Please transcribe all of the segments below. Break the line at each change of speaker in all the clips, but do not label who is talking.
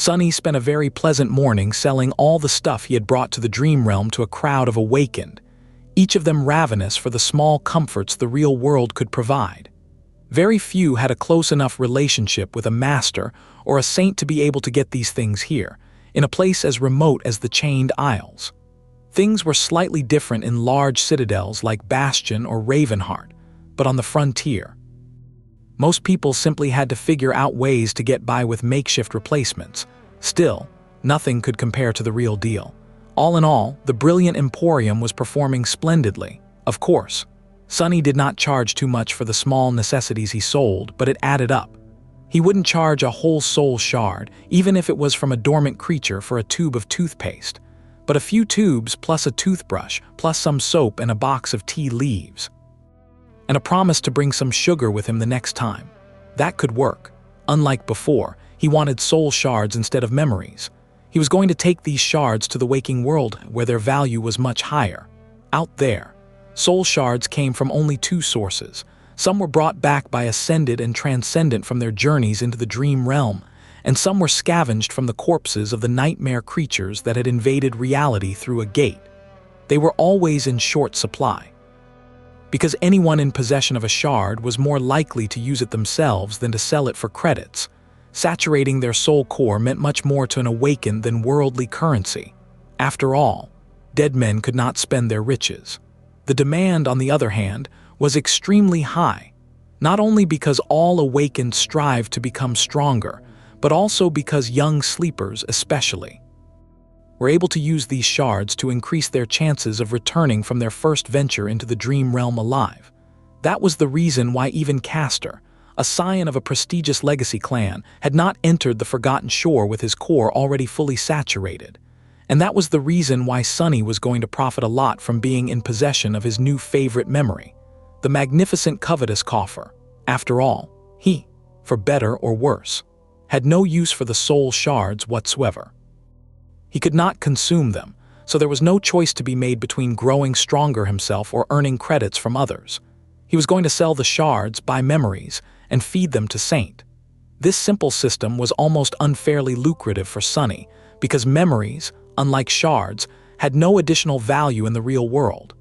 Sunny spent a very pleasant morning selling all the stuff he had brought to the dream realm to a crowd of awakened, each of them ravenous for the small comforts the real world could provide. Very few had a close enough relationship with a master or a saint to be able to get these things here, in a place as remote as the Chained Isles. Things were slightly different in large citadels like Bastion or Ravenheart, but on the frontier, most people simply had to figure out ways to get by with makeshift replacements. Still, nothing could compare to the real deal. All in all, the Brilliant Emporium was performing splendidly. Of course, Sunny did not charge too much for the small necessities he sold, but it added up. He wouldn't charge a whole soul shard, even if it was from a dormant creature, for a tube of toothpaste. But a few tubes plus a toothbrush, plus some soap and a box of tea leaves, and a promise to bring some sugar with him the next time. That could work. Unlike before, he wanted soul shards instead of memories. He was going to take these shards to the waking world where their value was much higher. Out there, soul shards came from only two sources. Some were brought back by Ascended and Transcendent from their journeys into the dream realm, and some were scavenged from the corpses of the nightmare creatures that had invaded reality through a gate. They were always in short supply, because anyone in possession of a shard was more likely to use it themselves than to sell it for credits. Saturating their soul core meant much more to an awakened than worldly currency. After all, dead men could not spend their riches. The demand, on the other hand, was extremely high, not only because all awakened strive to become stronger, but also because young sleepers especially were able to use these shards to increase their chances of returning from their first venture into the dream realm alive. That was the reason why even Castor, a scion of a prestigious legacy clan, had not entered the Forgotten Shore with his core already fully saturated. And that was the reason why Sunny was going to profit a lot from being in possession of his new favorite memory, the magnificent covetous coffer. After all, he, for better or worse, had no use for the soul shards whatsoever. He could not consume them, so there was no choice to be made between growing stronger himself or earning credits from others. He was going to sell the shards, buy memories, and feed them to Saint. This simple system was almost unfairly lucrative for Sunny, because memories, unlike shards, had no additional value in the real world.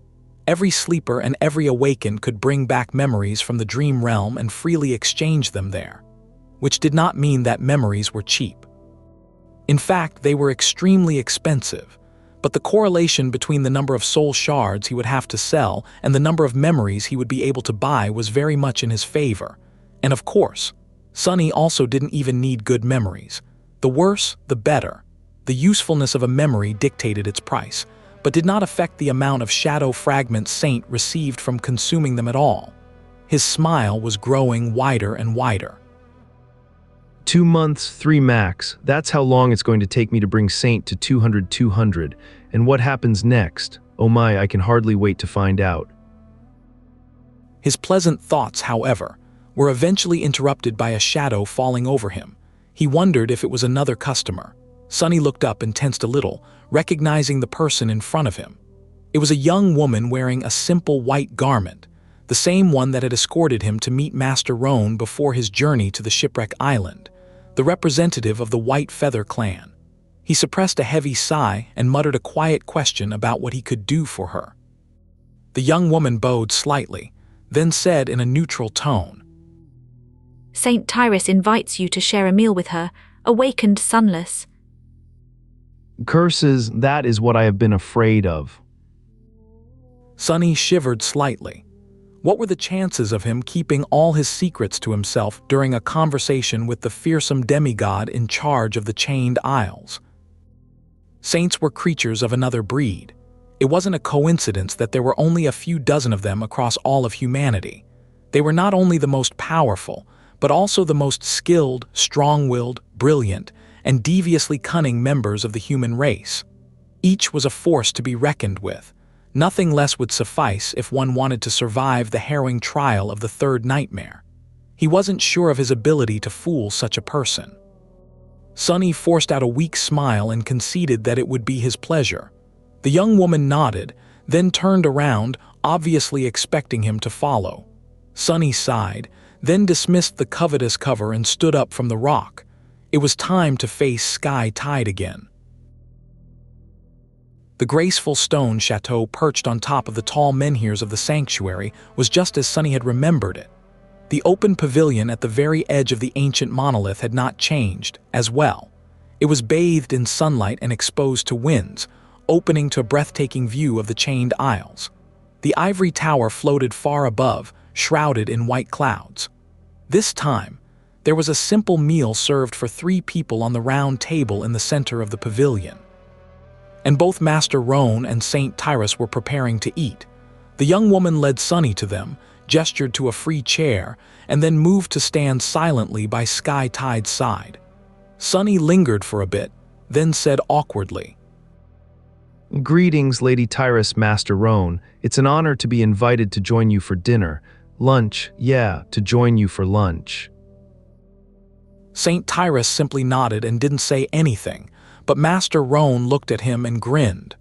Every sleeper and every awakened could bring back memories from the dream realm and freely exchange them there, which did not mean that memories were cheap. In fact, they were extremely expensive, but the correlation between the number of soul shards he would have to sell and the number of memories he would be able to buy was very much in his favor. And of course, Sunny also didn't even need good memories. The worse, the better. The usefulness of a memory dictated its price, but did not affect the amount of shadow fragments Saint received from consuming them at all. His smile was growing wider and wider.
2 months, 3 max. That's how long it's going to take me to bring Saint to 200. And what happens next? Oh my, I can hardly wait to find out.
His pleasant thoughts, however, were eventually interrupted by a shadow falling over him. He wondered if it was another customer. Sunny looked up and tensed a little, recognizing the person in front of him. It was a young woman wearing a simple white garment, the same one that had escorted him to meet Master Roan before his journey to the shipwreck island, the representative of the White Feather clan. He suppressed a heavy sigh and muttered a quiet question about what he could do for her. The young woman bowed slightly, then said in a neutral tone,
Saint Tyrus invites you to share a meal with her, awakened sunless.
Curses, that is what I have been afraid of.
Sunny shivered slightly. What were the chances of him keeping all his secrets to himself during a conversation with the fearsome demigod in charge of the Chained Isles? Saints were creatures of another breed. It wasn't a coincidence that there were only a few dozen of them across all of humanity. They were not only the most powerful, but also the most skilled, strong-willed, brilliant, and deviously cunning members of the human race. Each was a force to be reckoned with. Nothing less would suffice if one wanted to survive the harrowing trial of the third nightmare. He wasn't sure of his ability to fool such a person. Sunny forced out a weak smile and conceded that it would be his pleasure. The young woman nodded, then turned around, obviously expecting him to follow. Sunny sighed, then dismissed the covetous cover and stood up from the rock. It was time to face Sky Tide again. The graceful stone chateau perched on top of the tall menhirs of the sanctuary was just as Sunny had remembered it. The open pavilion at the very edge of the ancient monolith had not changed, as well. It was bathed in sunlight and exposed to winds, opening to a breathtaking view of the chained isles. The ivory tower floated far above, shrouded in white clouds. This time, there was a simple meal served for 3 people on the round table in the center of the pavilion. And both Master Roan and Saint Tyrus were preparing to eat. The young woman led Sunny to them, gestured to a free chair, and then moved to stand silently by Sky Tide's side. Sunny lingered for a bit, then said awkwardly,
"Greetings, Lady Tyrus, Master Roan. It's an honor to be invited to join you for dinner. Lunch, yeah, to join you for lunch."
Saint Tyrus simply nodded and didn't say anything, but Master Roan looked at him and grinned.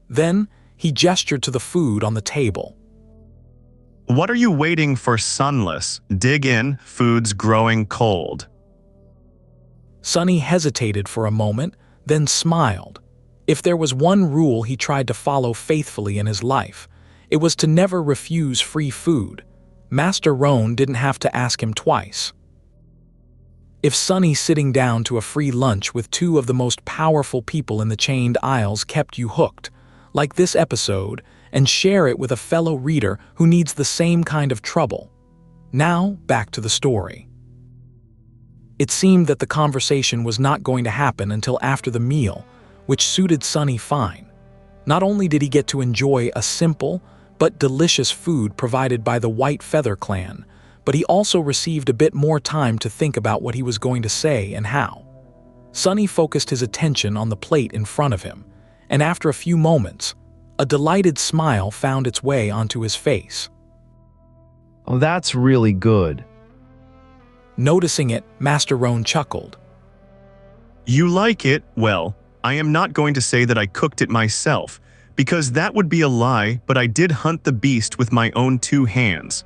Then, he gestured to the food on the table.
"What are you waiting for, Sunless? Dig in, food's growing cold."
Sunny hesitated for a moment, then smiled. If there was one rule he tried to follow faithfully in his life, it was to never refuse free food. Master Roan didn't have to ask him twice. If Sunny sitting down to a free lunch with 2 of the most powerful people in the Chained Isles kept you hooked, like this episode, and share it with a fellow reader who needs the same kind of trouble. Now, back to the story. It seemed that the conversation was not going to happen until after the meal, which suited Sunny fine. Not only did he get to enjoy a simple but delicious food provided by the White Feather clan, but he also received a bit more time to think about what he was going to say and how. Sunny focused his attention on the plate in front of him, and after a few moments, a delighted smile found its way onto his face.
"Oh, that's really good."
Noticing it, Master Roan chuckled.
"You like it? Well, I am not going to say that I cooked it myself, because that would be a lie, but I did hunt the beast with my own 2 hands.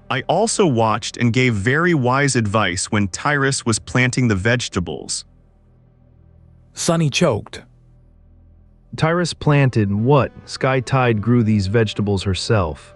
I also watched and gave very wise advice when Tyrus was planting the vegetables."
Sunny choked.
Tyrus planted what? Sky Tide grew these vegetables herself.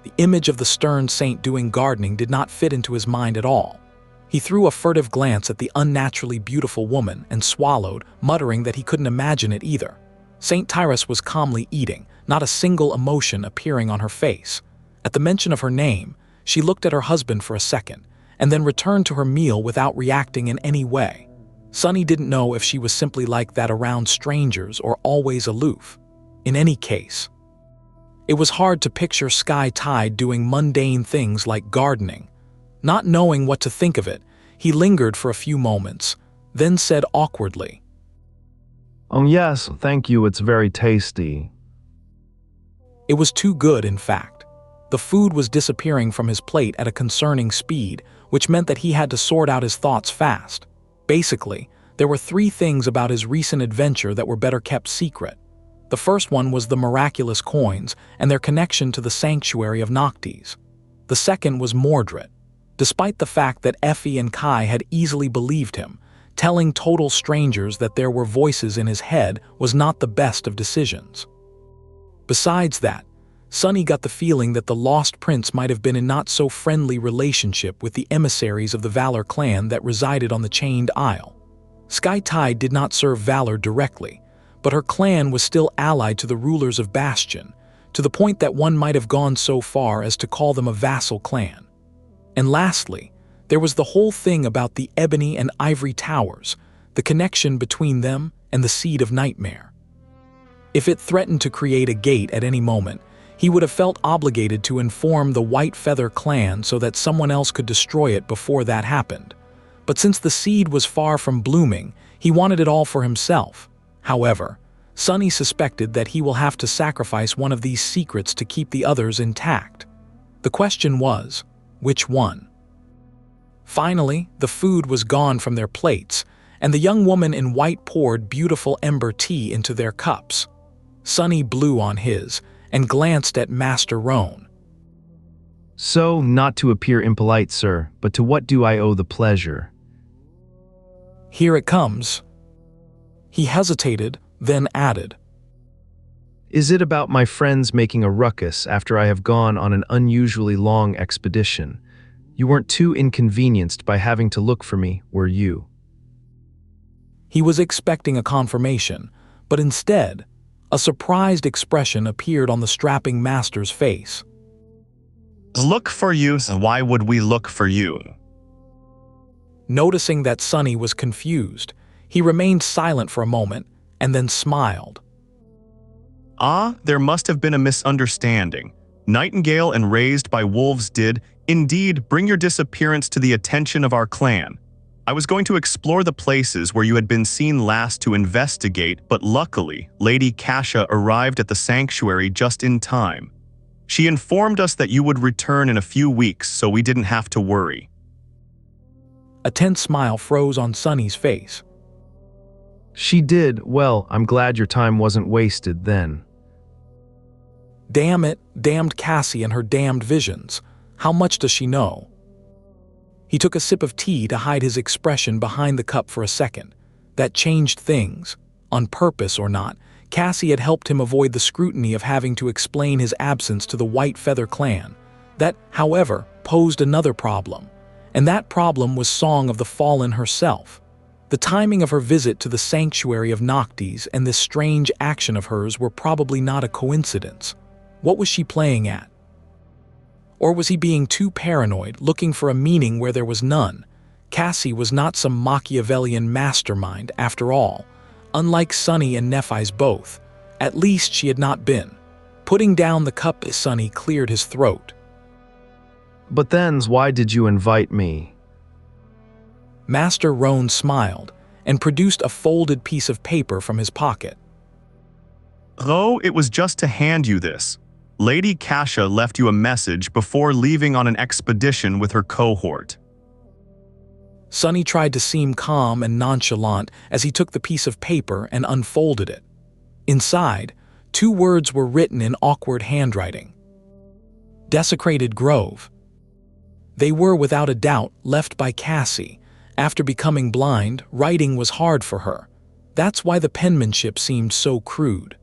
The image of the stern saint doing gardening did not fit into his mind at all. He threw a furtive glance at the unnaturally beautiful woman and swallowed, muttering that he couldn't imagine it either. Saint Tyrus was calmly eating, not a single emotion appearing on her face. At the mention of her name, she looked at her husband for a second, and then returned to her meal without reacting in any way. Sunny didn't know if she was simply like that around strangers or always aloof. In any case, it was hard to picture Sky Tide doing mundane things like gardening. Not knowing what to think of it, he lingered for a few moments, then said awkwardly,
"Oh yes, thank you, it's very tasty."
It was too good, in fact. The food was disappearing from his plate at a concerning speed, which meant that he had to sort out his thoughts fast. Basically, there were 3 things about his recent adventure that were better kept secret. The first one was the miraculous coins and their connection to the sanctuary of Noctis. The second was Mordred. Despite the fact that Effie and Kai had easily believed him, telling total strangers that there were voices in his head was not the best of decisions. Besides that, Sunny got the feeling that the Lost Prince might have been in not-so-friendly relationship with the emissaries of the Valor clan that resided on the Chained Isle. Sky Tide did not serve Valor directly, but her clan was still allied to the rulers of Bastion, to the point that one might have gone so far as to call them a vassal clan. And lastly, there was the whole thing about the ebony and ivory towers, the connection between them and the Seed of Nightmare. If it threatened to create a gate at any moment, he would have felt obligated to inform the White Feather clan so that someone else could destroy it before that happened. But since the seed was far from blooming, he wanted it all for himself. However, Sunny suspected that he will have to sacrifice one of these secrets to keep the others intact. The question was, which one? Finally, the food was gone from their plates, and the young woman in white poured beautiful ember tea into their cups. Sunny blew on his, and glanced at Master Roan.
"So, not to appear impolite, sir, but to what do I owe the pleasure?"
Here it comes. He hesitated, then added,
Is it about my friends making a ruckus after I have gone on an unusually long expedition? You weren't too inconvenienced by having to look for me, were you?
He was expecting a confirmation, but instead, a surprised expression appeared on the strapping master's face.
Look for you, why would we look for you?
Noticing that Sonny was confused, he remained silent for a moment and then smiled.
Ah, there must have been a misunderstanding. Nightingale and Raised by Wolves did, indeed, bring your disappearance to the attention of our clan. I was going to explore the places where you had been seen last to investigate, but luckily, Lady Kasha arrived at the sanctuary just in time. She informed us that you would return in a few weeks, so we didn't have to worry.
A tense smile froze on Sonny's face.
She did. Well, I'm glad your time wasn't wasted then.
Damn it, damned Cassie and her damned visions. How much does she know? He took a sip of tea to hide his expression behind the cup for a second. That changed things. On purpose or not, Cassie had helped him avoid the scrutiny of having to explain his absence to the White Feather clan. That, however, posed another problem. And that problem was Song of the Fallen herself. The timing of her visit to the sanctuary of Noctis and this strange action of hers were probably not a coincidence. What was she playing at? Or was he being too paranoid, looking for a meaning where there was none? Cassie was not some Machiavellian mastermind, after all. Unlike Sonny and Nephi's both. At least she had not been. Putting down the cup, Sonny cleared his throat.
But then, why did you invite me?
Master Roan smiled and produced a folded piece of paper from his pocket.
Oh, it was just to hand you this. Lady Kasha left you a message before leaving on an expedition with her cohort.
Sonny tried to seem calm and nonchalant as he took the piece of paper and unfolded it. Inside, 2 words were written in awkward handwriting. Desecrated Grove. They were without a doubt left by Cassie. After becoming blind, writing was hard for her. That's why the penmanship seemed so crude.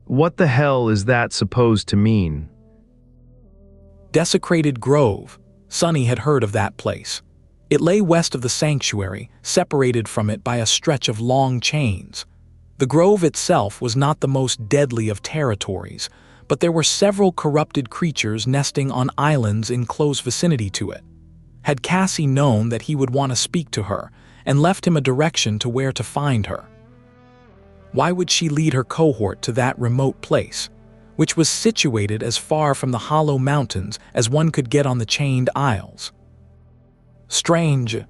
What the hell is that supposed to mean?
Desecrated Grove. Sonny had heard of that place. It lay west of the sanctuary, separated from it by a stretch of long chains. The grove itself was not the most deadly of territories, but there were several corrupted creatures nesting on islands in close vicinity to it. Had Cassie known that he would want to speak to her and left him a direction to where to find her? Why would she lead her cohort to that remote place, which was situated as far from the hollow mountains as one could get on the chained isles? Strange.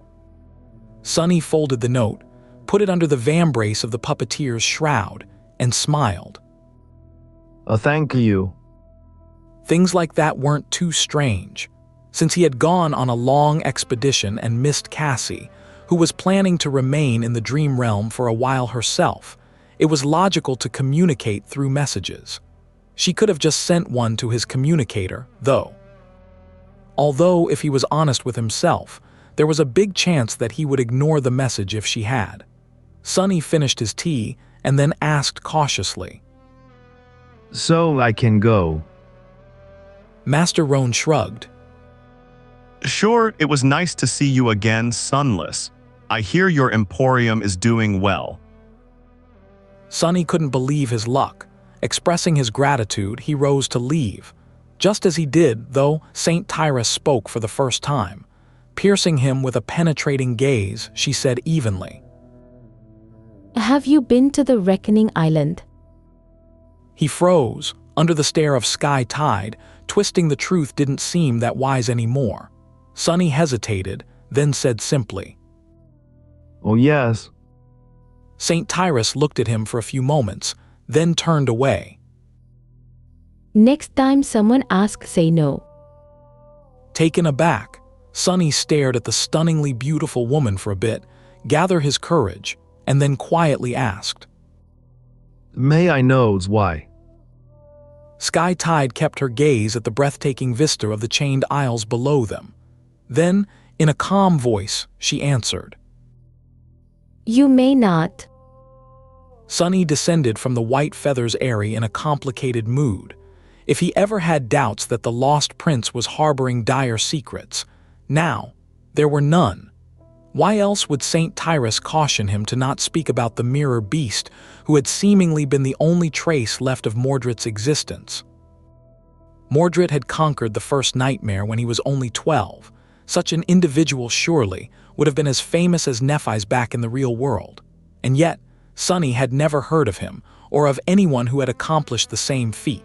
Sonny folded the note, put it under the vambrace of the puppeteer's shroud, and smiled.
Thank you.
Things like that weren't too strange. Since he had gone on a long expedition and missed Cassie, who was planning to remain in the dream realm for a while herself, it was logical to communicate through messages. She could have just sent one to his communicator, though. Although, if he was honest with himself, there was a big chance that he would ignore the message if she had. Sonny finished his tea and then asked cautiously,
So I can go.
Master Roan shrugged.
Sure, it was nice to see you again, Sunless. I hear your emporium is doing well.
Sonny couldn't believe his luck. Expressing his gratitude, he rose to leave. Just as he did, though, St. Tyrus spoke for the first time. Piercing him with a penetrating gaze, she said evenly,
Have you been to the Reckoning Island?
He froze, under the stare of Sky Tide. Twisting the truth didn't seem that wise anymore. Sonny hesitated, then said simply,
Oh yes.
St. Tyrus looked at him for a few moments, then turned away.
Next time someone asks, say no.
Taken aback, Sonny stared at the stunningly beautiful woman for a bit, gathered his courage, and then quietly asked,
May I knows why?
Sky Tide kept her gaze at the breathtaking vista of the chained isles below them. Then, in a calm voice, she answered,
You may not.
Sunny descended from the white feathers airy in a complicated mood. If he ever had doubts that the lost prince was harboring dire secrets, now there were none. Why else would Saint Tyrus caution him to not speak about the mirror beast who had seemingly been the only trace left of Mordred's existence? Mordred had conquered the first nightmare when he was only 12. Such an individual surely would have been as famous as Nephi's back in the real world. And yet, Sunny had never heard of him or of anyone who had accomplished the same feat.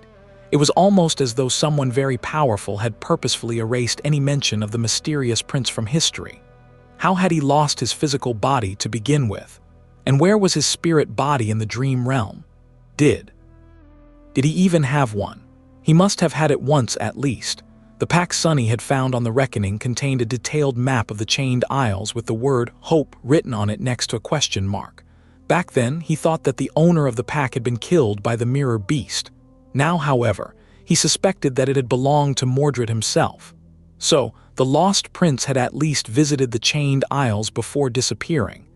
It was almost as though someone very powerful had purposefully erased any mention of the mysterious prince from history. How had he lost his physical body to begin with? And where was his spirit body in the dream realm? Did he even have one? He must have had it once at least. The pack Sunny had found on the reckoning contained a detailed map of the Chained Isles with the word Hope written on it next to a question mark. Back then, he thought that the owner of the pack had been killed by the mirror beast. Now, however, he suspected that it had belonged to Mordred himself. So, the lost prince had at least visited the Chained Isles before disappearing.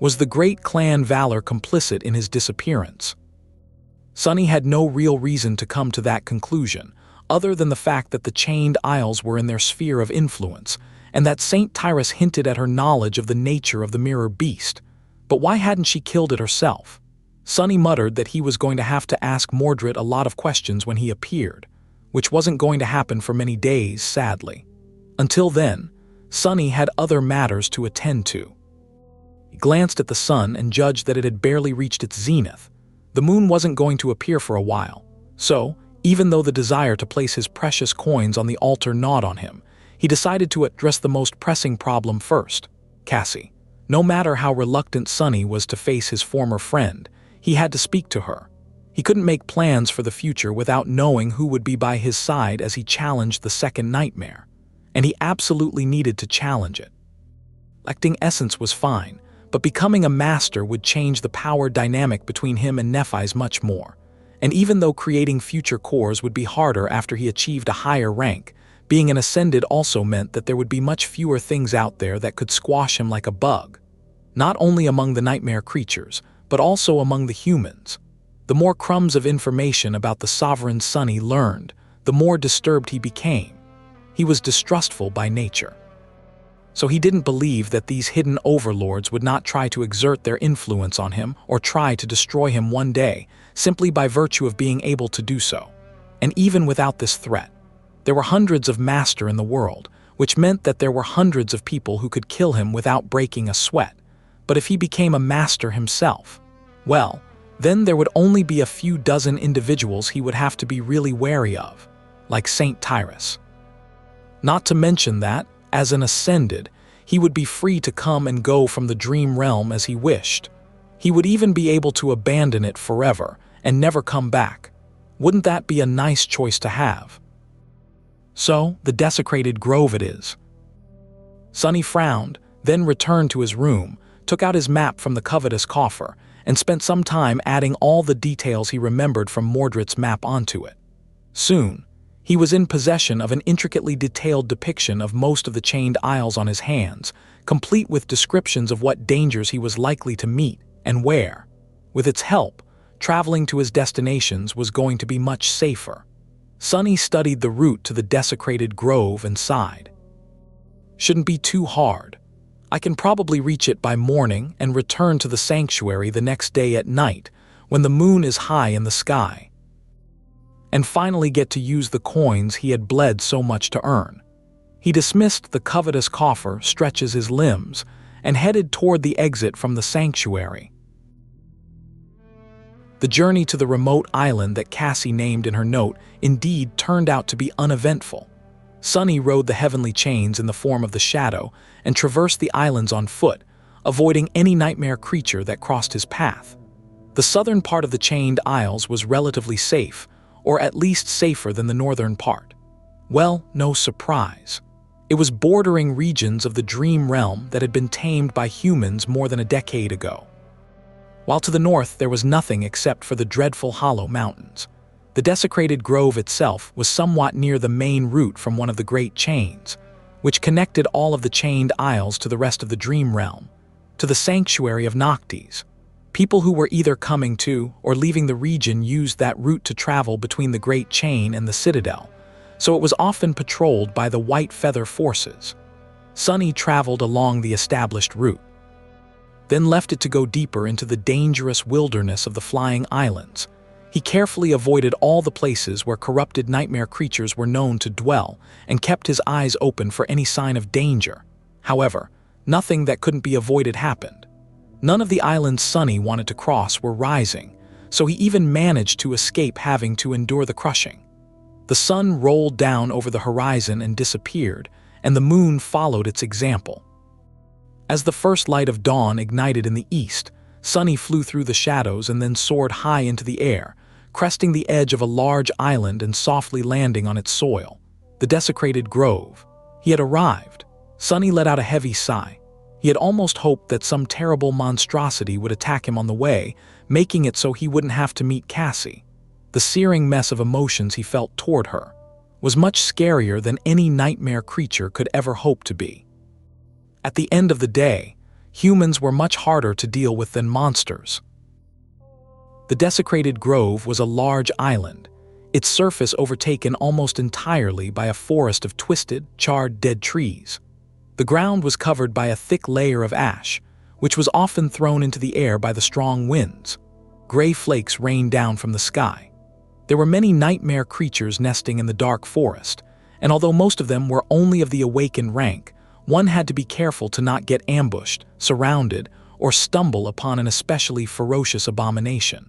Was the great clan Valor complicit in his disappearance? Sunny had no real reason to come to that conclusion, other than the fact that the Chained Isles were in their sphere of influence, and that Saint Tyrus hinted at her knowledge of the nature of the mirror beast. But why hadn't she killed it herself? Sunny muttered that he was going to have to ask Mordred a lot of questions when he appeared, which wasn't going to happen for many days, sadly. Until then, Sunny had other matters to attend to. He glanced at the sun and judged that it had barely reached its zenith. The moon wasn't going to appear for a while, so, even though the desire to place his precious coins on the altar gnawed on him, he decided to address the most pressing problem first, Cassie. No matter how reluctant Sunny was to face his former friend, he had to speak to her. He couldn't make plans for the future without knowing who would be by his side as he challenged the second nightmare. And he absolutely needed to challenge it. Collecting essence was fine, but becoming a master would change the power dynamic between him and Nephi's much more. And even though creating future cores would be harder after he achieved a higher rank, being an ascended also meant that there would be much fewer things out there that could squash him like a bug. Not only among the nightmare creatures, but also among the humans. The more crumbs of information about the sovereign Sunny learned, the more disturbed he became. He was distrustful by nature. So he didn't believe that these hidden overlords would not try to exert their influence on him or try to destroy him one day, simply by virtue of being able to do so. And even without this threat, there were hundreds of master in the world, which meant that there were hundreds of people who could kill him without breaking a sweat. But if he became a master himself, well, then there would only be a few dozen individuals he would have to be really wary of, like Saint Tyrus. Not to mention that, as an ascended, he would be free to come and go from the dream realm as he wished. He would even be able to abandon it forever and never come back. Wouldn't that be a nice choice to have? So, the desecrated grove it is. Sunny frowned, then returned to his room, took out his map from the covetous coffer, and spent some time adding all the details he remembered from Mordred's map onto it. Soon, he was in possession of an intricately detailed depiction of most of the Chained Isles on his hands, complete with descriptions of what dangers he was likely to meet and where. With its help, traveling to his destinations was going to be much safer. Sunny studied the route to the desecrated grove and sighed. Shouldn't be too hard. I can probably reach it by morning and return to the sanctuary the next day at night, when the moon is high in the sky, and finally get to use the coins he had bled so much to earn. He dismissed the covetous coffer, stretches his limbs, and headed toward the exit from the sanctuary. The journey to the remote island that Cassie named in her note indeed turned out to be uneventful. Sunny rode the heavenly chains in the form of the shadow and traversed the islands on foot, avoiding any nightmare creature that crossed his path. The southern part of the Chained Isles was relatively safe, or at least safer than the northern part. Well, no surprise. It was bordering regions of the dream realm that had been tamed by humans more than a decade ago. While to the north there was nothing except for the dreadful Hollow Mountains. The desecrated grove itself was somewhat near the main route from one of the great chains, which connected all of the Chained Isles to the rest of the dream realm. to the sanctuary of Noctis. People who were either coming to or leaving the region used that route to travel between the Great Chain and the Citadel, so it was often patrolled by the White Feather forces. Sunny traveled along the established route, then left it to go deeper into the dangerous wilderness of the Flying Islands. He carefully avoided all the places where corrupted nightmare creatures were known to dwell and kept his eyes open for any sign of danger. However, nothing that couldn't be avoided happened. None of the islands Sunny wanted to cross were rising, so he even managed to escape having to endure the crushing. The sun rolled down over the horizon and disappeared, and the moon followed its example. As the first light of dawn ignited in the east, Sunny flew through the shadows and then soared high into the air, cresting the edge of a large island and softly landing on its soil. The desecrated grove. He had arrived. Sunny let out a heavy sigh. He had almost hoped that some terrible monstrosity would attack him on the way, making it so he wouldn't have to meet Cassie. The searing mess of emotions he felt toward her was much scarier than any nightmare creature could ever hope to be. At the end of the day, humans were much harder to deal with than monsters. The desecrated grove was a large island, its surface overtaken almost entirely by a forest of twisted, charred dead trees. The ground was covered by a thick layer of ash, which was often thrown into the air by the strong winds. Gray flakes rained down from the sky. There were many nightmare creatures nesting in the dark forest, and although most of them were only of the awakened rank, one had to be careful to not get ambushed, surrounded, or stumble upon an especially ferocious abomination.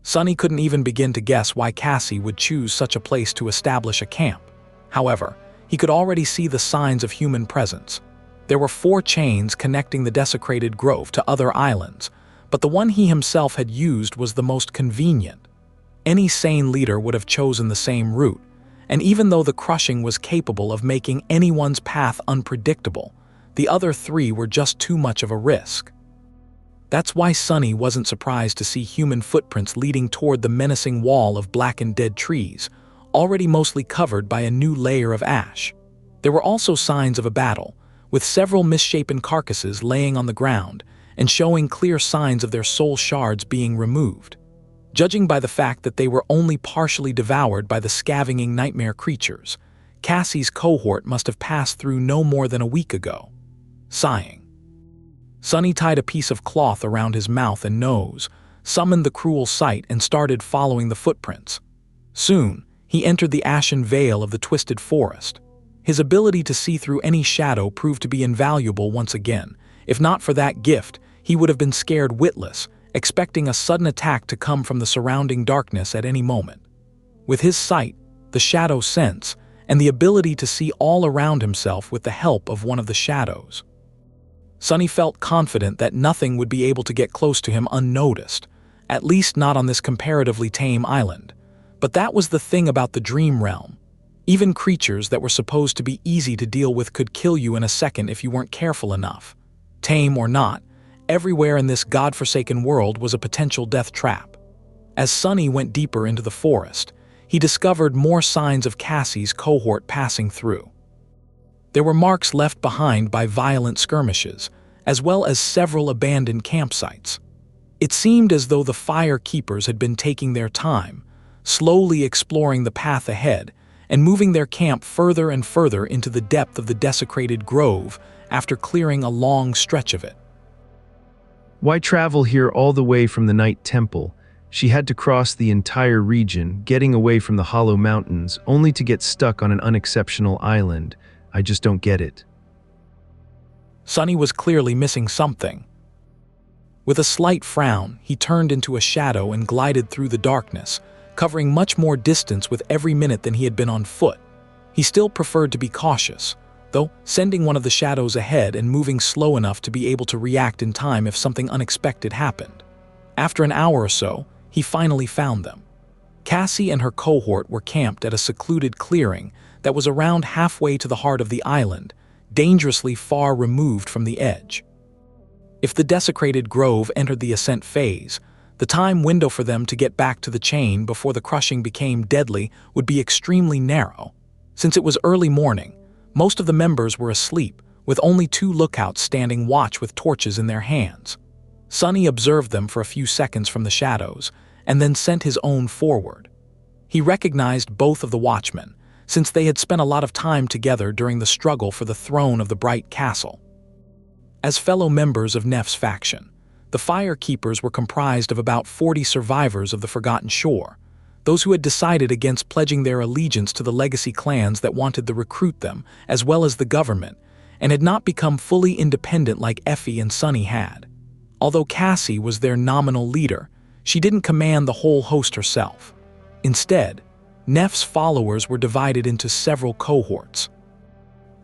Sunny couldn't even begin to guess why Cassie would choose such a place to establish a camp. However, he could already see the signs of human presence. There were 4 chains connecting the desecrated grove to other islands, but the one he himself had used was the most convenient. Any sane leader would have chosen the same route, and even though the crushing was capable of making anyone's path unpredictable, the other 3 were just too much of a risk. That's why Sunny wasn't surprised to see human footprints leading toward the menacing wall of blackened dead trees, already mostly covered by a new layer of ash. There were also signs of a battle, with several misshapen carcasses laying on the ground and showing clear signs of their soul shards being removed. Judging by the fact that they were only partially devoured by the scavenging nightmare creatures, Cassie's cohort must have passed through no more than a week ago. Sighing, Sunny tied a piece of cloth around his mouth and nose, summoned the cruel sight, and started following the footprints. Soon, he entered the ashen veil of the twisted forest. His ability to see through any shadow proved to be invaluable once again. If not for that gift, he would have been scared witless, expecting a sudden attack to come from the surrounding darkness at any moment. With his sight, the shadow sense, and the ability to see all around himself with the help of one of the shadows, Sunny felt confident that nothing would be able to get close to him unnoticed, at least not on this comparatively tame island. But that was the thing about the dream realm. Even creatures that were supposed to be easy to deal with could kill you in a second if you weren't careful enough. Tame or not, everywhere in this godforsaken world was a potential death trap. As Sunny went deeper into the forest, he discovered more signs of Cassie's cohort passing through. There were marks left behind by violent skirmishes, as well as several abandoned campsites. It seemed as though the fire keepers had been taking their time, slowly exploring the path ahead and moving their camp further and further into the depth of the desecrated grove after clearing a long stretch of it.
Why travel here all the way from the Night Temple? She had to cross the entire region, getting away from the Hollow Mountains, only to get stuck on an unexceptional island. I just don't get it.
Sunny was clearly missing something. With a slight frown, he turned into a shadow and glided through the darkness, covering much more distance with every minute than he had been on foot. He still preferred to be cautious, though, sending one of the shadows ahead and moving slow enough to be able to react in time if something unexpected happened. After an hour or so, he finally found them. Cassie and her cohort were camped at a secluded clearing that was around halfway to the heart of the island, dangerously far removed from the edge. If the desecrated grove entered the ascent phase, the time window for them to get back to the chain before the crushing became deadly would be extremely narrow. Since it was early morning, most of the members were asleep, with only 2 lookouts standing watch with torches in their hands. Sunny observed them for a few seconds from the shadows, and then sent his own forward. He recognized both of the watchmen, since they had spent a lot of time together during the struggle for the throne of the Bright Castle. As fellow members of Nef's faction, the Firekeepers were comprised of about 40 survivors of the Forgotten Shore, those who had decided against pledging their allegiance to the legacy clans that wanted to recruit them, as well as the government, and had not become fully independent like Effie and Sunny had. Although Cassie was their nominal leader, she didn't command the whole host herself. Instead, Nef's followers were divided into several cohorts,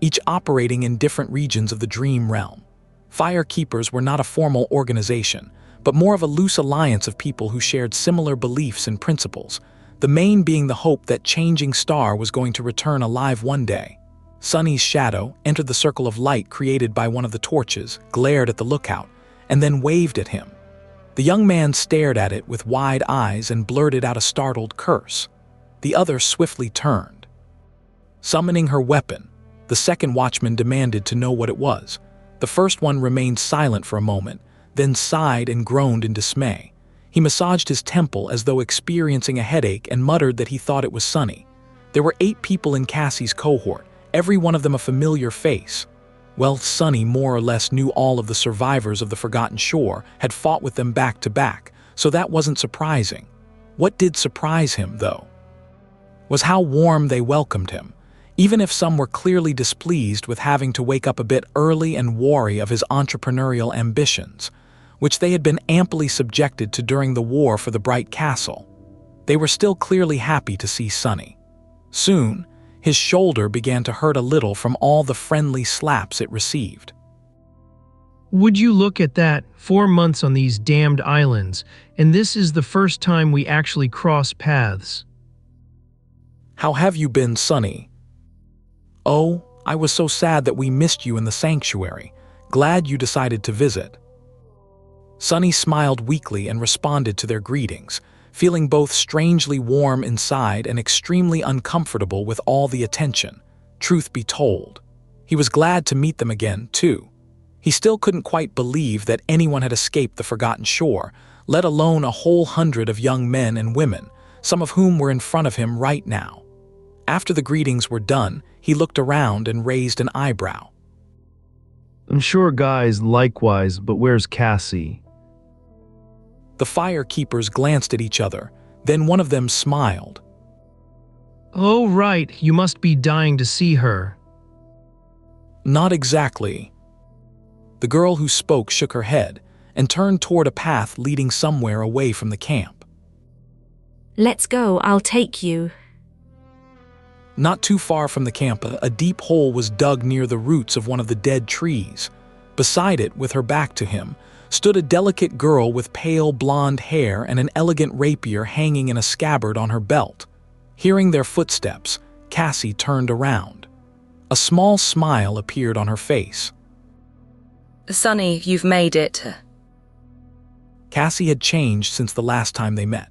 each operating in different regions of the Dream Realm. Firekeepers were not a formal organization, but more of a loose alliance of people who shared similar beliefs and principles, the main being the hope that Changing Star was going to return alive one day. Sunny's shadow entered the circle of light created by one of the torches, glared at the lookout, and then waved at him. The young man stared at it with wide eyes and blurted out a startled curse. The other swiftly turned. Summoning her weapon, the second watchman demanded to know what it was. The first one remained silent for a moment, then sighed and groaned in dismay. He massaged his temple as though experiencing a headache and muttered that he thought it was Sunny. There were 8 people in Cassie's cohort, every one of them a familiar face. Well, Sunny more or less knew all of the survivors of the Forgotten Shore, had fought with them back to back, so that wasn't surprising. What did surprise him, though, was how warm they welcomed him, even if some were clearly displeased with having to wake up a bit early and wary of his entrepreneurial ambitions, which they had been amply subjected to during the war for the Bright Castle. They were still clearly happy to see Sunny. Soon, his shoulder began to hurt a little from all the friendly slaps it received.
Would you look at that? 4 months on these damned islands, and this is the first time we actually cross paths.
How have you been, Sunny? Oh, I was so sad that we missed you in the sanctuary. Glad you decided to visit. Sunny smiled weakly and responded to their greetings, feeling both strangely warm inside and extremely uncomfortable with all the attention. Truth be told, he was glad to meet them again, too. He still couldn't quite believe that anyone had escaped the Forgotten Shore, let alone a whole 100 of young men and women, some of whom were in front of him right now. After the greetings were done, he looked around and raised an eyebrow.
I'm sure guys likewise, but where's Cassie?
The Firekeepers glanced at each other, then one of them smiled.
Oh, right, you must be dying to see her.
Not exactly. The girl who spoke shook her head and turned toward a path leading somewhere away from the camp.
Let's go, I'll take you.
Not too far from the camp, a deep hole was dug near the roots of one of the dead trees. Beside it, with her back to him, stood a delicate girl with pale blonde hair and an elegant rapier hanging in a scabbard on her belt. Hearing their footsteps, Cassie turned around. A small smile appeared on her face.
Sunny, you've made it.
Cassie had changed since the last time they met.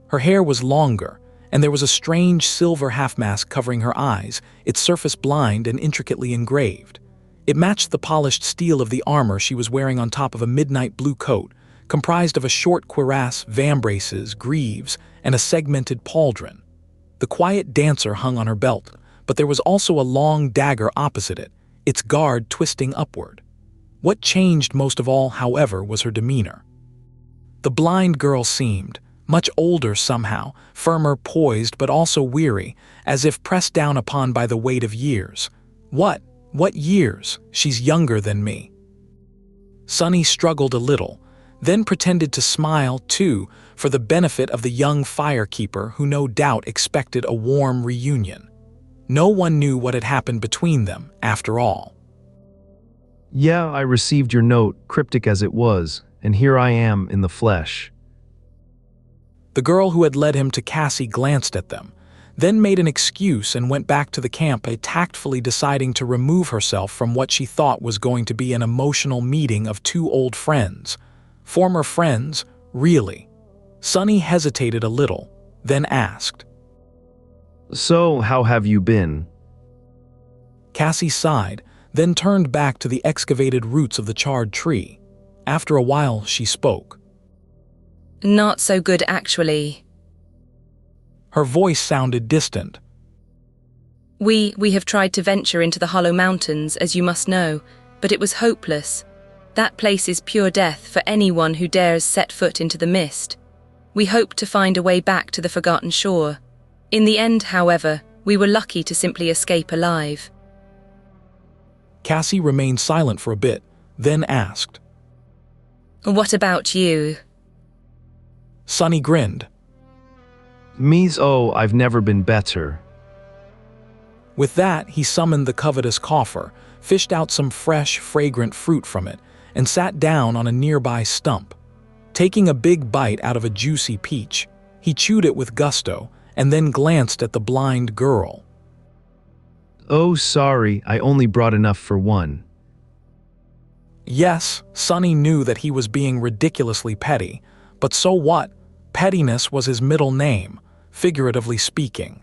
Her hair was longer, and there was a strange silver half-mask covering her eyes, its surface blind and intricately engraved. It matched the polished steel of the armor she was wearing on top of a midnight blue coat, comprised of a short cuirass, vambraces, greaves, and a segmented pauldron. The quiet dancer hung on her belt, but there was also a long dagger opposite it, its guard twisting upward. What changed most of all, however, was her demeanor. The blind girl seemed much older somehow, firmer, poised, but also weary, as if pressed down upon by the weight of years. What years? She's younger than me. Sunny struggled a little, then pretended to smile too, for the benefit of the young firekeeper who no doubt expected a warm reunion. No one knew what had happened between them, after all.
Yeah, I received your note, cryptic as it was, and here I am in the flesh.
The girl who had led him to Cassie glanced at them, then made an excuse and went back to the camp, tactfully deciding to remove herself from what she thought was going to be an emotional meeting of 2 old friends. Former friends, really. Sunny hesitated a little, then asked,
So, how have you been?
Cassie sighed, then turned back to the excavated roots of the charred tree. After a while, she spoke.
Not so good, actually.
Her voice sounded distant.
We have tried to venture into the Hollow Mountains, as you must know, but it was hopeless. That place is pure death for anyone who dares set foot into the mist. We hoped to find a way back to the forgotten shore. In the end, however, we were lucky to simply escape alive.
Cassie remained silent for a bit, then asked.
What about you?
Sunny grinned.
I've never been better.
With that, he summoned the covetous coffer, fished out some fresh, fragrant fruit from it, and sat down on a nearby stump. Taking a big bite out of a juicy peach, he chewed it with gusto and then glanced at the blind girl.
Oh, sorry, I only brought enough for one.
Yes, Sunny knew that he was being ridiculously petty, but so what? Pettiness was his middle name, figuratively speaking.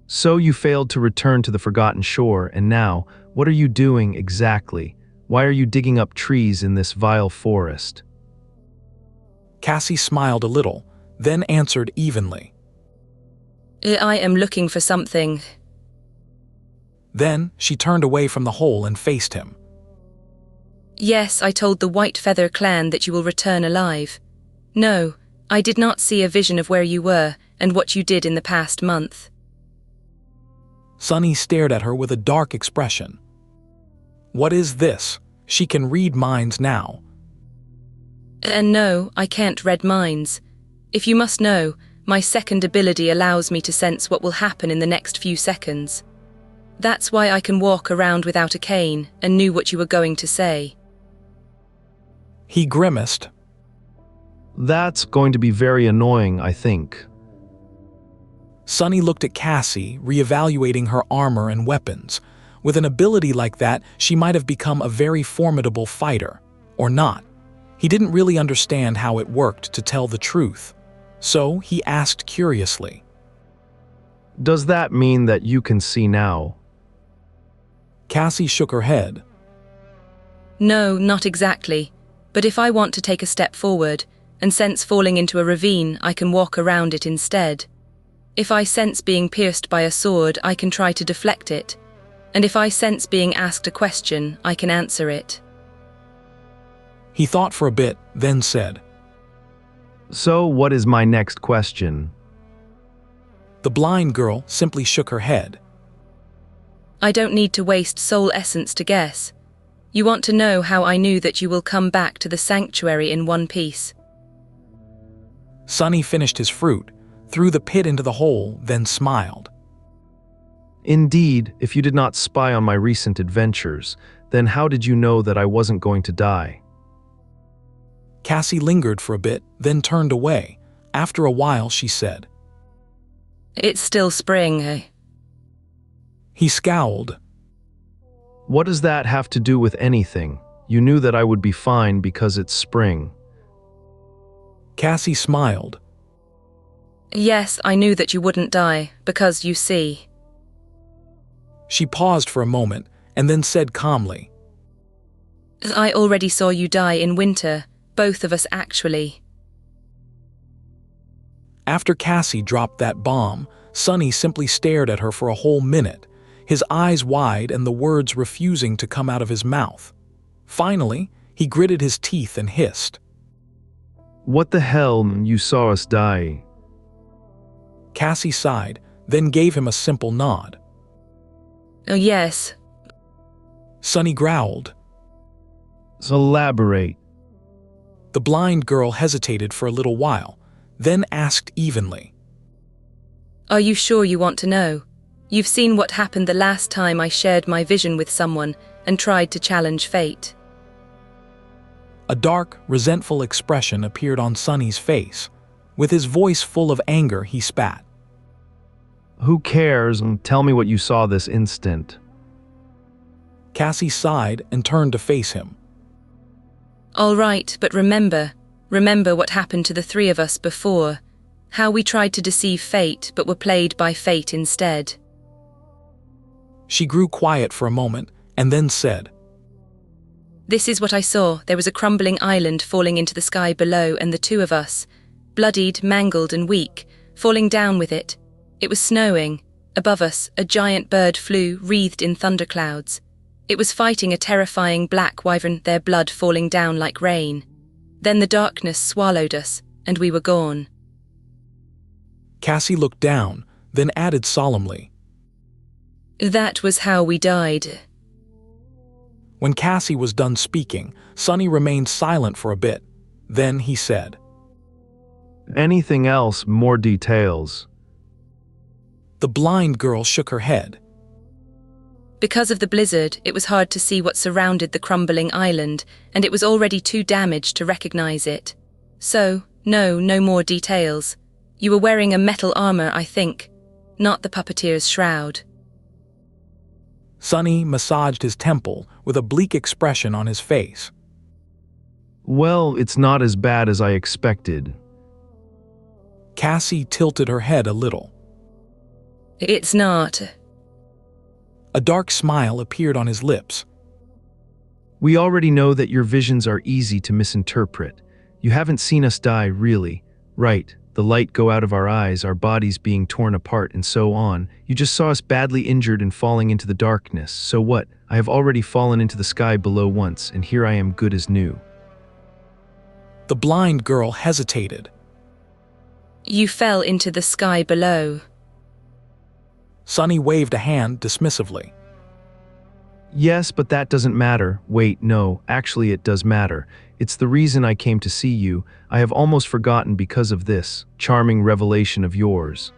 So you failed to return to the forgotten shore, and now, what are you doing exactly? Why are you digging up trees in this vile forest?
Cassie smiled a little, then answered evenly.
I am looking for something.
Then she turned away from the hole and faced him.
Yes, I told the White Feather clan that you will return alive. No, I did not see a vision of where you were and what you did in the past month.
Sunny stared at her with a dark expression. What is this? She can read minds now.
And no, I can't read minds. If you must know, my second ability allows me to sense what will happen in the next few seconds. That's why I can walk around without a cane and knew what you were going to say.
He grimaced.
That's going to be very annoying, I think.
Sunny looked at Cassie, reevaluating her armor and weapons. With an ability like that, she might have become a very formidable fighter. Or not. He didn't really understand how it worked, to tell the truth. So he asked curiously.
Does that mean that you can see now?
Cassie shook her head.
No, not exactly. But if I want to take a step forward and sense falling into a ravine, I can walk around it instead. If I sense being pierced by a sword, I can try to deflect it. And if I sense being asked a question, I can answer it.
He thought for a bit, then said.
So what is my next question?
The blind girl simply shook her head.
I don't need to waste soul essence to guess. You want to know how I knew that you will come back to the sanctuary in one piece.
Sunny finished his fruit, threw the pit into the hole, then smiled.
Indeed, if you did not spy on my recent adventures, then how did you know that I wasn't going to die?
Cassie lingered for a bit, then turned away. After a while, she said,
It's still spring, eh?
He scowled.
What does that have to do with anything? You knew that I would be fine because it's spring.
Cassie smiled.
Yes, I knew that you wouldn't die, because you see.
She paused for a moment, and then said calmly,
I already saw you die in winter, both of us actually.
After Cassie dropped that bomb, Sunny simply stared at her for a whole minute, his eyes wide and the words refusing to come out of his mouth. Finally, he gritted his teeth and hissed.
What the hell, you saw us die?
Cassie sighed, then gave him a simple nod.
Oh, yes.
Sunny growled.
So elaborate.
The blind girl hesitated for a little while, then asked evenly.
Are you sure you want to know? You've seen what happened the last time I shared my vision with someone and tried to challenge fate.
A dark, resentful expression appeared on Sunny's face. With his voice full of anger, he spat.
Who cares? Tell me what you saw this instant.
Cassie sighed and turned to face him.
All right, but remember what happened to the three of us before, how we tried to deceive fate but were played by fate instead.
She grew quiet for a moment and then said,
"This is what I saw. There was a crumbling island falling into the sky below, and the two of us, bloodied, mangled and weak, falling down with it. It was snowing. Above us, a giant bird flew, wreathed in thunderclouds. It was fighting a terrifying black wyvern, their blood falling down like rain. Then the darkness swallowed us, and we were gone."
Cassie looked down, then added solemnly,
"That was how we died."
When Cassie was done speaking, Sonny remained silent for a bit. Then he said,
Anything else, more details?
The blind girl shook her head.
Because of the blizzard, it was hard to see what surrounded the crumbling island, and it was already too damaged to recognize it. So, no more details. You were wearing a metal armor, I think, not the puppeteer's shroud.
Sonny massaged his temple with a bleak expression on his face.
Well, it's not as bad as I expected.
Cassie tilted her head a little.
It's not.
A dark smile appeared on his lips.
We already know that your visions are easy to misinterpret. You haven't seen us die, really. Right, the light go out of our eyes, our bodies being torn apart and so on. You just saw us badly injured and falling into the darkness. So what? I have already fallen into the sky below once, and here I am good as new.
The blind girl hesitated.
You fell into the sky below.
Sonny waved a hand dismissively.
Yes, but that doesn't matter. Wait, no, actually it does matter. It's the reason I came to see you. I have almost forgotten because of this charming revelation of yours.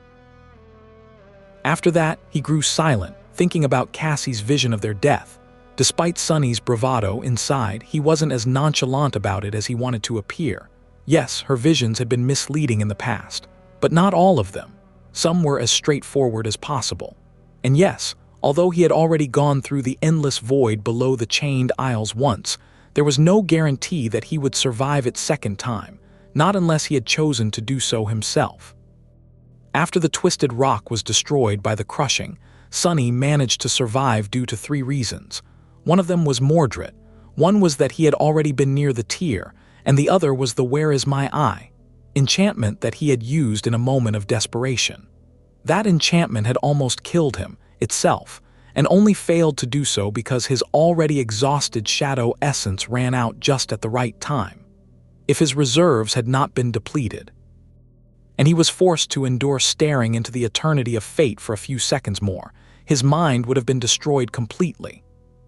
After that, he grew silent, thinking about Cassie's vision of their death. Despite Sonny's bravado inside, he wasn't as nonchalant about it as he wanted to appear. Yes, her visions had been misleading in the past, but not all of them. Some were as straightforward as possible. And yes, although he had already gone through the endless void below the chained aisles once, there was no guarantee that he would survive it second time, not unless he had chosen to do so himself. After the twisted rock was destroyed by the crushing, Sonny managed to survive due to 3 reasons. One of them was Mordred, one was that he had already been near the tier, and the other was the Where Is My Eye enchantment that he had used in a moment of desperation. That enchantment had almost killed him itself, and only failed to do so because his already exhausted shadow essence ran out just at the right time. If his reserves had not been depleted, and he was forced to endure staring into the eternity of fate for a few seconds more, his mind would have been destroyed completely.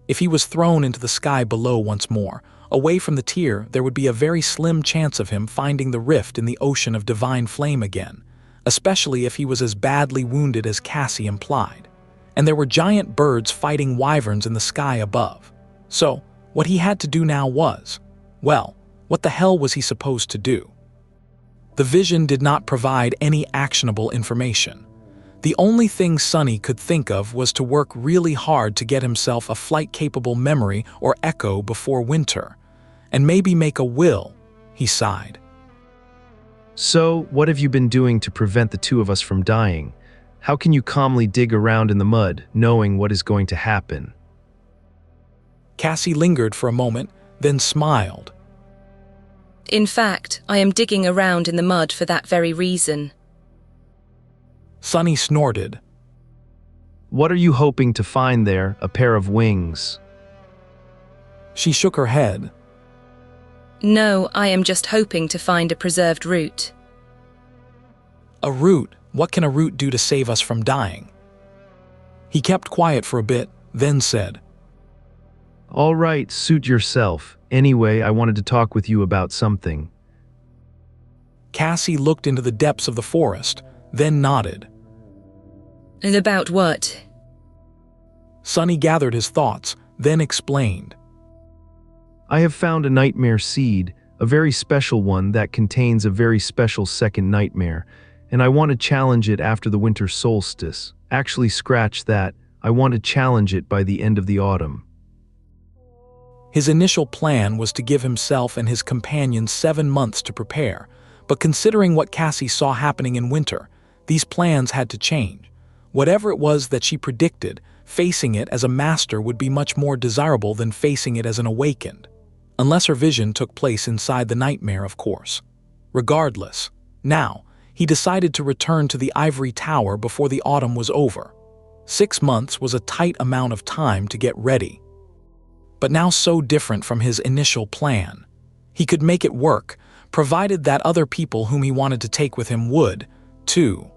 If he was thrown into the sky below once more, away from the tier, there would be a very slim chance of him finding the rift in the ocean of divine flame again, especially if he was as badly wounded as Cassie implied. And there were giant birds fighting wyverns in the sky above. So, what he had to do now was, well, what the hell was he supposed to do? The vision did not provide any actionable information. The only thing Sonny could think of was to work really hard to get himself a flight-capable memory or echo before winter, and maybe make a will, he sighed.
So, what have you been doing to prevent the two of us from dying? How can you calmly dig around in the mud, knowing what is going to happen?
Cassie lingered for a moment, then smiled.
In fact, I am digging around in the mud for that very reason.
Sonny snorted.
What are you hoping to find there? A pair of wings?
She shook her head.
No, I am just hoping to find a preserved root.
A root? What can a root do to save us from dying? He kept quiet for a bit, then said,
All right, suit yourself. Anyway, I wanted to talk with you about something.
Cassie looked into the depths of the forest, then nodded.
And about what?
Sonny gathered his thoughts, then explained.
I have found a nightmare seed, a very special one that contains a very special second nightmare, and I want to challenge it after the winter solstice. Actually, scratch that. I want to challenge it by the end of the autumn.
His initial plan was to give himself and his companions 7 months to prepare, but considering what Cassie saw happening in winter, these plans had to change. Whatever it was that she predicted, facing it as a master would be much more desirable than facing it as an awakened. Unless her vision took place inside the nightmare, of course. Regardless, now, he decided to return to the ivory tower before the autumn was over. 6 months was a tight amount of time to get ready. But now so different from his initial plan. He could make it work, provided that other people whom he wanted to take with him would, too.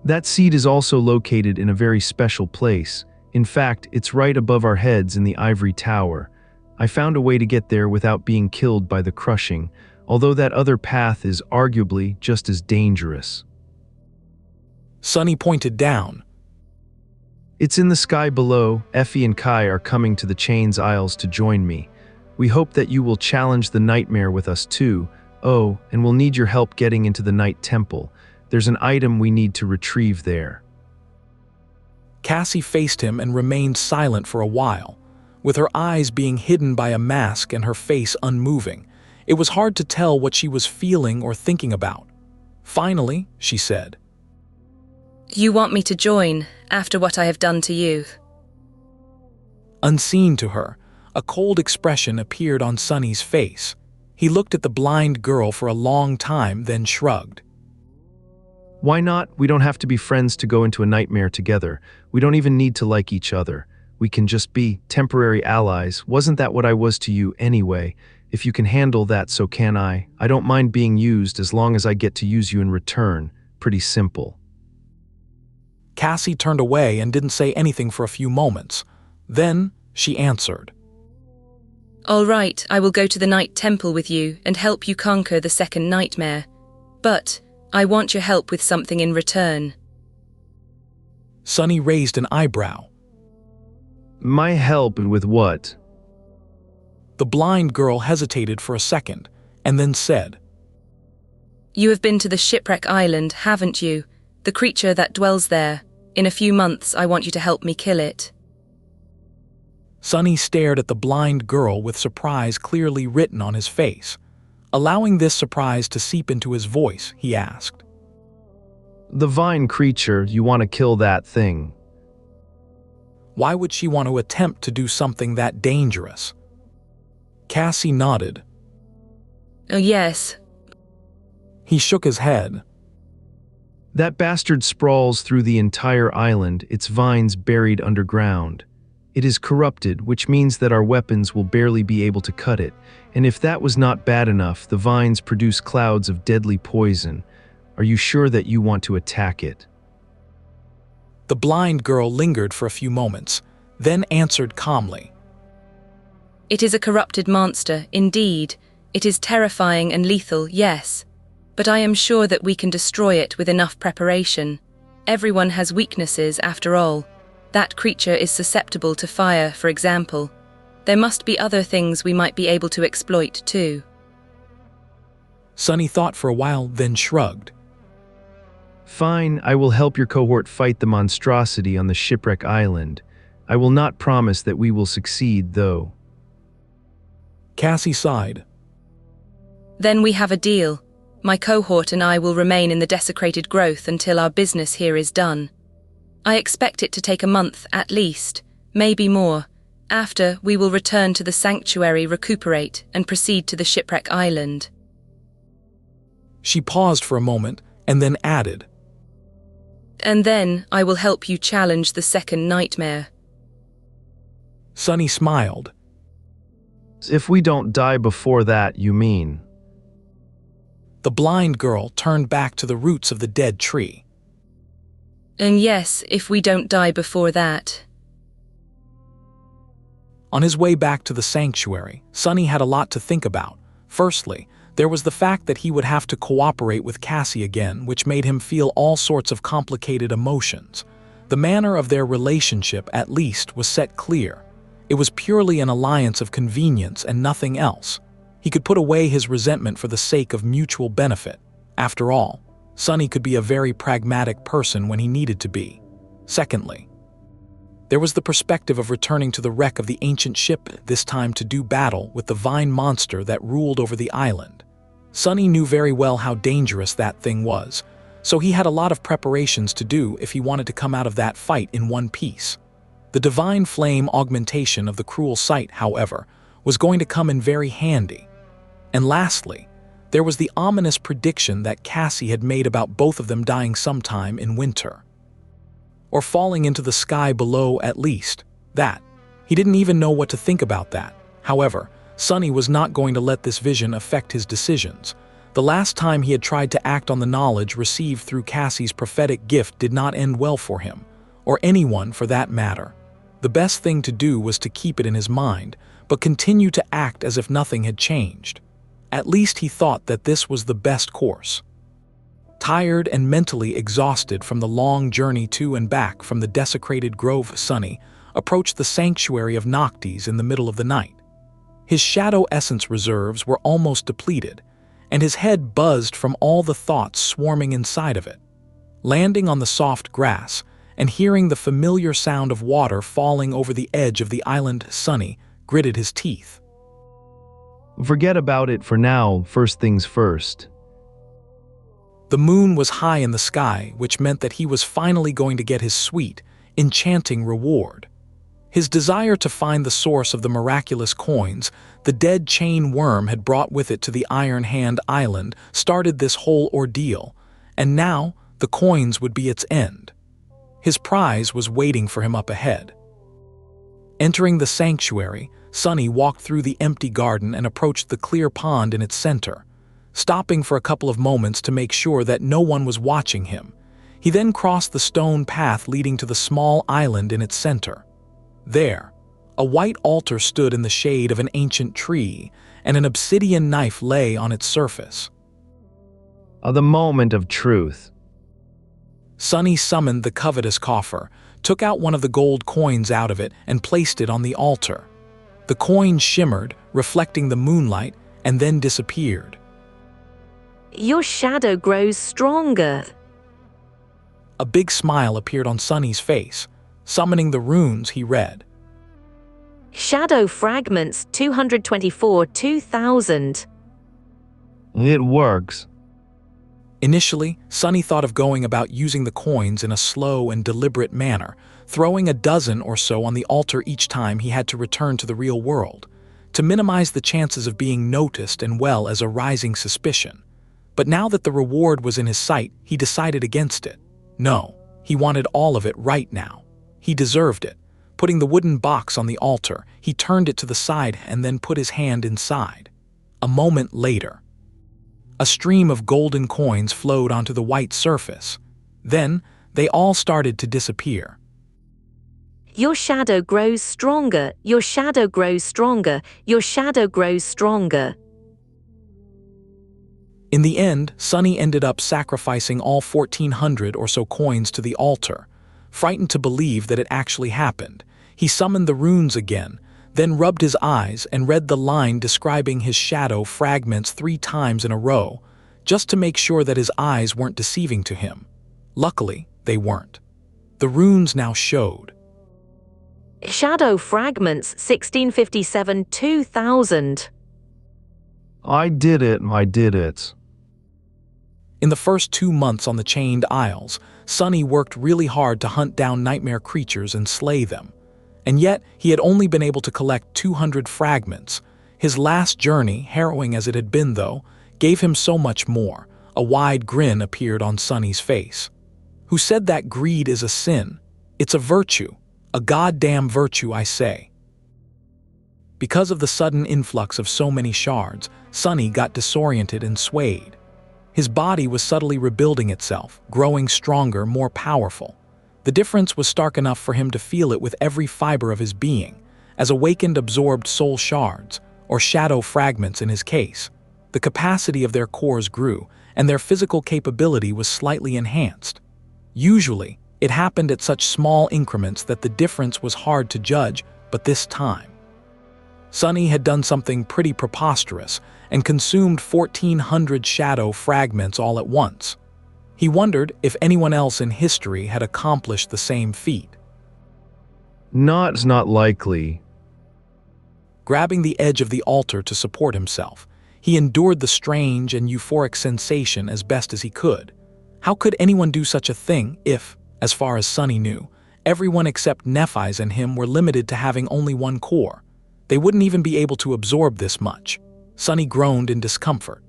That seed is also located in a very special place. In fact, it's right above our heads in the ivory tower. I found a way to get there without being killed by the crushing, although that other path is arguably just as dangerous.
Sunny pointed down.
It's in the sky below. Effie and Kai are coming to the Chains Isles to join me. We hope that you will challenge the nightmare with us too. Oh, and we'll need your help getting into the Night Temple. There's an item we need to retrieve there.
Cassie faced him and remained silent for a while, with her eyes being hidden by a mask and her face unmoving. It was hard to tell what she was feeling or thinking about. Finally, she said,
You want me to join after what I have done to you?
Unseen to her, a cold expression appeared on Sunny's face. He looked at the blind girl for a long time, then shrugged.
Why not? We don't have to be friends to go into a nightmare together. We don't even need to like each other. We can just be temporary allies. Wasn't that what I was to you anyway? If you can handle that, so can I. I don't mind being used as long as I get to use you in return. Pretty simple.
Cassie turned away and didn't say anything for a few moments. Then she answered.
All right, I will go to the Night Temple with you and help you conquer the second nightmare. But I want your help with something in return.
Sunny raised an eyebrow.
My help with what?
The blind girl hesitated for a second, and then said,
You have been to the Shipwreck Island, haven't you? The creature that dwells there. In a few months, I want you to help me kill it.
Sunny stared at the blind girl with surprise clearly written on his face. Allowing this surprise to seep into his voice, he asked,
The vine creature, you want to kill that thing?
Why would she want to attempt to do something that dangerous? Cassie nodded.
Oh, yes.
He shook his head.
That bastard sprawls through the entire island, its vines buried underground. It is corrupted, which means that our weapons will barely be able to cut it. And if that was not bad enough, the vines produce clouds of deadly poison. Are you sure that you want to attack it?
The blind girl lingered for a few moments, then answered calmly.
It is a corrupted monster, indeed. It is terrifying and lethal, yes. But I am sure that we can destroy it with enough preparation. Everyone has weaknesses, after all. That creature is susceptible to fire, for example. There must be other things we might be able to exploit, too.
Sunny thought for a while, then shrugged.
Fine, I will help your cohort fight the monstrosity on the Shipwreck Island. I will not promise that we will succeed, though.
Cassie sighed.
Then we have a deal. My cohort and I will remain in the desecrated growth until our business here is done. I expect it to take a month at least, maybe more. After, we will return to the sanctuary, recuperate, and proceed to the Shipwreck Island.
She paused for a moment and then added,
And then I will help you challenge the second nightmare.
Sunny smiled.
If we don't die before that, you mean?
The blind girl turned back to the roots of the dead tree.
And yes, if we don't die before that.
On his way back to the sanctuary, Sunny had a lot to think about. Firstly, there was the fact that he would have to cooperate with Cassie again, which made him feel all sorts of complicated emotions. The manner of their relationship, at least, was set clear. It was purely an alliance of convenience and nothing else. He could put away his resentment for the sake of mutual benefit. After all, Sunny could be a very pragmatic person when he needed to be. Secondly, there was the perspective of returning to the wreck of the ancient ship, this time to do battle with the vine monster that ruled over the island. Sunny knew very well how dangerous that thing was, so he had a lot of preparations to do if he wanted to come out of that fight in one piece. The divine flame augmentation of the cruel sight, however, was going to come in very handy. And lastly, there was the ominous prediction that Cassie had made about both of them dying sometime in winter. Or falling into the sky below at least. That. He didn't even know what to think about that. However, Sonny was not going to let this vision affect his decisions. The last time he had tried to act on the knowledge received through Cassie's prophetic gift did not end well for him, or anyone for that matter. The best thing to do was to keep it in his mind, but continue to act as if nothing had changed. At least he thought that this was the best course. Tired and mentally exhausted from the long journey to and back from the desecrated grove, Sonny approached the sanctuary of Noctis in the middle of the night. His shadow essence reserves were almost depleted, and his head buzzed from all the thoughts swarming inside of it. Landing on the soft grass and hearing the familiar sound of water falling over the edge of the island, Sonny gritted his teeth.
Forget about it for now, first things first.
The moon was high in the sky, which meant that he was finally going to get his sweet, enchanting reward. His desire to find the source of the miraculous coins the dead chain worm had brought with it to the Iron Hand Island started this whole ordeal, and now the coins would be its end. His prize was waiting for him up ahead. Entering the sanctuary, Sonny walked through the empty garden and approached the clear pond in its center, stopping for a couple of moments to make sure that no one was watching him. He then crossed the stone path leading to the small island in its center. There, a white altar stood in the shade of an ancient tree, and an obsidian knife lay on its surface.
The moment of truth.
Sonny summoned the covetous coffer, took out one of the gold coins out of it, and placed it on the altar. The coin shimmered, reflecting the moonlight, and then disappeared.
Your shadow grows stronger.
A big smile appeared on Sonny's face. Summoning the runes, he read,
Shadow fragments 224 2000.
It works.
Initially, Sonny thought of going about using the coins in a slow and deliberate manner, throwing a dozen or so on the altar each time he had to return to the real world, to minimize the chances of being noticed and well as a rising suspicion. But now that the reward was in his sight, he decided against it. No, he wanted all of it right now. He deserved it. Putting the wooden box on the altar, he turned it to the side and then put his hand inside. A moment later, a stream of golden coins flowed onto the white surface. Then, they all started to disappear.
Your shadow grows stronger. Your shadow grows stronger. Your shadow grows stronger.
In the end, Sonny ended up sacrificing all 1,400 or so coins to the altar. Frightened to believe that it actually happened, he summoned the runes again, then rubbed his eyes and read the line describing his shadow fragments 3 times in a row, just to make sure that his eyes weren't deceiving to him. Luckily, they weren't. The runes now showed.
Shadow fragments 1657 2000.
I did it.
In the first 2 months on the Chained Isles, Sonny worked really hard to hunt down nightmare creatures and slay them. And yet, he had only been able to collect 200 fragments. His last journey, harrowing as it had been though, gave him so much more. A wide grin appeared on Sonny's face. Who said that greed is a sin? It's a virtue. A goddamn virtue, I say. Because of the sudden influx of so many shards, Sonny got disoriented and swayed. His body was subtly rebuilding itself, growing stronger, more powerful. The difference was stark enough for him to feel it with every fiber of his being, as awakened absorbed soul shards, or shadow fragments in his case. The capacity of their cores grew, and their physical capability was slightly enhanced. Usually, it happened at such small increments that the difference was hard to judge, but this time, Sonny had done something pretty preposterous and consumed 1,400 shadow fragments all at once. He wondered if anyone else in history had accomplished the same feat.
Not likely.
Grabbing the edge of the altar to support himself, he endured the strange and euphoric sensation as best as he could. How could anyone do such a thing if, as far as Sunny knew, everyone except Nephi's and him were limited to having only one core? They wouldn't even be able to absorb this much. Sunny groaned in discomfort.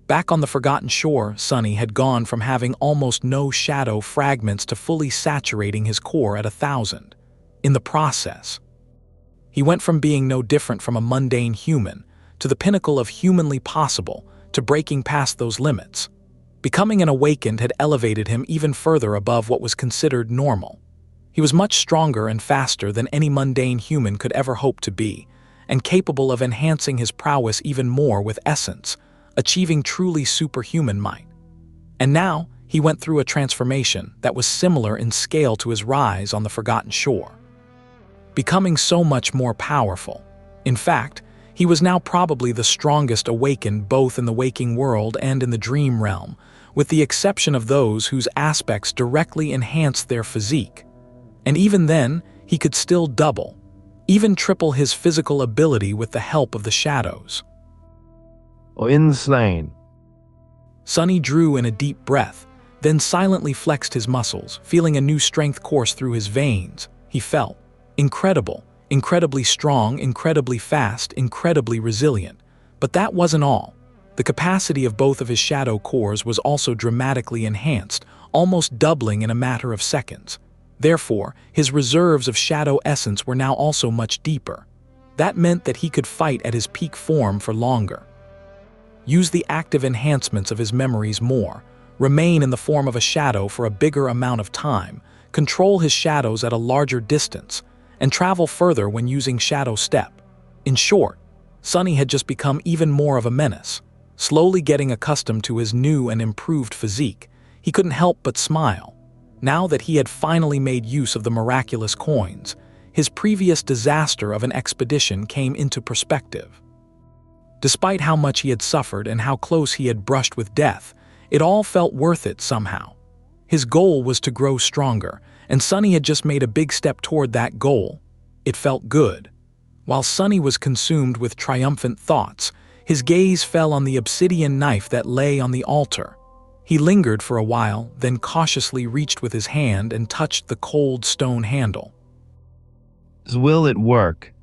Back on the forgotten shore, Sunny had gone from having almost no shadow fragments to fully saturating his core at 1,000. In the process, he went from being no different from a mundane human to the pinnacle of humanly possible, to breaking past those limits. Becoming an awakened had elevated him even further above what was considered normal. He was much stronger and faster than any mundane human could ever hope to be, and capable of enhancing his prowess even more with essence, achieving truly superhuman might. And now, he went through a transformation that was similar in scale to his rise on the forgotten shore. Becoming so much more powerful. In fact, he was now probably the strongest awakened both in the waking world and in the dream realm, with the exception of those whose aspects directly enhanced their physique. And even then, he could still double, even triple his physical ability with the help of the shadows.
Insane.
Sunny drew in a deep breath, then silently flexed his muscles, feeling a new strength course through his veins. He felt incredible, incredibly strong, incredibly fast, incredibly resilient. But that wasn't all. The capacity of both of his shadow cores was also dramatically enhanced, almost doubling in a matter of seconds. Therefore, his reserves of shadow essence were now also much deeper. That meant that he could fight at his peak form for longer, use the active enhancements of his memories more, remain in the form of a shadow for a bigger amount of time, control his shadows at a larger distance, and travel further when using shadow step. In short, Sunny had just become even more of a menace. Slowly getting accustomed to his new and improved physique, he couldn't help but smile. Now that he had finally made use of the miraculous coins, his previous disaster of an expedition came into perspective. Despite how much he had suffered and how close he had brushed with death, it all felt worth it somehow. His goal was to grow stronger, and Sunny had just made a big step toward that goal. It felt good. While Sunny was consumed with triumphant thoughts, his gaze fell on the obsidian knife that lay on the altar. He lingered for a while, then cautiously reached with his hand and touched the cold stone handle.
Will it work?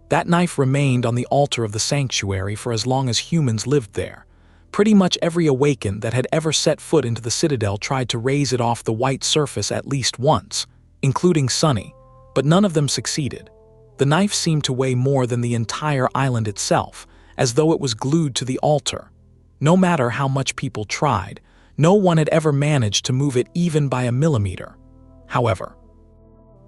That knife remained on the altar of the sanctuary for as long as humans lived there. Pretty much every awakened that had ever set foot into the citadel tried to raise it off the white surface at least once, including Sunny, but none of them succeeded. The knife seemed to weigh more than the entire island itself, as though it was glued to the altar. No matter how much people tried, no one had ever managed to move it even by a millimeter. However,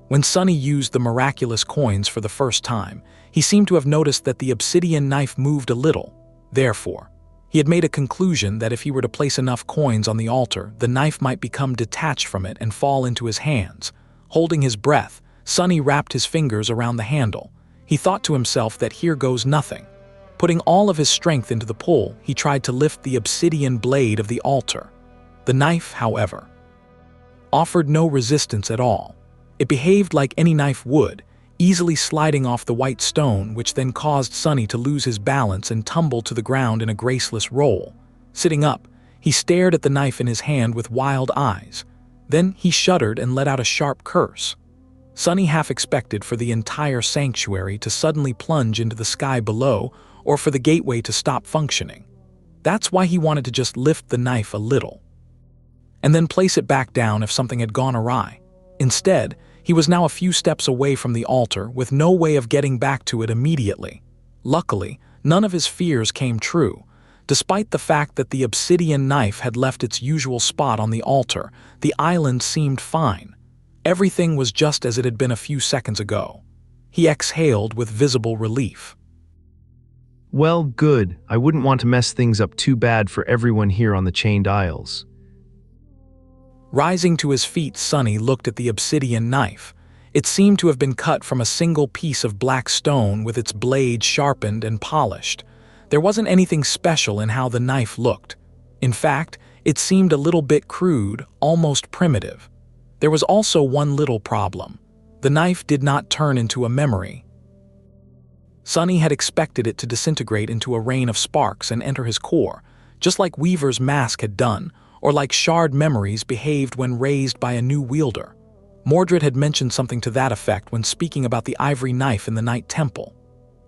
when Sunny used the miraculous coins for the first time, he seemed to have noticed that the obsidian knife moved a little. Therefore, he had made a conclusion that if he were to place enough coins on the altar, the knife might become detached from it and fall into his hands. Holding his breath, Sunny wrapped his fingers around the handle. He thought to himself that here goes nothing. Putting all of his strength into the pull, he tried to lift the obsidian blade of the altar. The knife, however, offered no resistance at all. It behaved like any knife would, easily sliding off the white stone, which then caused Sunny to lose his balance and tumble to the ground in a graceless roll. Sitting up, he stared at the knife in his hand with wild eyes. Then he shuddered and let out a sharp curse. Sunny half expected for the entire sanctuary to suddenly plunge into the sky below, or for the gateway to stop functioning. That's why he wanted to just lift the knife a little, and then place it back down if something had gone awry. Instead, he was now a few steps away from the altar with no way of getting back to it immediately. Luckily, none of his fears came true. Despite the fact that the obsidian knife had left its usual spot on the altar, the island seemed fine. Everything was just as it had been a few seconds ago. He exhaled with visible relief.
Well, good. I wouldn't want to mess things up too bad for everyone here on the Chained Isles.
Rising to his feet, Sunny looked at the obsidian knife. It seemed to have been cut from a single piece of black stone with its blade sharpened and polished. There wasn't anything special in how the knife looked. In fact, it seemed a little bit crude, almost primitive. There was also one little problem. The knife did not turn into a memory. Sunny had expected it to disintegrate into a rain of sparks and enter his core, just like Weaver's mask had done, or like shard memories behaved when raised by a new wielder. Mordred had mentioned something to that effect when speaking about the ivory knife in the Night Temple.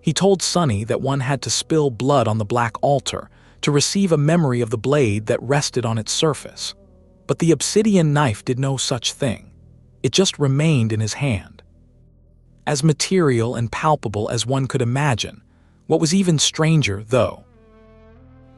He told Sunny that one had to spill blood on the black altar to receive a memory of the blade that rested on its surface. But the obsidian knife did no such thing. It just remained in his hand. As material and palpable as one could imagine, what was even stranger, though,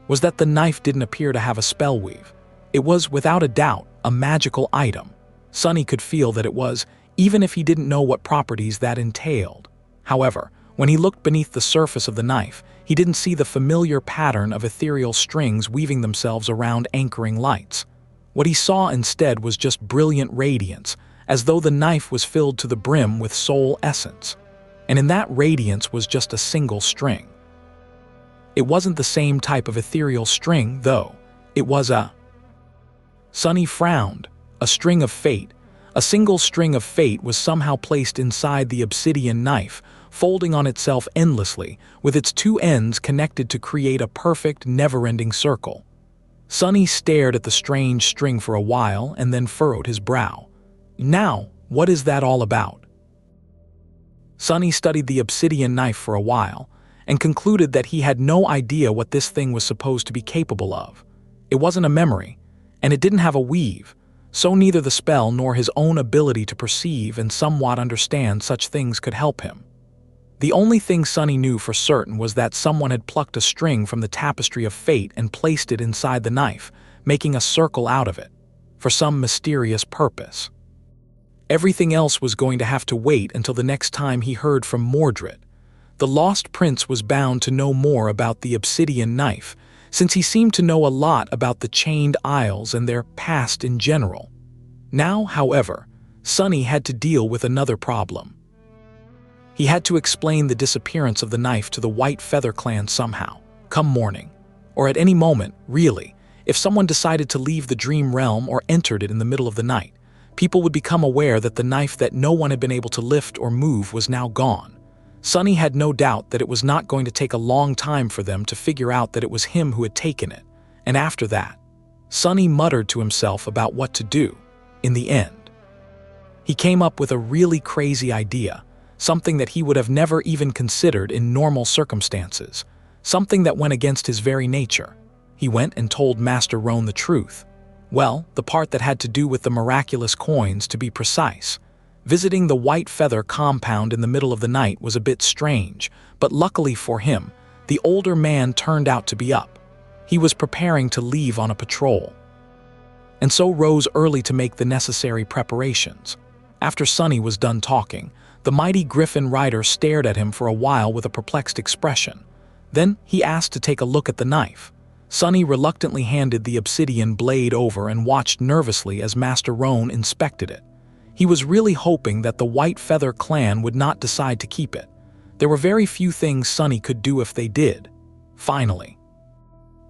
was that the knife didn't appear to have a spell weave. It was, without a doubt, a magical item. Sunny could feel that it was, even if he didn't know what properties that entailed. However, when he looked beneath the surface of the knife, he didn't see the familiar pattern of ethereal strings weaving themselves around anchoring lights. What he saw instead was just brilliant radiance, as though the knife was filled to the brim with soul essence. And in that radiance was just a single string. It wasn't the same type of ethereal string, though. It was a... Sunny frowned. A string of fate. A single string of fate was somehow placed inside the obsidian knife, folding on itself endlessly, with its two ends connected to create a perfect, never-ending circle. Sunny stared at the strange string for a while and then furrowed his brow. Now, what is that all about? Sunny studied the obsidian knife for a while and concluded that he had no idea what this thing was supposed to be capable of. It wasn't a memory, and it didn't have a weave, so neither the spell nor his own ability to perceive and somewhat understand such things could help him. The only thing Sunny knew for certain was that someone had plucked a string from the tapestry of fate and placed it inside the knife, making a circle out of it, for some mysterious purpose. Everything else was going to have to wait until the next time he heard from Mordred. The Lost Prince was bound to know more about the obsidian knife, since he seemed to know a lot about the Chained Isles and their past in general. Now, however, Sunny had to deal with another problem. He had to explain the disappearance of the knife to the White Feather clan somehow, come morning, or at any moment, really. If someone decided to leave the dream realm or entered it in the middle of the night, people would become aware that the knife that no one had been able to lift or move was now gone. Sunny had no doubt that it was not going to take a long time for them to figure out that it was him who had taken it, and after that, Sunny muttered to himself about what to do. In the end, he came up with a really crazy idea, something that he would have never even considered in normal circumstances, something that went against his very nature. He went and told Master Roan the truth. Well, the part that had to do with the miraculous coins, to be precise. Visiting the White Feather compound in the middle of the night was a bit strange, but luckily for him, the older man turned out to be up. He was preparing to leave on a patrol, and so rose early to make the necessary preparations. After Sunny was done talking, the mighty griffin rider stared at him for a while with a perplexed expression. Then he asked to take a look at the knife. Sunny reluctantly handed the obsidian blade over and watched nervously as Master Roan inspected it. He was really hoping that the White Feather clan would not decide to keep it. There were very few things Sunny could do if they did. Finally,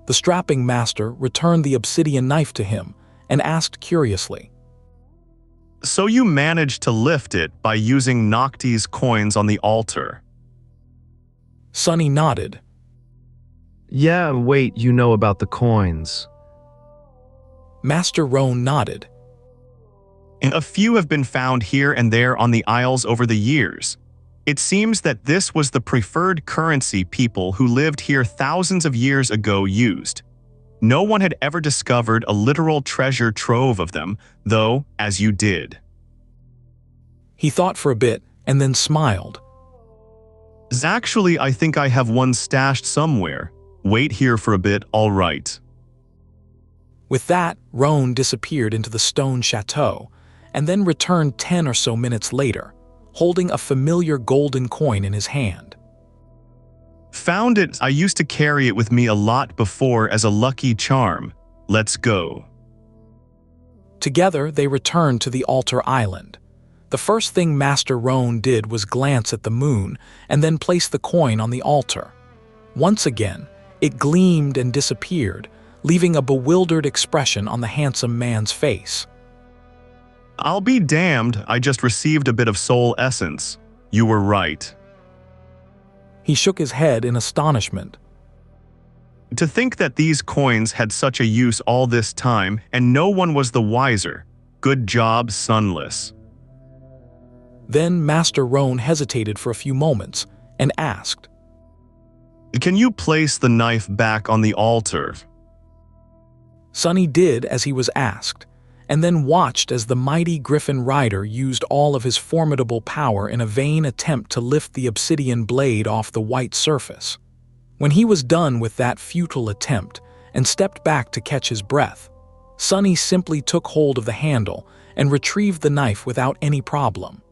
the strapping master returned the obsidian knife to him and asked curiously,
So you managed to lift it by using Nocti's coins on the altar?
Sunny nodded.
Yeah, wait, you know about the coins.
Master Roan nodded.
A few have been found here and there on the Isles over the years. It seems that this was the preferred currency people who lived here thousands of years ago used. No one had ever discovered a literal treasure trove of them, though, as you did.
He thought for a bit and then smiled.
Actually, I think I have one stashed somewhere. Wait here for a bit, all right.
With that, Roan disappeared into the stone chateau, and then returned 10 or so minutes later, holding a familiar golden coin in his hand.
Found it. I used to carry it with me a lot before as a lucky charm. Let's go.
Together, they returned to the altar island. The first thing Master Roan did was glance at the moon and then place the coin on the altar. Once again, it gleamed and disappeared, leaving a bewildered expression on the handsome man's face.
I'll be damned, I just received a bit of soul essence. You were right.
He shook his head in astonishment.
To think that these coins had such a use all this time and no one was the wiser. Good job, Sunless.
Then Master Roan hesitated for a few moments and asked,
Can you place the knife back on the altar?
Sunny did as he was asked, and then watched as the mighty Griffin Rider used all of his formidable power in a vain attempt to lift the obsidian blade off the white surface. When he was done with that futile attempt and stepped back to catch his breath, Sunny simply took hold of the handle and retrieved the knife without any problem.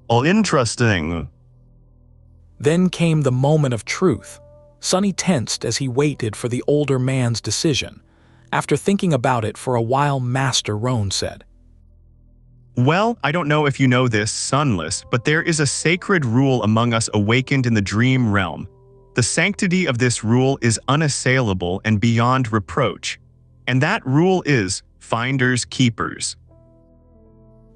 Oh, interesting.
Then came the moment of truth. Sunny tensed as he waited for the older man's decision. After thinking about it for a while, Master Roan said,
Well, I don't know if you know this, Sunless, but there is a sacred rule among us awakened in the dream realm. The sanctity of this rule is unassailable and beyond reproach. And that rule is finders keepers.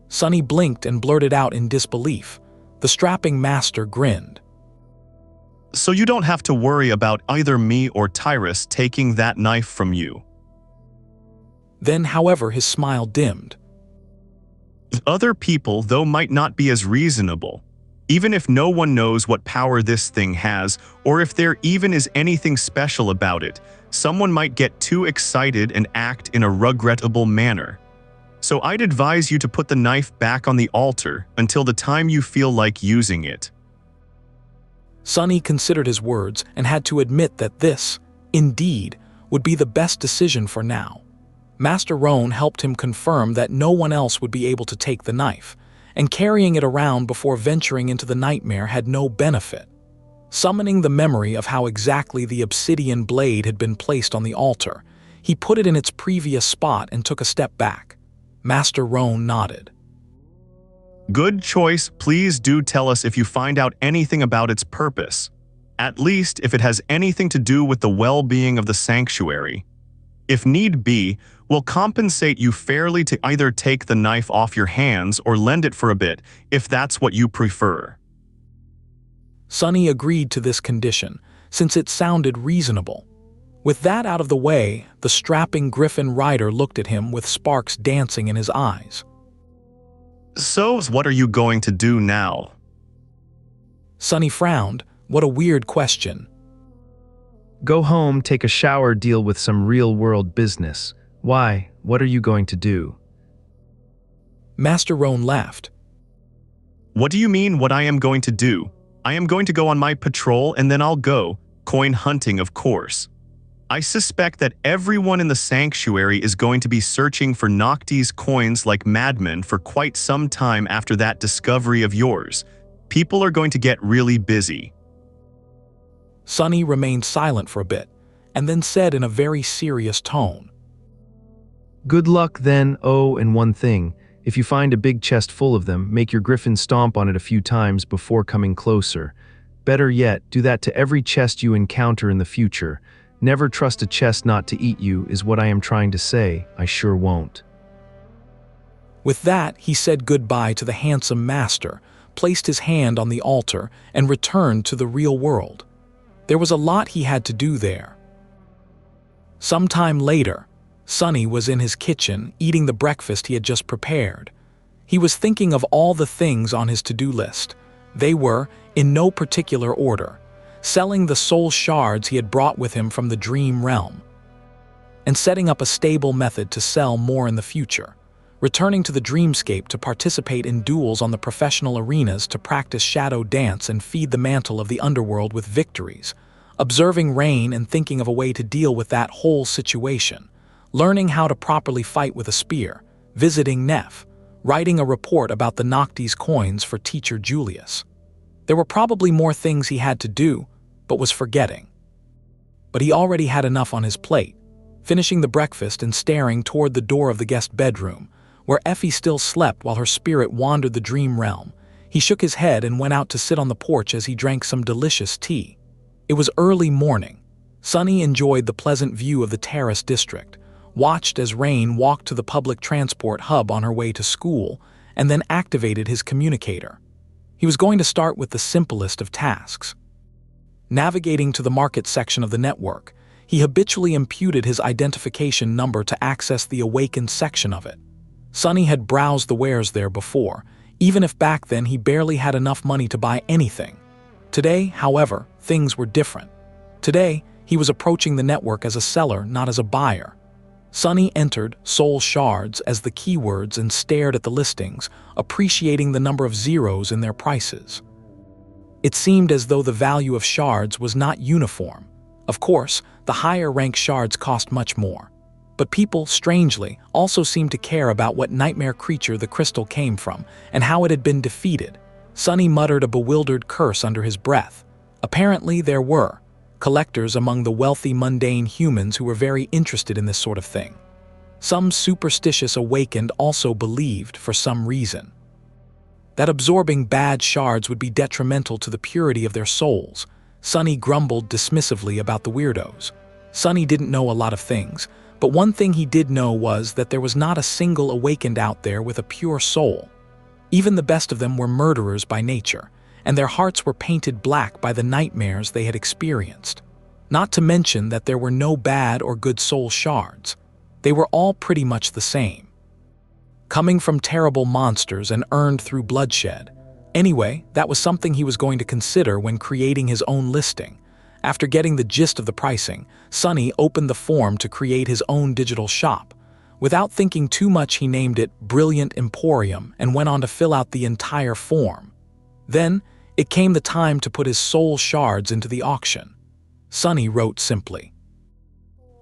Sunny blinked and blurted out in disbelief. The strapping master grinned.
So you don't have to worry about either me or Tyrus taking that knife from you.
Then, however, his smile dimmed.
Other people, though, might not be as reasonable. Even if no one knows what power this thing has, or if there even is anything special about it, someone might get too excited and act in a regrettable manner. So I'd advise you to put the knife back on the altar until the time you feel like using it.
Sunny considered his words and had to admit that this, indeed, would be the best decision for now. Master Roan helped him confirm that no one else would be able to take the knife, and carrying it around before venturing into the nightmare had no benefit. Summoning the memory of how exactly the obsidian blade had been placed on the altar, he put it in its previous spot and took a step back. Master Roan nodded.
Good choice. Please do tell us if you find out anything about its purpose. At least if it has anything to do with the well-being of the sanctuary. If need be, we'll compensate you fairly to either take the knife off your hands or lend it for a bit, if that's what you prefer.
Sunny agreed to this condition, since it sounded reasonable. With that out of the way, the strapping Griffin Rider looked at him with sparks dancing in his eyes.
So, what are you going to do now?
Sunny frowned. What a weird question.
Go home, take a shower, deal with some real-world business. Why? What are you going to do?
Master Roan laughed.
What do you mean what I am going to do? I am going to go on my patrol and then I'll go, coin hunting of course. I suspect that everyone in the sanctuary is going to be searching for Nocti's coins like madmen for quite some time after that discovery of yours. People are going to get really busy.
Sunny remained silent for a bit, and then said in a very serious tone,
Good luck then. Oh, and one thing. If you find a big chest full of them, make your griffin stomp on it a few times before coming closer. Better yet, do that to every chest you encounter in the future. Never trust a chest not to eat you, is what I am trying to say. I sure won't.
With that, he said goodbye to the handsome master, placed his hand on the altar, and returned to the real world. There was a lot he had to do there. Sometime later, Sunny was in his kitchen eating the breakfast he had just prepared. He was thinking of all the things on his to-do list. They were, in no particular order, selling the soul shards he had brought with him from the dream realm, and setting up a stable method to sell more in the future, returning to the dreamscape to participate in duels on the professional arenas to practice shadow dance and feed the mantle of the underworld with victories, observing Rain and thinking of a way to deal with that whole situation, learning how to properly fight with a spear, visiting Neff, writing a report about the Nocti's coins for teacher Julius. There were probably more things he had to do, but was forgetting. But he already had enough on his plate, finishing the breakfast and staring toward the door of the guest bedroom, where Effie still slept while her spirit wandered the dream realm. He shook his head and went out to sit on the porch as he drank some delicious tea. It was early morning. Sunny enjoyed the pleasant view of the terrace district, watched as Rain walked to the public transport hub on her way to school, and then activated his communicator. He was going to start with the simplest of tasks. Navigating to the market section of the network, he habitually imputed his identification number to access the awakened section of it. Sonny had browsed the wares there before, even if back then he barely had enough money to buy anything. Today, however, things were different. Today, he was approaching the network as a seller, not as a buyer. Sonny entered soul shards as the keywords and stared at the listings, appreciating the number of zeros in their prices. It seemed as though the value of shards was not uniform. Of course, the higher-ranked shards cost much more. But people, strangely, also seemed to care about what nightmare creature the crystal came from and how it had been defeated. Sonny muttered a bewildered curse under his breath. Apparently there were collectors among the wealthy mundane humans who were very interested in this sort of thing. Some superstitious awakened also believed, for some reason, that absorbing bad shards would be detrimental to the purity of their souls. Sonny grumbled dismissively about the weirdos. Sonny didn't know a lot of things, but one thing he did know was that there was not a single awakened out there with a pure soul. Even the best of them were murderers by nature, and their hearts were painted black by the nightmares they had experienced. Not to mention that there were no bad or good soul shards. They were all pretty much the same, coming from terrible monsters and earned through bloodshed. Anyway, that was something he was going to consider when creating his own listing. After getting the gist of the pricing, Sonny opened the form to create his own digital shop. Without thinking too much, he named it Brilliant Emporium and went on to fill out the entire form. Then, it came the time to put his soul shards into the auction. Sonny wrote simply,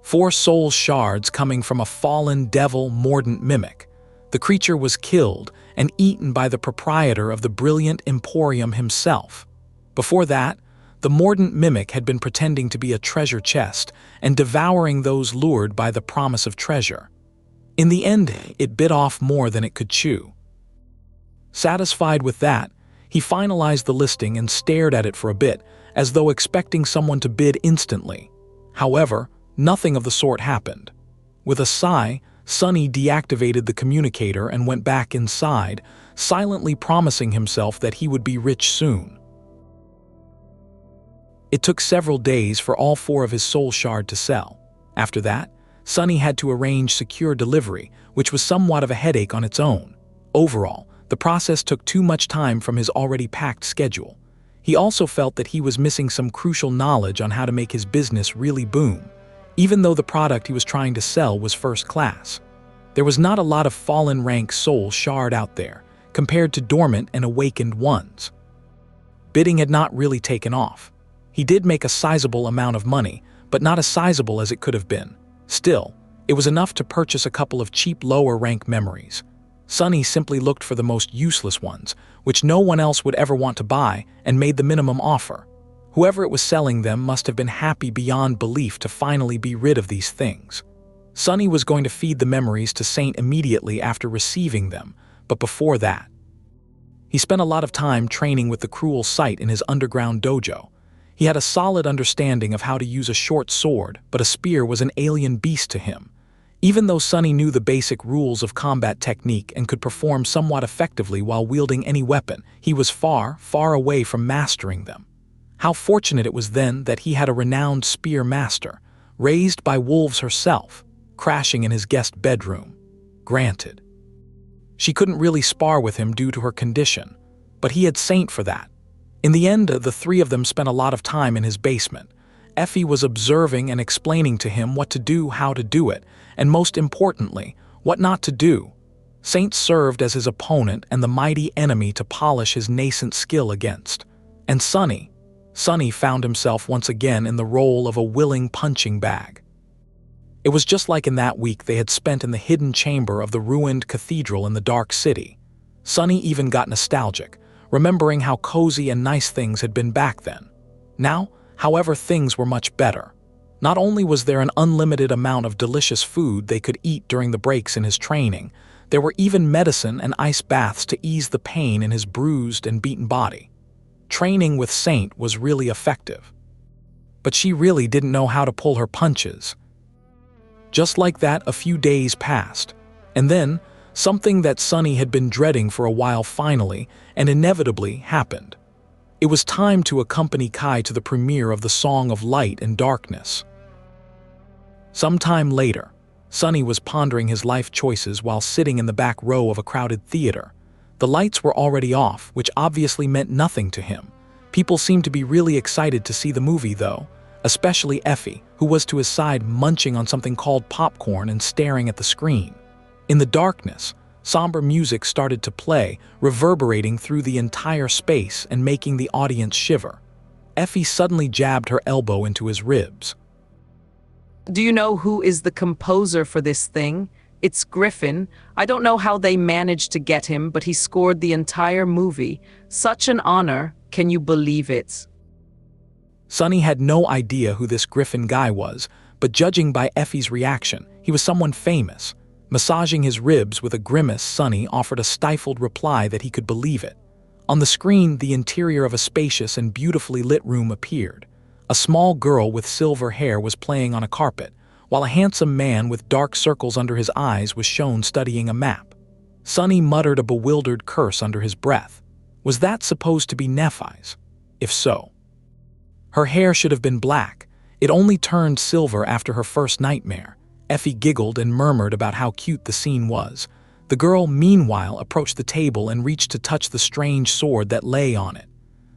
4 soul shards coming from a fallen devil mordant mimic. The creature was killed and eaten by the proprietor of the Brilliant Emporium himself. Before that, the mordant mimic had been pretending to be a treasure chest and devouring those lured by the promise of treasure. In the end, it bit off more than it could chew. Satisfied with that, he finalized the listing and stared at it for a bit, as though expecting someone to bid instantly. However, nothing of the sort happened. With a sigh, Sonny deactivated the communicator and went back inside, silently promising himself that he would be rich soon. It took several days for all 4 of his soul shard to sell. After that, Sonny had to arrange secure delivery, which was somewhat of a headache on its own. Overall, the process took too much time from his already packed schedule. He also felt that he was missing some crucial knowledge on how to make his business really boom, even though the product he was trying to sell was first class. There was not a lot of fallen rank soul shard out there, compared to dormant and awakened ones. Bidding had not really taken off. He did make a sizable amount of money, but not as sizable as it could have been. Still, it was enough to purchase a couple of cheap lower rank memories. Sonny simply looked for the most useless ones, which no one else would ever want to buy, and made the minimum offer. Whoever it was selling them must have been happy beyond belief to finally be rid of these things. Sonny was going to feed the memories to Saint immediately after receiving them, but before that, he spent a lot of time training with the cruel sight in his underground dojo. He had a solid understanding of how to use a short sword, but a spear was an alien beast to him. Even though Sonny knew the basic rules of combat technique and could perform somewhat effectively while wielding any weapon, he was far, far away from mastering them. How fortunate it was then that he had a renowned spear master, raised by wolves herself, crashing in his guest bedroom. Granted, she couldn't really spar with him due to her condition, but he had Saint for that. In the end, the 3 of them spent a lot of time in his basement. Effie was observing and explaining to him what to do, how to do it, and most importantly, what not to do. Saint served as his opponent and the mighty enemy to polish his nascent skill against. And Sonny found himself once again in the role of a willing punching bag. It was just like in that week they had spent in the hidden chamber of the ruined cathedral in the dark city. Sonny even got nostalgic, remembering how cozy and nice things had been back then. Now, however, things were much better. Not only was there an unlimited amount of delicious food they could eat during the breaks in his training, there were even medicine and ice baths to ease the pain in his bruised and beaten body. Training with Saint was really effective. But she really didn't know how to pull her punches. Just like that, a few days passed, and then something that Sonny had been dreading for a while finally and inevitably happened. It was time to accompany Kai to the premiere of the Song of Light and Darkness. Some time later, Sunny was pondering his life choices while sitting in the back row of a crowded theater. The lights were already off, which obviously meant nothing to him. People seemed to be really excited to see the movie, though, especially Effie, who was to his side munching on something called popcorn and staring at the screen. In the darkness, somber music started to play, reverberating through the entire space and making the audience shiver. Effie suddenly jabbed her elbow into his ribs.
Do you know who is the composer for this thing? It's Griffin. I don't know how they managed to get him, but he scored the entire movie. Such an honor. Can you believe it?
Sunny had no idea who this Griffin guy was, but judging by Effie's reaction, he was someone famous. Massaging his ribs with a grimace, Sunny offered a stifled reply that he could believe it. On the screen, the interior of a spacious and beautifully lit room appeared. A small girl with silver hair was playing on a carpet, while a handsome man with dark circles under his eyes was shown studying a map. Sunny muttered a bewildered curse under his breath. Was that supposed to be Nephi's? If so. Her hair should have been black. It only turned silver after her first nightmare. Effie giggled and murmured about how cute the scene was. The girl, meanwhile, approached the table and reached to touch the strange sword that lay on it.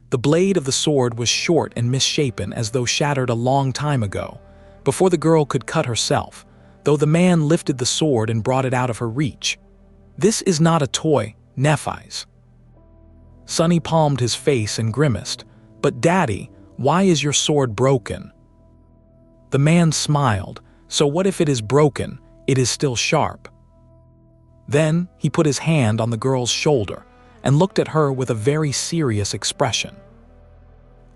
The blade of the sword was short and misshapen, as though shattered a long time ago, before the girl could cut herself, though the man lifted the sword and brought it out of her reach. This is not a toy, Nephi's. Sunny palmed his face and grimaced. But Daddy, why is your sword broken? The man smiled. So what if it is broken? It is still sharp. Then he put his hand on the girl's shoulder and looked at her with a very serious expression.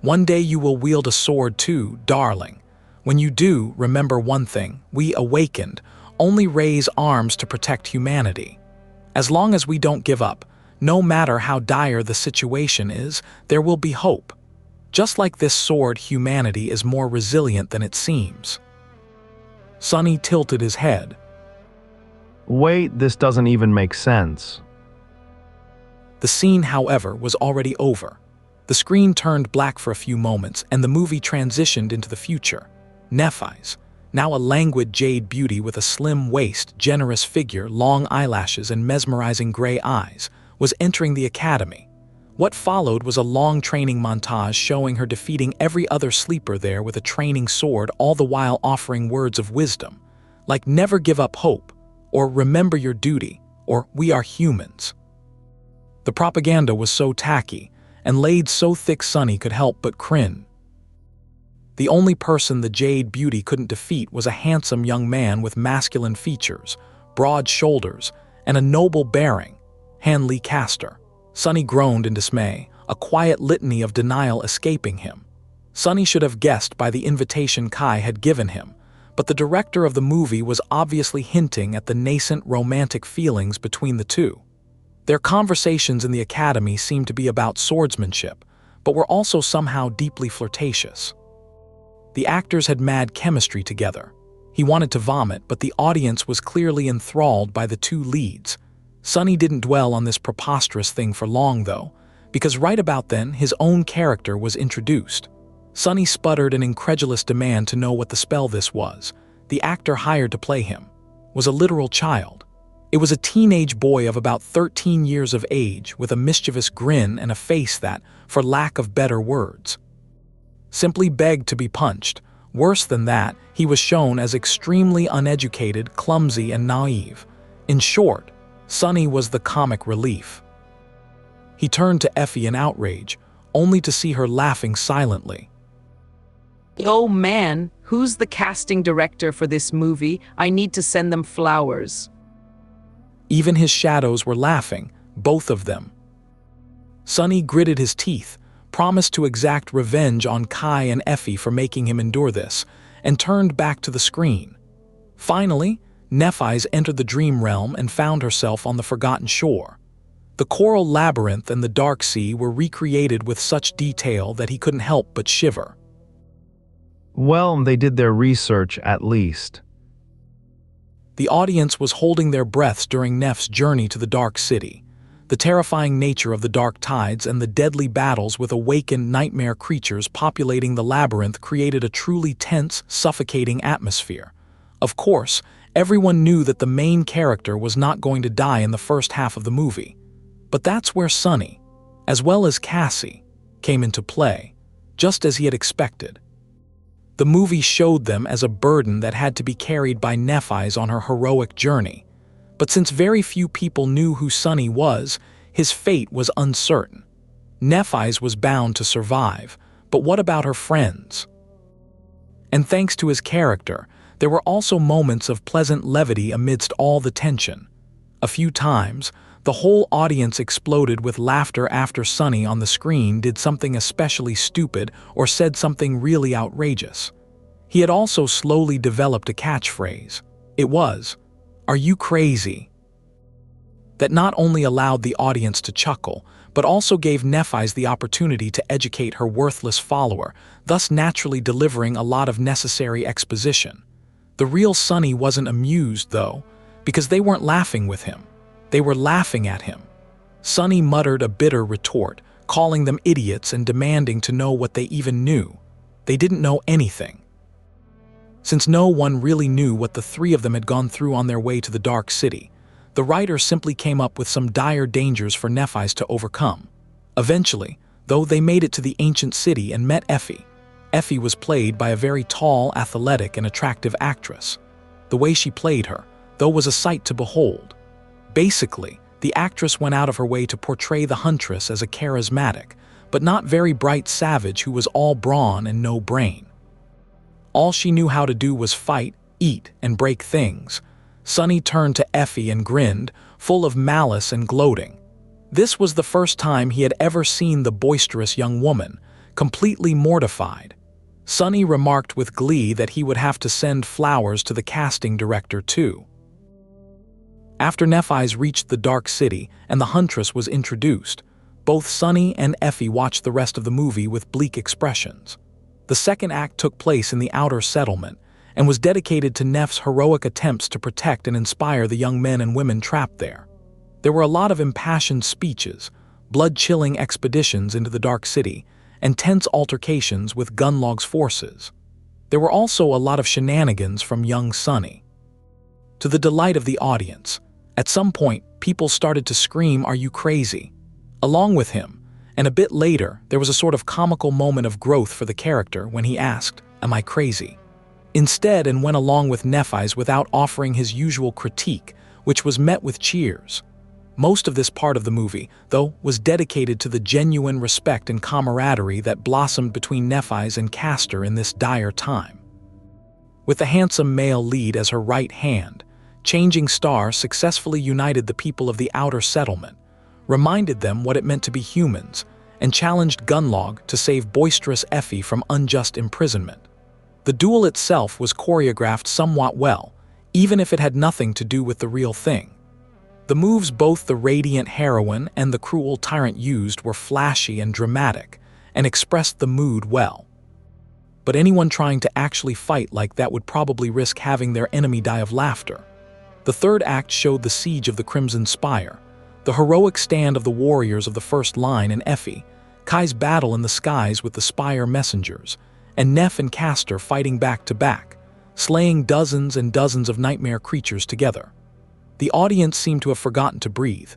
One day you will wield a sword too, darling. When you do, remember one thing: we awakened only raise arms to protect humanity. As long as we don't give up, no matter how dire the situation is, there will be hope. Just like this sword, humanity is more resilient than it seems. Sunny tilted his head.
Wait, this doesn't even make sense.
The scene, however, was already over. The screen turned black for a few moments, and the movie transitioned into the future. Nephi's, now a languid jade beauty with a slim waist, generous figure, long eyelashes, and mesmerizing gray eyes, was entering the academy. What followed was a long training montage showing her defeating every other sleeper there with a training sword, all the while offering words of wisdom, like never give up hope, or remember your duty, or we are humans. The propaganda was so tacky and laid so thick Sunny could help but grin. The only person the Jade Beauty couldn't defeat was a handsome young man with masculine features, broad shoulders, and a noble bearing, Hanley Castor. Sunny groaned in dismay, a quiet litany of denial escaping him. Sunny should have guessed by the invitation Kai had given him, but the director of the movie was obviously hinting at the nascent romantic feelings between the two. Their conversations in the academy seemed to be about swordsmanship, but were also somehow deeply flirtatious. The actors had mad chemistry together. He wanted to vomit, but the audience was clearly enthralled by the two leads. Sunny didn't dwell on this preposterous thing for long, though, because right about then, his own character was introduced. Sunny sputtered an incredulous demand to know what the spell this was. The actor hired to play him was a literal child. It was a teenage boy of about 13 years of age, with a mischievous grin and a face that, for lack of better words, simply begged to be punched. Worse than that, he was shown as extremely uneducated, clumsy, and naive. In short, Sunny was the comic relief. He turned to Effie in outrage, only to see her laughing silently.
Oh man, who's the casting director for this movie? I need to send them flowers.
Even his shadows were laughing, both of them. Sunny gritted his teeth, promised to exact revenge on Kai and Effie for making him endure this, and turned back to the screen. Finally, Nephi's entered the dream realm and found herself on the forgotten shore. The coral labyrinth and the dark sea were recreated with such detail that he couldn't help but shiver.
Well, they did their research at least.
The audience was holding their breaths during Neph's journey to the Dark City. The terrifying nature of the dark tides and the deadly battles with awakened nightmare creatures populating the labyrinth created a truly tense, suffocating atmosphere. Of course, everyone knew that the main character was not going to die in the first half of the movie. But that's where Sunny, as well as Cassie, came into play, just as he had expected. The movie showed them as a burden that had to be carried by Nephi's on her heroic journey. But since very few people knew who Sunny was, his fate was uncertain. Nephi's was bound to survive, but what about her friends? And thanks to his character, there were also moments of pleasant levity amidst all the tension. A few times, the whole audience exploded with laughter after Sunny on the screen did something especially stupid or said something really outrageous. He had also slowly developed a catchphrase. It was, "Are you crazy?" That not only allowed the audience to chuckle, but also gave Nephi's the opportunity to educate her worthless follower, thus naturally delivering a lot of necessary exposition. The real Sunny wasn't amused, though, because they weren't laughing with him. They were laughing at him. Sunny muttered a bitter retort, calling them idiots and demanding to know what they even knew. They didn't know anything. Since no one really knew what the three of them had gone through on their way to the Dark City, the writer simply came up with some dire dangers for Nephi's to overcome. Eventually, though, they made it to the ancient city and met Effie. Effie was played by a very tall, athletic, and attractive actress. The way she played her, though, was a sight to behold. Basically, the actress went out of her way to portray the huntress as a charismatic, but not very bright savage who was all brawn and no brain. All she knew how to do was fight, eat, and break things. Sunny turned to Effie and grinned, full of malice and gloating. This was the first time he had ever seen the boisterous young woman, completely mortified. Sunny remarked with glee that he would have to send flowers to the casting director too. After Nephi's reached the Dark City and the huntress was introduced, both Sunny and Effie watched the rest of the movie with bleak expressions. The second act took place in the outer settlement and was dedicated to Neff's heroic attempts to protect and inspire the young men and women trapped there. There were a lot of impassioned speeches, blood-chilling expeditions into the Dark City, and tense altercations with Gunlog's forces. There were also a lot of shenanigans from young Sunny. To the delight of the audience, at some point, people started to scream, "Are you crazy?" along with him, and a bit later, there was a sort of comical moment of growth for the character when he asked, "Am I crazy?" instead and went along with Nephi's without offering his usual critique, which was met with cheers. Most of this part of the movie, though, was dedicated to the genuine respect and camaraderie that blossomed between Nephi's and Castor in this dire time. With the handsome male lead as her right hand, Changing Star successfully united the people of the outer settlement, reminded them what it meant to be humans, and challenged Gunlog to save boisterous Effie from unjust imprisonment. The duel itself was choreographed somewhat well, even if it had nothing to do with the real thing. The moves both the radiant heroine and the cruel tyrant used were flashy and dramatic, and expressed the mood well. But anyone trying to actually fight like that would probably risk having their enemy die of laughter. The third act showed the siege of the Crimson Spire, the heroic stand of the warriors of the first line and Effie, Kai's battle in the skies with the Spire messengers, and Neff and Castor fighting back to back, slaying dozens and dozens of nightmare creatures together. The audience seemed to have forgotten to breathe,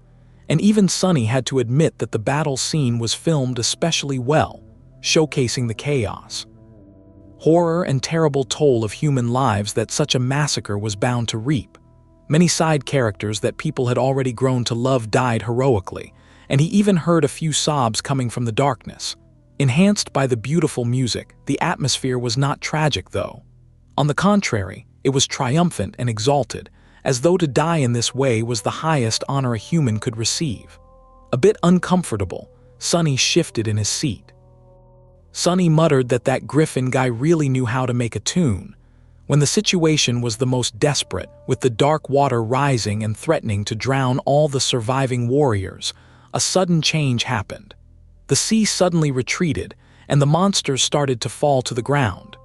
and even Sunny had to admit that the battle scene was filmed especially well, showcasing the chaos, horror, and terrible toll of human lives that such a massacre was bound to reap. Many side characters that people had already grown to love died heroically, and he even heard a few sobs coming from the darkness. Enhanced by the beautiful music, the atmosphere was not tragic, though. On the contrary, it was triumphant and exalted, as though to die in this way was the highest honor a human could receive. A bit uncomfortable, Sunny shifted in his seat. Sunny muttered that Griffin guy really knew how to make a tune. When the situation was the most desperate, with the dark water rising and threatening to drown all the surviving warriors, a sudden change happened. The sea suddenly retreated, and the monsters started to fall to the ground.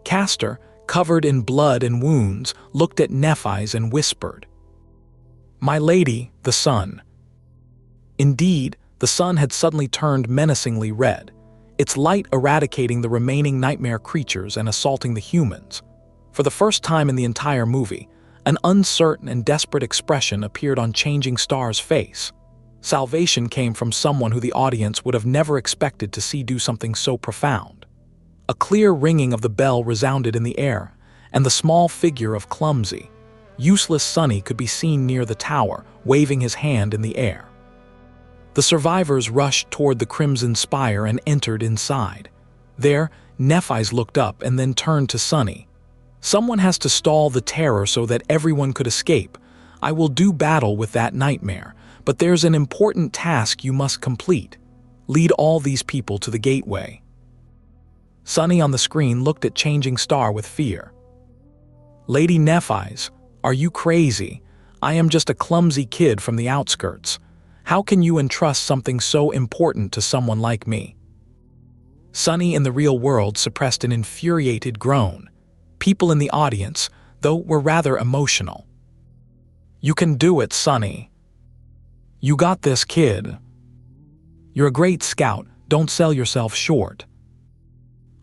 Castor, covered in blood and wounds, looked at Nephi's and whispered, "My lady, the sun." Indeed, the sun had suddenly turned menacingly red, its light eradicating the remaining nightmare creatures and assaulting the humans. For the first time in the entire movie, an uncertain and desperate expression appeared on Changing Star's face. Salvation came from someone who the audience would have never expected to see do something so profound. A clear ringing of the bell resounded in the air, and the small figure of clumsy, useless Sonny could be seen near the tower, waving his hand in the air. The survivors rushed toward the Crimson Spire and entered inside. There, Nephi's looked up and then turned to Sonny. "Someone has to stall the terror so that everyone could escape. I will do battle with that nightmare, but there's an important task you must complete. Lead all these people to the gateway." Sonny on the screen looked at Changing Star with fear. "Lady Nephi's, are you crazy? I am just a clumsy kid from the outskirts. How can you entrust something so important to someone like me?" Sonny in the real world suppressed an infuriated groan. People in the audience, though, were rather emotional. "You can do it, Sonny. You got this, kid. You're a great scout, don't sell yourself short."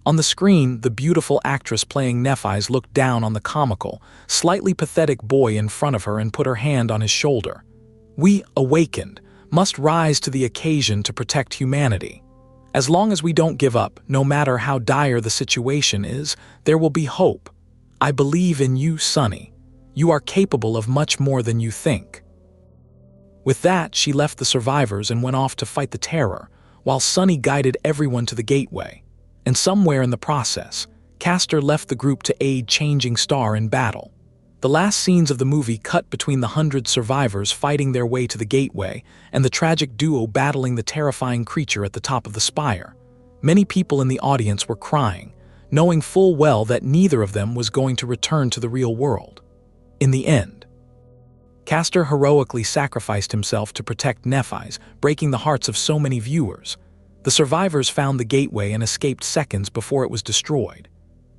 On the screen, the beautiful actress playing Nephi's looked down on the comical, slightly pathetic boy in front of her and put her hand on his shoulder. "We, awakened, must rise to the occasion to protect humanity. As long as we don't give up, no matter how dire the situation is, there will be hope. I believe in you, Sonny. You are capable of much more than you think." With that, she left the survivors and went off to fight the terror, while Sonny guided everyone to the gateway. And somewhere in the process, Castor left the group to aid Changing Star in battle. The last scenes of the movie cut between the 100 survivors fighting their way to the gateway and the tragic duo battling the terrifying creature at the top of the spire. Many people in the audience were crying, knowing full well that neither of them was going to return to the real world. In the end, Castor heroically sacrificed himself to protect Nephi's, breaking the hearts of so many viewers. The survivors found the gateway and escaped seconds before it was destroyed.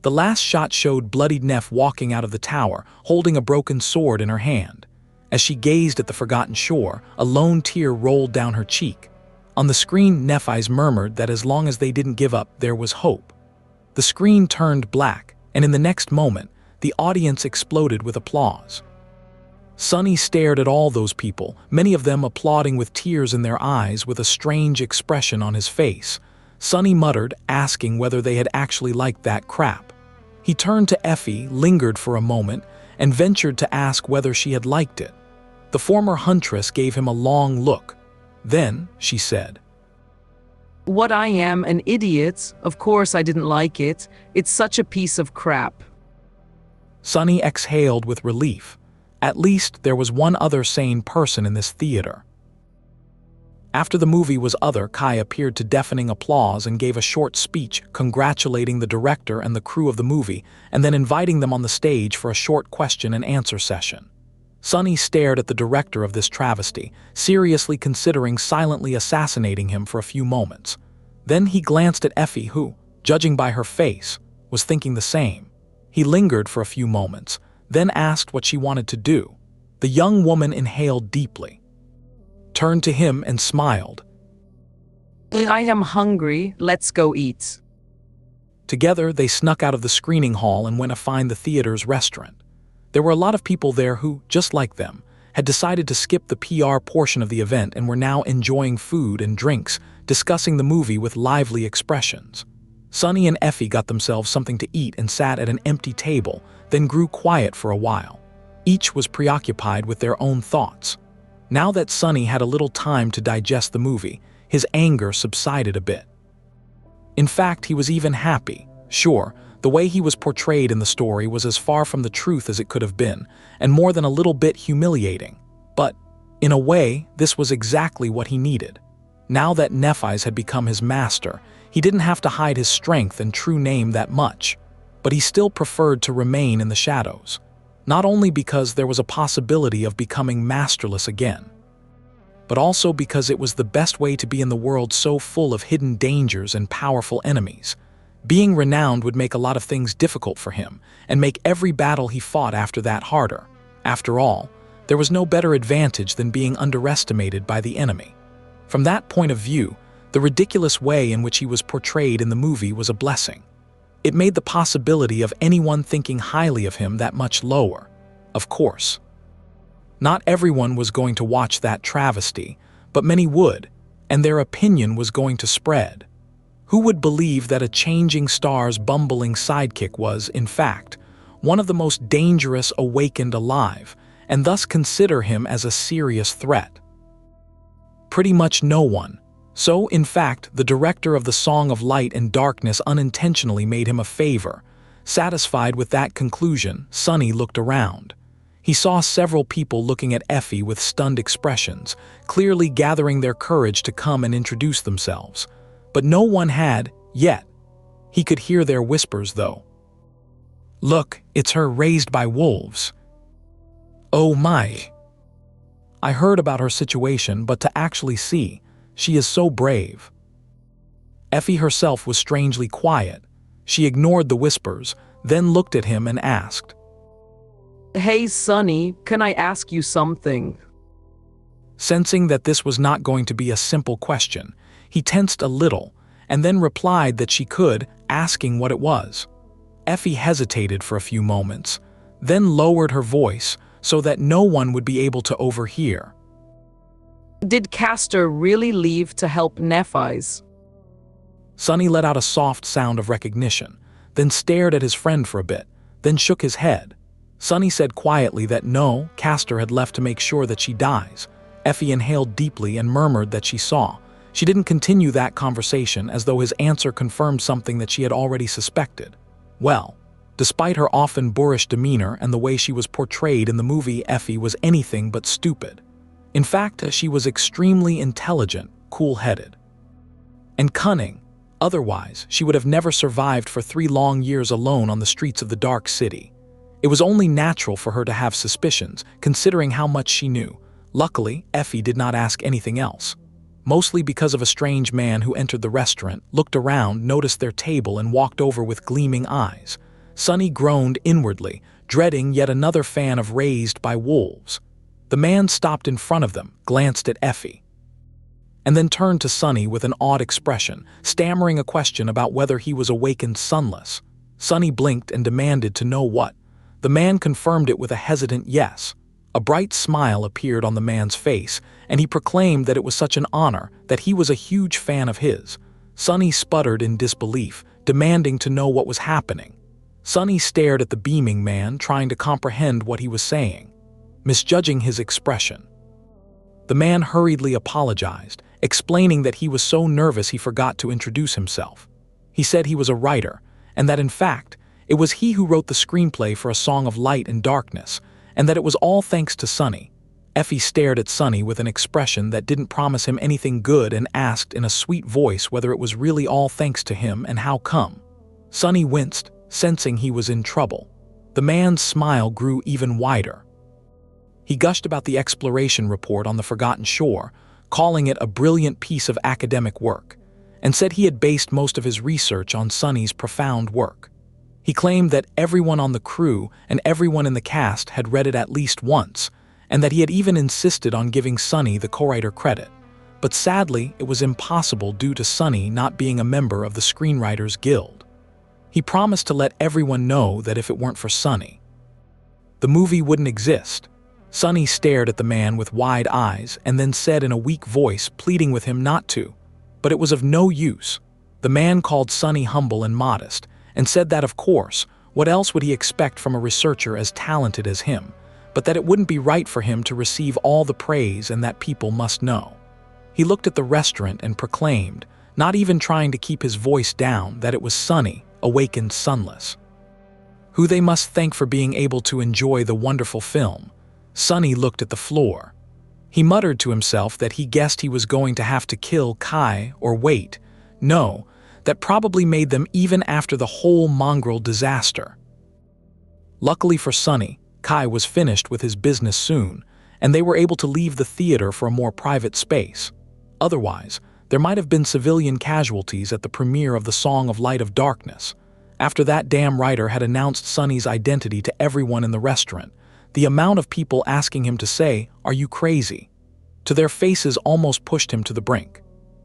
The last shot showed bloodied Neph walking out of the tower, holding a broken sword in her hand. As she gazed at the forgotten shore, a lone tear rolled down her cheek. On the screen, Nephi's murmured that as long as they didn't give up, there was hope. The screen turned black, and in the next moment, the audience exploded with applause. Sonny stared at all those people, many of them applauding with tears in their eyes with a strange expression on his face. Sonny muttered, asking whether they had actually liked that crap. He turned to Effie, lingered for a moment, and ventured to ask whether she had liked it. The former huntress gave him a long look. Then, she said,
"What I am, an idiot? Of course I didn't like it. It's such a piece of crap."
Sonny exhaled with relief. At least there was one other sane person in this theater. After the movie was over, Kai appeared to deafening applause and gave a short speech congratulating the director and the crew of the movie, and then inviting them on the stage for a short question-and-answer session. Sonny stared at the director of this travesty, seriously considering silently assassinating him for a few moments. Then he glanced at Effie, who, judging by her face, was thinking the same. He lingered for a few moments, then asked what she wanted to do. The young woman inhaled deeply, turned to him and smiled.
"I am hungry, let's go eat."
Together, they snuck out of the screening hall and went to find the theater's restaurant. There were a lot of people there who, just like them, had decided to skip the PR portion of the event and were now enjoying food and drinks, discussing the movie with lively expressions. Sonny and Effie got themselves something to eat and sat at an empty table, then grew quiet for a while. Each was preoccupied with their own thoughts. Now that Sonny had a little time to digest the movie, his anger subsided a bit. In fact, he was even happy. Sure, the way he was portrayed in the story was as far from the truth as it could have been, and more than a little bit humiliating. But, in a way, this was exactly what he needed. Now that Nephi's had become his master, he didn't have to hide his strength and true name that much. But he still preferred to remain in the shadows. Not only because there was a possibility of becoming masterless again, but also because it was the best way to be in the world so full of hidden dangers and powerful enemies. Being renowned would make a lot of things difficult for him, and make every battle he fought after that harder. After all, there was no better advantage than being underestimated by the enemy. From that point of view, the ridiculous way in which he was portrayed in the movie was a blessing. It made the possibility of anyone thinking highly of him that much lower. Of course, not everyone was going to watch that travesty, but many would, and their opinion was going to spread. Who would believe that a changing star's bumbling sidekick was, in fact, one of the most dangerous awakened alive, and thus consider him as a serious threat? Pretty much no one. So, in fact, the director of the Song of Light and Darkness unintentionally made him a favor. Satisfied with that conclusion, Sonny looked around. He saw several people looking at Effie with stunned expressions, clearly gathering their courage to come and introduce themselves. But no one had, yet. He could hear their whispers, though. "Look, it's her raised by wolves." "Oh my. I heard about her situation, but to actually see, she is so brave." Effie herself was strangely quiet. She ignored the whispers, then looked at him and asked,
Hey, Sonny, can I ask you something?
Sensing that this was not going to be a simple question, he tensed a little, and then replied that she could, asking what it was. Effie hesitated for a few moments, then lowered her voice so that no one would be able to overhear.
Did Castor really leave to help Nephi's?
Sonny let out a soft sound of recognition, then stared at his friend for a bit, then shook his head. Sonny said quietly that no, Castor had left to make sure that she dies. Effie inhaled deeply and murmured that she saw. She didn't continue that conversation as though his answer confirmed something that she had already suspected. Well, despite her often boorish demeanor and the way she was portrayed in the movie, Effie was anything but stupid. In fact, she was extremely intelligent, cool-headed, and cunning. Otherwise, she would have never survived for 3 long years alone on the streets of the dark city. It was only natural for her to have suspicions, considering how much she knew. Luckily, Effie did not ask anything else. Mostly because of a strange man who entered the restaurant, looked around, noticed their table, and walked over with gleaming eyes. Sonny groaned inwardly, dreading yet another fan of raised by wolves. The man stopped in front of them, glanced at Effie, and then turned to Sonny with an odd expression, stammering a question about whether he was awakened sunless. Sonny blinked and demanded to know what. The man confirmed it with a hesitant yes. A bright smile appeared on the man's face, and he proclaimed that it was such an honor, that he was a huge fan of his. Sonny sputtered in disbelief, demanding to know what was happening. Sonny stared at the beaming man, trying to comprehend what he was saying, misjudging his expression. The man hurriedly apologized, explaining that he was so nervous he forgot to introduce himself. He said he was a writer, and that in fact, it was he who wrote the screenplay for A Song of Light and Darkness, and that it was all thanks to Sonny. Effie stared at Sonny with an expression that didn't promise him anything good and asked in a sweet voice whether it was really all thanks to him and how come. Sonny winced, sensing he was in trouble. The man's smile grew even wider. He gushed about the exploration report on the Forgotten Shore, calling it a brilliant piece of academic work, and said he had based most of his research on Sonny's profound work. He claimed that everyone on the crew and everyone in the cast had read it at least once, and that he had even insisted on giving Sonny the co-writer credit. But sadly, it was impossible due to Sonny not being a member of the Screenwriters Guild. He promised to let everyone know that if it weren't for Sonny, the movie wouldn't exist. Sonny stared at the man with wide eyes and then said in a weak voice, pleading with him not to. But it was of no use. The man called Sonny humble and modest, and said that, of course, what else would he expect from a researcher as talented as him, but that it wouldn't be right for him to receive all the praise and that people must know. He looked at the restaurant and proclaimed, not even trying to keep his voice down, that it was Sonny, awakened sunless, who they must thank for being able to enjoy the wonderful film. Sonny looked at the floor. He muttered to himself that he guessed he was going to have to kill Kai or wait. No, that probably made them even after the whole mongrel disaster. Luckily for Sonny, Kai was finished with his business soon, and they were able to leave the theater for a more private space. Otherwise, there might have been civilian casualties at the premiere of The Song of Light of Darkness. After that damn writer had announced Sonny's identity to everyone in the restaurant, the amount of people asking him to say, "Are you crazy?" to their faces almost pushed him to the brink.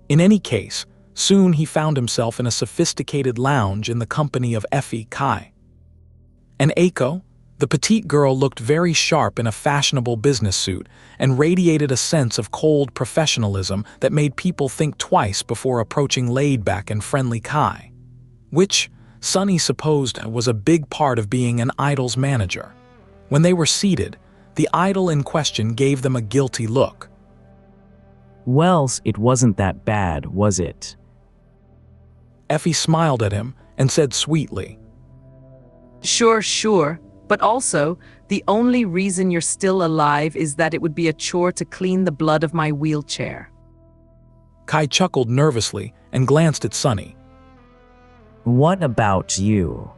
In any case, soon he found himself in a sophisticated lounge in the company of Effie, Kai, and Eiko. The petite girl looked very sharp in a fashionable business suit and radiated a sense of cold professionalism that made people think twice before approaching laid-back and friendly Kai, which Sunny supposed was a big part of being an idol's manager. When they were seated, the idol in question gave them a guilty look.
Wells, it wasn't that bad, was it?
Effie smiled at him and said sweetly,
Sure. But also, the only reason you're still alive is that it would be a chore to clean the blood of my wheelchair.
Kai chuckled nervously and glanced at Sunny.
What about you?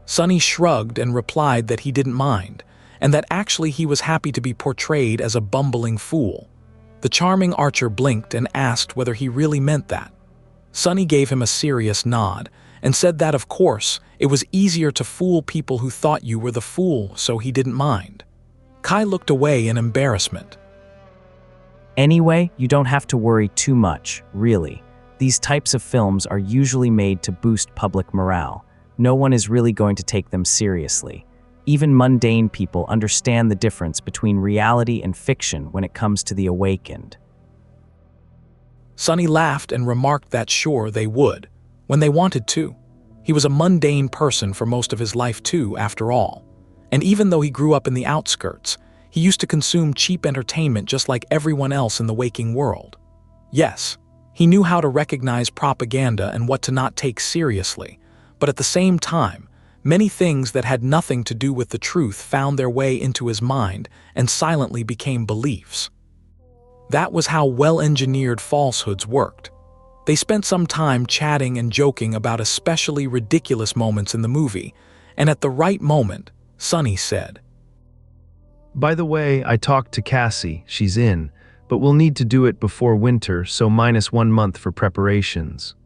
Sunny shrugged and replied that he didn't mind, and that actually he was happy to be portrayed as a bumbling fool. The charming archer blinked and asked whether he really meant that. Sunny gave him a serious nod and said that, of course, it was easier to fool people who thought you were the fool, so he didn't mind. Kai looked away in embarrassment.
Anyway, you don't have to worry too much, really. These types of films are usually made to boost public morale. No one is really going to take them seriously. Even mundane people understand the difference between reality and fiction when it comes to the awakened.
Sunny laughed and remarked that sure they would, when they wanted to. He was a mundane person for most of his life too, after all. And even though he grew up in the outskirts, he used to consume cheap entertainment just like everyone else in the waking world. Yes, he knew how to recognize propaganda and what to not take seriously, but at the same time, many things that had nothing to do with the truth found their way into his mind and silently became beliefs. That was how well-engineered falsehoods worked. They spent some time chatting and joking about especially ridiculous moments in the movie, and at the right moment, Sunny said,
By the way, I talked to Cassie, she's in, but we'll need to do it before winter, so -1 month for preparations.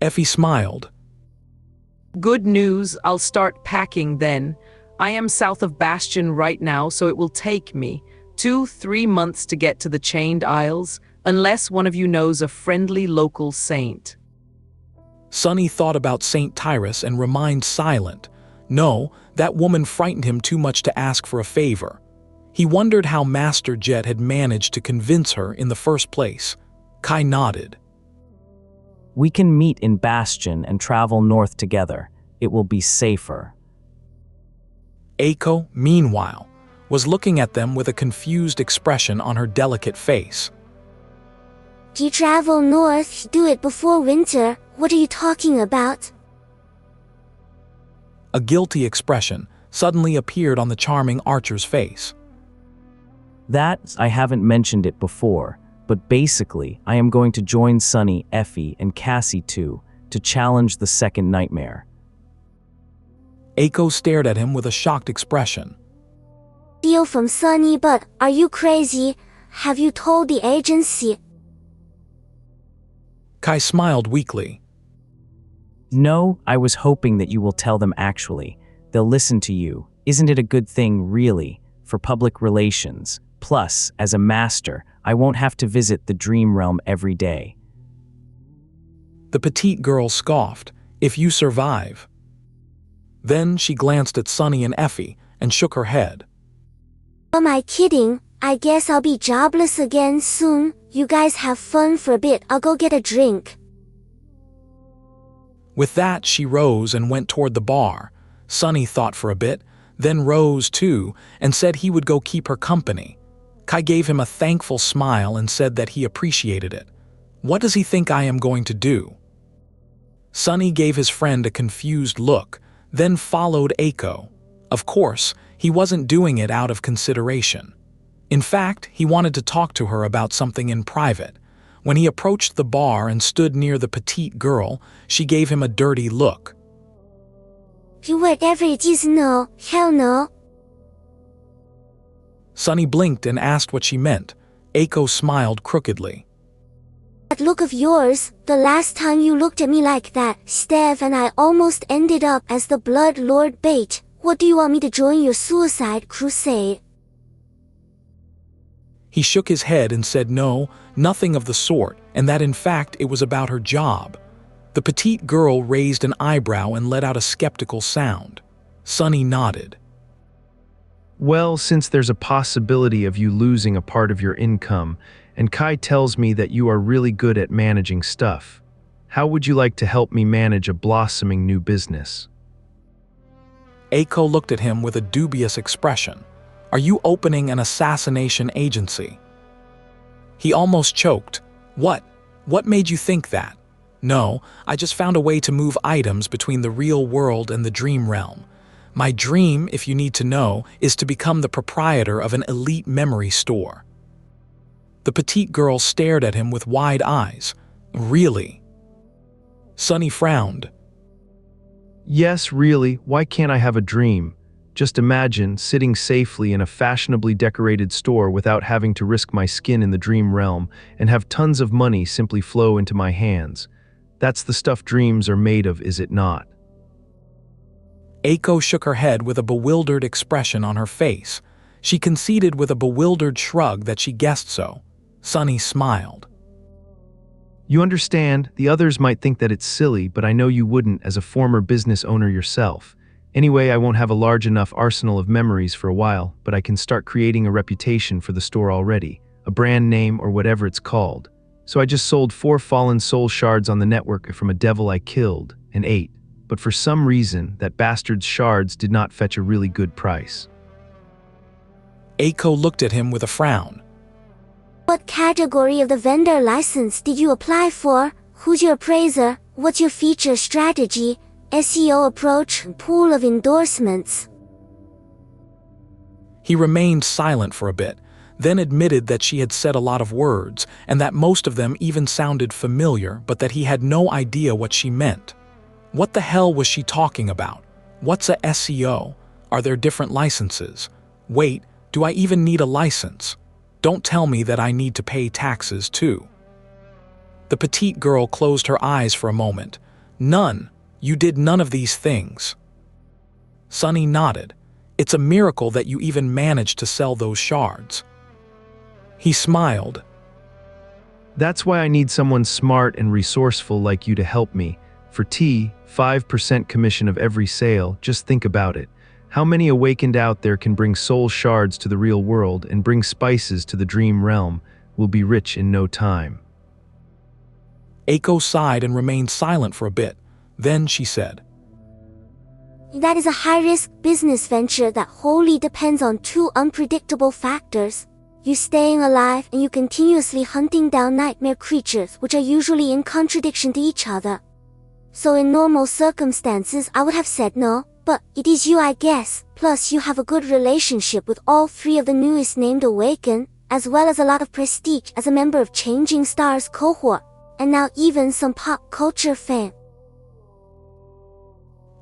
Effie smiled.
Good news, I'll start packing then. I am south of Bastion right now, so it will take me 2-3 months to get to the Chained Isles, unless one of you knows a friendly local saint.
Sunny thought about Saint Tyrus and remained silent. No, that woman frightened him too much to ask for a favor. He wondered how Master Jet had managed to convince her in the first place. Kai nodded.
We can meet in Bastion and travel north together. It will be safer.
Eiko, meanwhile, was looking at them with a confused expression on her delicate face.
You travel north, do it before winter. What are you talking about?
A guilty expression suddenly appeared on the charming archer's face.
That, I haven't mentioned it before, but basically, I am going to join Sunny, Effie, and Cassie too, to challenge the second nightmare.
Eiko stared at him with a shocked expression.
Deal from Sunny, but are you crazy? Have you told the agency?
Kai smiled weakly.
No, I was hoping that you will tell them actually. They'll listen to you. Isn't it a good thing, really, for public relations? Plus, as a master, I won't have to visit the dream realm every day.
The petite girl scoffed. If you survive. Then she glanced at Sunny and Effie and shook her head.
Am I kidding? I guess I'll be jobless again soon. You guys have fun for a bit. I'll go get a drink.
With that, she rose and went toward the bar. Sunny thought for a bit, then rose too, and said he would go keep her company. Kai gave him a thankful smile and said that he appreciated it. What does he think I am going to do? Sunny gave his friend a confused look, then followed Eiko. Of course, he wasn't doing it out of consideration. In fact, he wanted to talk to her about something in private. When he approached the bar and stood near the petite girl, she gave him a dirty look.
Whatever it is, no. Hell no.
Sunny blinked and asked what she meant. Eiko smiled crookedly.
That look of yours, the last time you looked at me like that, Steph and I almost ended up as the Blood Lord bait. What do you want me to join your suicide crusade?
He shook his head and said no, nothing of the sort, and that in fact it was about her job. The petite girl raised an eyebrow and let out a skeptical sound. Sunny nodded.
Well, since there's a possibility of you losing a part of your income, and Kai tells me that you are really good at managing stuff, how would you like to help me manage a blossoming new business?
Eiko looked at him with a dubious expression. Are you opening an assassination agency? He almost choked. What? What made you think that? No, I just found a way to move items between the real world and the dream realm. My dream, if you need to know, is to become the proprietor of an elite memory store. The petite girl stared at him with wide eyes. Really? Sunny frowned.
Yes, really, why can't I have a dream? Just imagine sitting safely in a fashionably decorated store without having to risk my skin in the dream realm and have tons of money simply flow into my hands. That's the stuff dreams are made of, is it not?
Eiko shook her head with a bewildered expression on her face. She conceded with a bewildered shrug that she guessed so. Sunny smiled.
You understand, the others might think that it's silly, but I know you wouldn't as a former business owner yourself. Anyway, I won't have a large enough arsenal of memories for a while, but I can start creating a reputation for the store already, a brand name or whatever it's called. So I just sold 4 fallen soul shards on the network from a devil I killed and ate, but for some reason, that bastard's shards did not fetch a really good price.
Eiko looked at him with a frown.
What category of the vendor license did you apply for? Who's your appraiser? What's your feature strategy? SEO approach? Pool of endorsements?
He remained silent for a bit, then admitted that she had said a lot of words, and that most of them even sounded familiar, but that he had no idea what she meant. What the hell was she talking about? What's a SEO? Are there different licenses? Wait, do I even need a license? Don't tell me that I need to pay taxes too. The petite girl closed her eyes for a moment. None. You did none of these things. Sunny nodded. It's a miracle that you even managed to sell those shards. He smiled.
That's why I need someone smart and resourceful like you to help me. For 5% commission of every sale, just think about it. How many awakened out there can bring soul shards to the real world and bring spices to the dream realm, will be rich in no time.
Eiko sighed and remained silent for a bit. Then she said,
That is a high-risk business venture that wholly depends on 2 unpredictable factors. You staying alive and you continuously hunting down nightmare creatures which are usually in contradiction to each other. So in normal circumstances I would have said no, but it is you I guess, plus you have a good relationship with all 3 of the newest named Awaken, as well as a lot of prestige as a member of Changing Stars cohort, and now even some pop culture fame.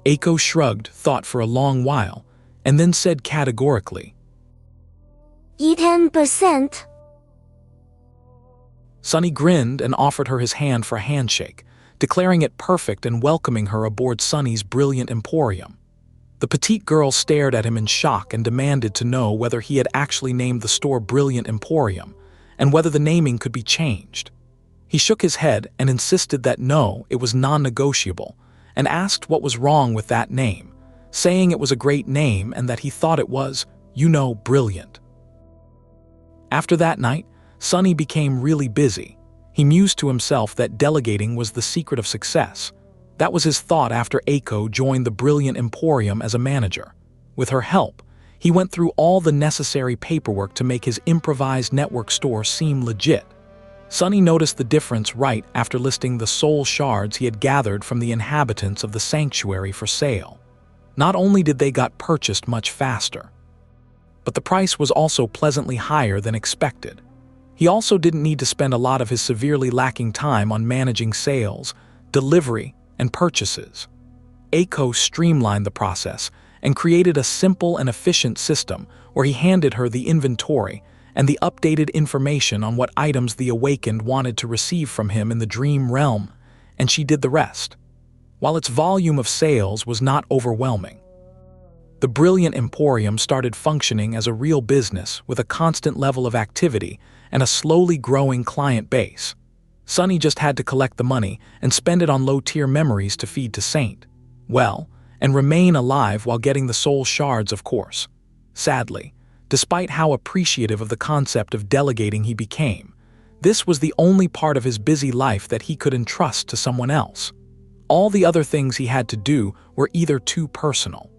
Eiko shrugged, thought for a long while, and then said categorically,
10%.
Sunny grinned and offered her his hand for a handshake, declaring it perfect and welcoming her aboard Sunny's Brilliant Emporium. The petite girl stared at him in shock and demanded to know whether he had actually named the store Brilliant Emporium, and whether the naming could be changed. He shook his head and insisted that no, it was non-negotiable, and asked what was wrong with that name, saying it was a great name and that he thought it was, brilliant. After that night, Sunny became really busy. He mused to himself that delegating was the secret of success. That was his thought after Eiko joined the Brilliant Emporium as a manager. With her help, he went through all the necessary paperwork to make his improvised network store seem legit. Sunny noticed the difference right after listing the soul shards he had gathered from the inhabitants of the sanctuary for sale. Not only did they got purchased much faster, but the price was also pleasantly higher than expected. He also didn't need to spend a lot of his severely lacking time on managing sales, delivery, and purchases. Eiko streamlined the process and created a simple and efficient system where he handed her the inventory and the updated information on what items the Awakened wanted to receive from him in the dream realm, and she did the rest. While its volume of sales was not overwhelming, The Brilliant Emporium started functioning as a real business with a constant level of activity and a slowly growing client base. Sunny just had to collect the money and spend it on low-tier memories to feed to Saint. Well, and remain alive while getting the soul shards, of course. Sadly, despite how appreciative of the concept of delegating he became, this was the only part of his busy life that he could entrust to someone else. All the other things he had to do were either too personal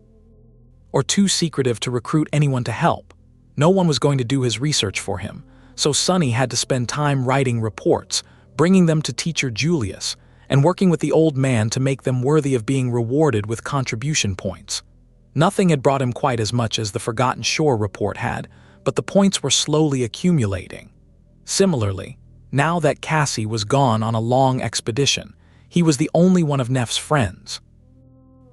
or too secretive to recruit anyone to help. No one was going to do his research for him, so Sunny had to spend time writing reports, bringing them to teacher Julius, and working with the old man to make them worthy of being rewarded with contribution points. Nothing had brought him quite as much as the Forgotten Shore report had, but the points were slowly accumulating. Similarly, now that Cassie was gone on a long expedition, he was the only one of Neff's friends,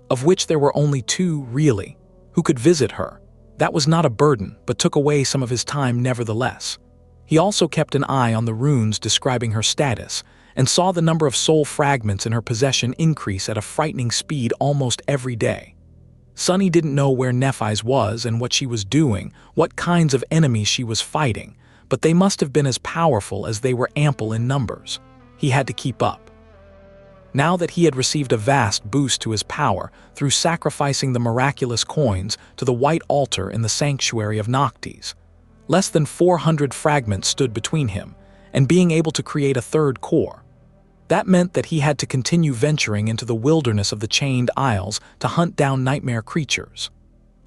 of which there were only two, really, who could visit her. That was not a burden, but took away some of his time nevertheless. He also kept an eye on the runes describing her status, and saw the number of soul fragments in her possession increase at a frightening speed almost every day. Sunny didn't know where Nephi's was and what she was doing, what kinds of enemies she was fighting, but they must have been as powerful as they were ample in numbers. He had to keep up. Now that he had received a vast boost to his power through sacrificing the miraculous coins to the white altar in the sanctuary of Noctis, less than 400 fragments stood between him and being able to create a third core. That meant that he had to continue venturing into the wilderness of the Chained Isles to hunt down nightmare creatures.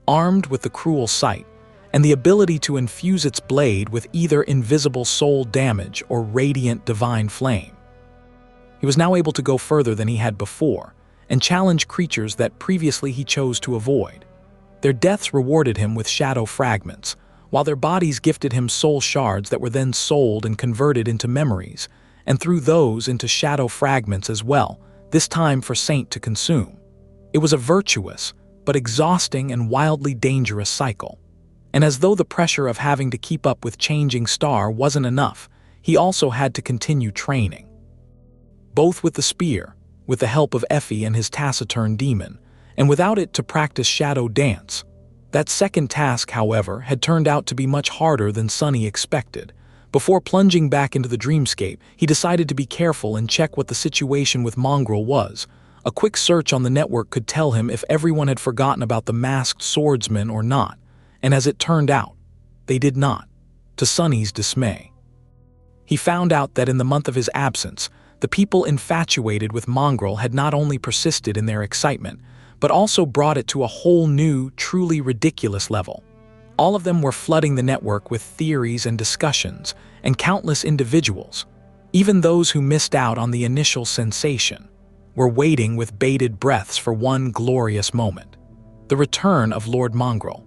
Armed with the cruel sight and the ability to infuse its blade with either invisible soul damage or radiant divine flame, he was now able to go further than he had before and challenge creatures that previously he chose to avoid. Their deaths rewarded him with shadow fragments, while their bodies gifted him soul shards that were then sold and converted into memories, and through those into shadow fragments as well, this time for Saint to consume. It was a virtuous, but exhausting and wildly dangerous cycle. And as though the pressure of having to keep up with changing Star wasn't enough, he also had to continue training. Both with the spear, with the help of Effie and his taciturn demon, and without it to practice shadow dance. That second task, however, had turned out to be much harder than Sunny expected. Before plunging back into the dreamscape, he decided to be careful and check what the situation with Mongrel was. A quick search on the network could tell him if everyone had forgotten about the masked swordsman or not, and as it turned out, they did not, to Sunny's dismay. He found out that in the month of his absence, the people infatuated with Mongrel had not only persisted in their excitement, but also brought it to a whole new, truly ridiculous level. All of them were flooding the network with theories and discussions, and countless individuals, even those who missed out on the initial sensation, were waiting with bated breaths for one glorious moment: the return of Lord Mongrel.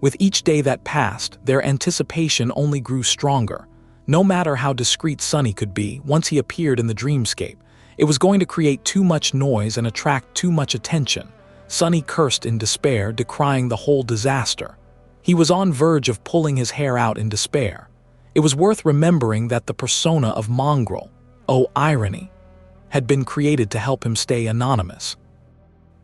With each day that passed, their anticipation only grew stronger. No matter how discreet Sunny could be, once he appeared in the dreamscape, it was going to create too much noise and attract too much attention. Sunny cursed in despair, decrying the whole disaster. He was on verge of pulling his hair out in despair. It was worth remembering that the persona of Mongrel, oh irony, had been created to help him stay anonymous,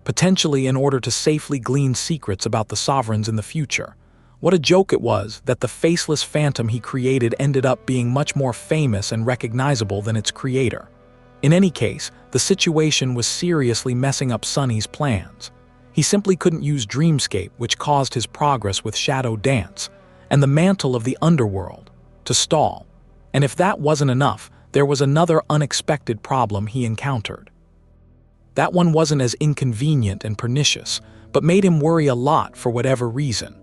potentially in order to safely glean secrets about the sovereigns in the future. What a joke it was that the faceless phantom he created ended up being much more famous and recognizable than its creator. In any case, the situation was seriously messing up Sunny's plans. He simply couldn't use Dreamscape, which caused his progress with Shadow Dance, and the mantle of the underworld, to stall. And if that wasn't enough, there was another unexpected problem he encountered. That one wasn't as inconvenient and pernicious, but made him worry a lot for whatever reason.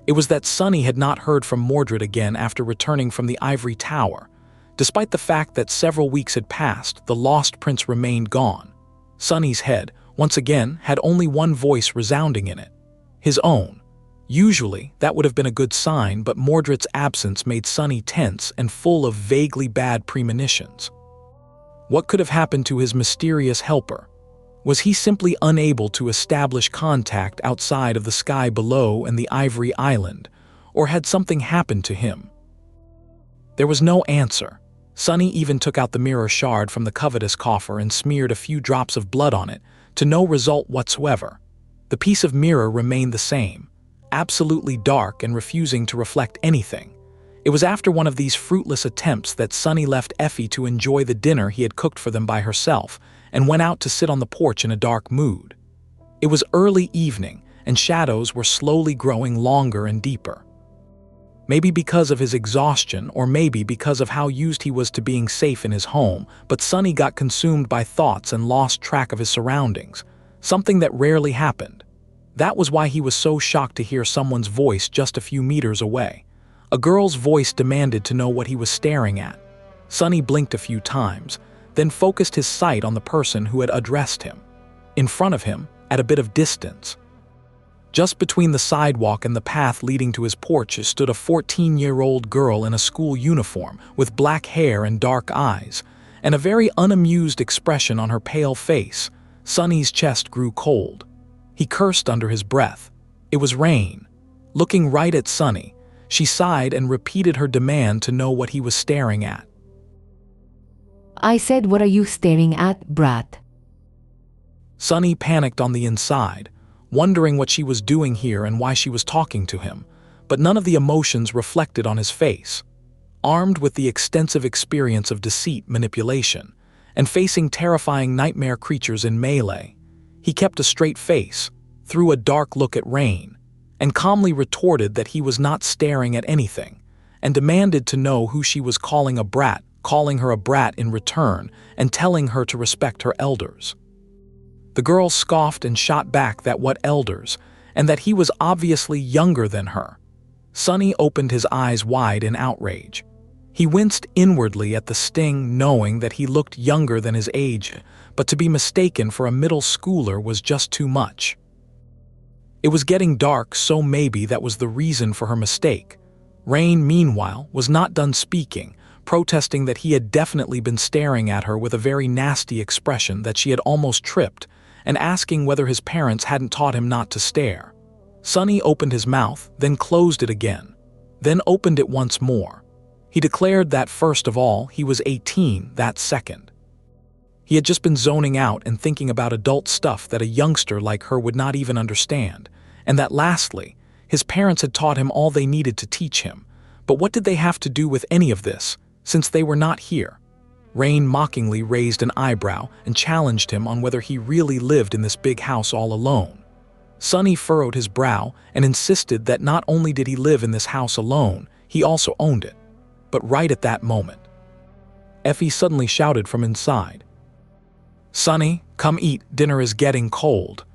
It was that Sunny had not heard from Mordred again after returning from the Ivory Tower. Despite the fact that several weeks had passed, the lost prince remained gone. Sunny's head, once again, had only one voice resounding in it: his own. Usually, that would have been a good sign, but Mordred's absence made Sunny tense and full of vaguely bad premonitions. What could have happened to his mysterious helper? Was he simply unable to establish contact outside of the sky below and the Ivory Island, or had something happened to him? There was no answer. Sunny even took out the mirror shard from the covetous coffer and smeared a few drops of blood on it, to no result whatsoever. The piece of mirror remained the same, absolutely dark and refusing to reflect anything. It was after one of these fruitless attempts that Sunny left Effie to enjoy the dinner he had cooked for them by herself and went out to sit on the porch in a dark mood. It was early evening, and shadows were slowly growing longer and deeper. Maybe because of his exhaustion, or maybe because of how used he was to being safe in his home, but Sunny got consumed by thoughts and lost track of his surroundings, something that rarely happened. That was why he was so shocked to hear someone's voice just a few meters away. A girl's voice demanded to know what he was staring at. Sunny blinked a few times, then focused his sight on the person who had addressed him. In front of him, at a bit of distance, just between the sidewalk and the path leading to his porch, stood a 14-year-old girl in a school uniform with black hair and dark eyes, and a very unamused expression on her pale face. Sunny's chest grew cold. He cursed under his breath. It was Rain. Looking right at Sunny, she sighed and repeated her demand to know what he was staring at.
I said, what are you staring at, brat?
Sunny panicked on the inside, wondering what she was doing here and why she was talking to him, but none of the emotions reflected on his face. Armed with the extensive experience of deceit manipulation, and facing terrifying nightmare creatures in melee, he kept a straight face, threw a dark look at Rain, and calmly retorted that he was not staring at anything, and demanded to know who she was calling a brat, calling her a brat in return, and telling her to respect her elders. The girl scoffed and shot back that what elders, and that he was obviously younger than her. Sunny opened his eyes wide in outrage. He winced inwardly at the sting, knowing that he looked younger than his age, but to be mistaken for a middle schooler was just too much. It was getting dark, so maybe that was the reason for her mistake. Rain, meanwhile, was not done speaking, protesting that he had definitely been staring at her with a very nasty expression that she had almost tripped, and asking whether his parents hadn't taught him not to stare. Sunny opened his mouth, then closed it again, then opened it once more. He declared that first of all, he was 18 that second. He had just been zoning out and thinking about adult stuff that a youngster like her would not even understand, and that lastly, his parents had taught him all they needed to teach him. But what did they have to do with any of this, since they were not here? Rain mockingly raised an eyebrow and challenged him on whether he really lived in this big house all alone. Sunny furrowed his brow and insisted that not only did he live in this house alone, he also owned it. But right at that moment, Effie suddenly shouted from inside, "Sunny, come eat, dinner is getting cold."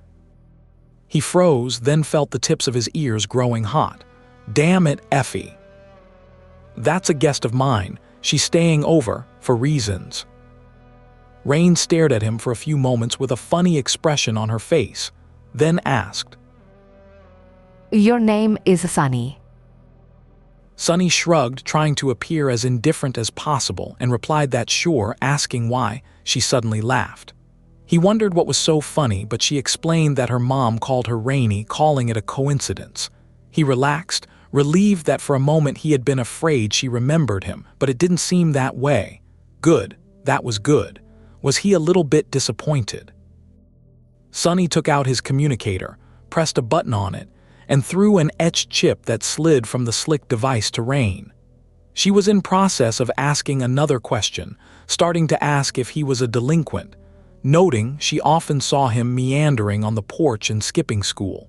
He froze, then felt the tips of his ears growing hot. Damn it, Effie. That's a guest of mine. She's staying over, for reasons. Rain stared at him for a few moments with a funny expression on her face, then asked,
Your name is Sunny.
Sunny shrugged, trying to appear as indifferent as possible, and replied that sure, asking why. She suddenly laughed. He wondered what was so funny, but she explained that her mom called her Rainy, calling it a coincidence. He relaxed, relieved that for a moment he had been afraid she remembered him, but it didn't seem that way. Good, that was good. Was he a little bit disappointed? Sunny took out his communicator, pressed a button on it, and threw an etched chip that slid from the slick device to Rain. She was in process of asking another question, starting to ask if he was a delinquent, noting she often saw him meandering on the porch in skipping school.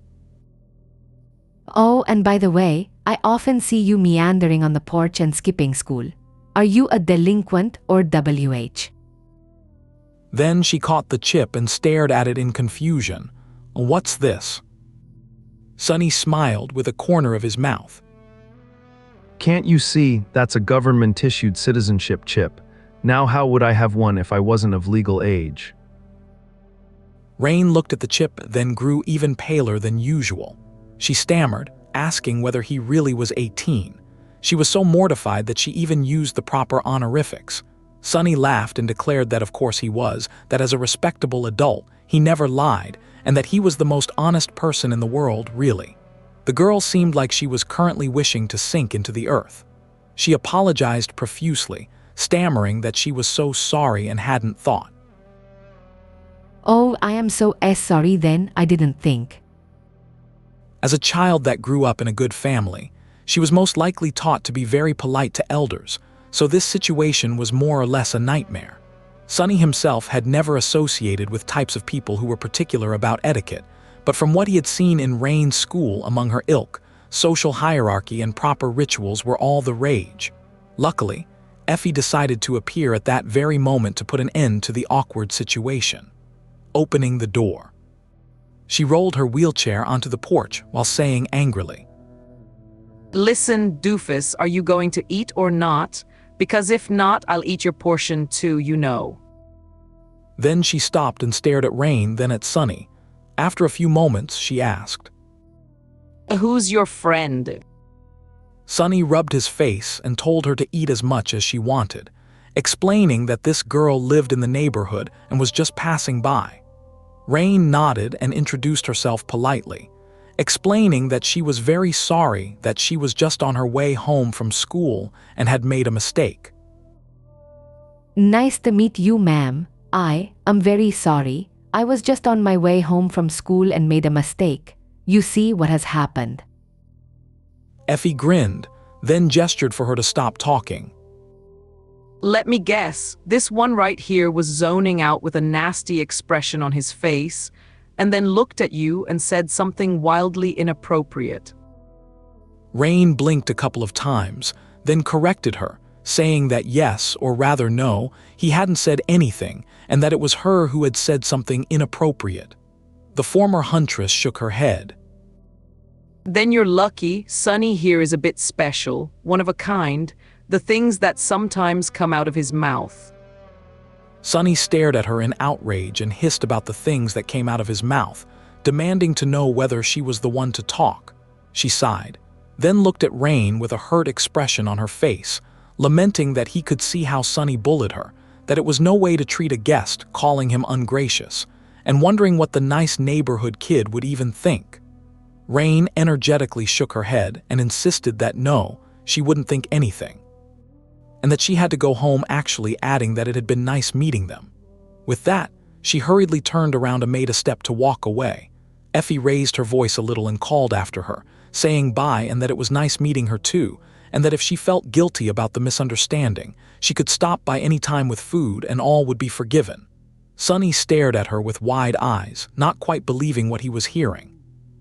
Oh, and by the way, I often see you meandering on the porch and skipping school. Are you a delinquent or WH?
Then she caught the chip and stared at it in confusion. What's this? Sunny smiled with a corner of his mouth.
Can't you see that's a government-issued citizenship chip? Now how would I have one if I wasn't of legal age?
Rain looked at the chip, then grew even paler than usual. She stammered, asking whether he really was 18. She was so mortified that she even used the proper honorifics. Sunny laughed and declared that of course he was, that as a respectable adult, he never lied, and that he was the most honest person in the world, really. The girl seemed like she was currently wishing to sink into the earth. She apologized profusely, stammering that she was so sorry and hadn't thought.
Oh, I am so sorry then, I didn't think.
As a child that grew up in a good family, she was most likely taught to be very polite to elders, so this situation was more or less a nightmare. Sunny himself had never associated with types of people who were particular about etiquette, but from what he had seen in Rain's school among her ilk, social hierarchy and proper rituals were all the rage. Luckily, Effie decided to appear at that very moment to put an end to the awkward situation. Opening the door, she rolled her wheelchair onto the porch while saying angrily,
Listen, doofus, are you going to eat or not? Because if not, I'll eat your portion too, you know.
Then she stopped and stared at Rain, then at Sunny. After a few moments, she asked,
Who's your friend?
Sunny rubbed his face and told her to eat as much as she wanted, explaining that this girl lived in the neighborhood and was just passing by. Rain nodded and introduced herself politely, explaining that she was very sorry that she was just on her way home from school and had made a mistake.
Nice to meet you, ma'am. I am very sorry. I was just on my way home from school and made a mistake. You see what has happened.
Effie grinned, then gestured for her to stop talking.
Let me guess, this one right here was zoning out with a nasty expression on his face, and then looked at you and said something wildly inappropriate.
Rain blinked a couple of times, then corrected her, saying that yes, or rather no, he hadn't said anything, and that it was her who had said something inappropriate. The former huntress shook her head.
Then you're lucky. Sunny here is a bit special, one of a kind, the things that sometimes come out of his mouth.
Sunny stared at her in outrage and hissed about the things that came out of his mouth, demanding to know whether she was the one to talk. She sighed, then looked at Rain with a hurt expression on her face, lamenting that he could see how Sunny bullied her, that it was no way to treat a guest, calling him ungracious, and wondering what the nice neighborhood kid would even think. Rain energetically shook her head and insisted that no, she wouldn't think anything, and that she had to go home, actually adding that it had been nice meeting them. With that, she hurriedly turned around and made a step to walk away. Effie raised her voice a little and called after her, saying bye and that it was nice meeting her too, and that if she felt guilty about the misunderstanding, she could stop by any time with food and all would be forgiven. Sunny stared at her with wide eyes, not quite believing what he was hearing.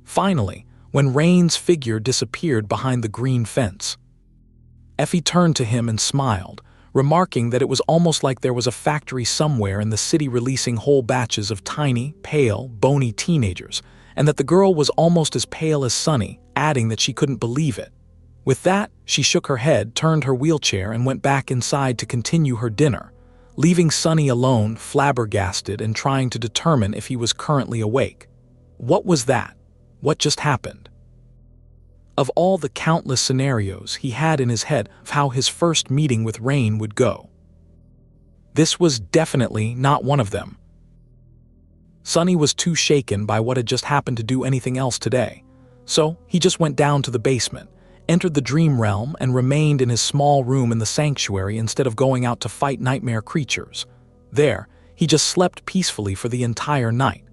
Finally, when Rain's figure disappeared behind the green fence, Effie turned to him and smiled, remarking that it was almost like there was a factory somewhere in the city releasing whole batches of tiny, pale, bony teenagers, and that the girl was almost as pale as Sunny, adding that she couldn't believe it. With that, she shook her head, turned her wheelchair, and went back inside to continue her dinner, leaving Sunny alone, flabbergasted and trying to determine if he was currently awake. What was that? What just happened? Of all the countless scenarios he had in his head of how his first meeting with Rain would go, this was definitely not one of them. Sunny was too shaken by what had just happened to do anything else today, so he just went down to the basement, entered the dream realm, and remained in his small room in the sanctuary instead of going out to fight nightmare creatures. There, he just slept peacefully for the entire night.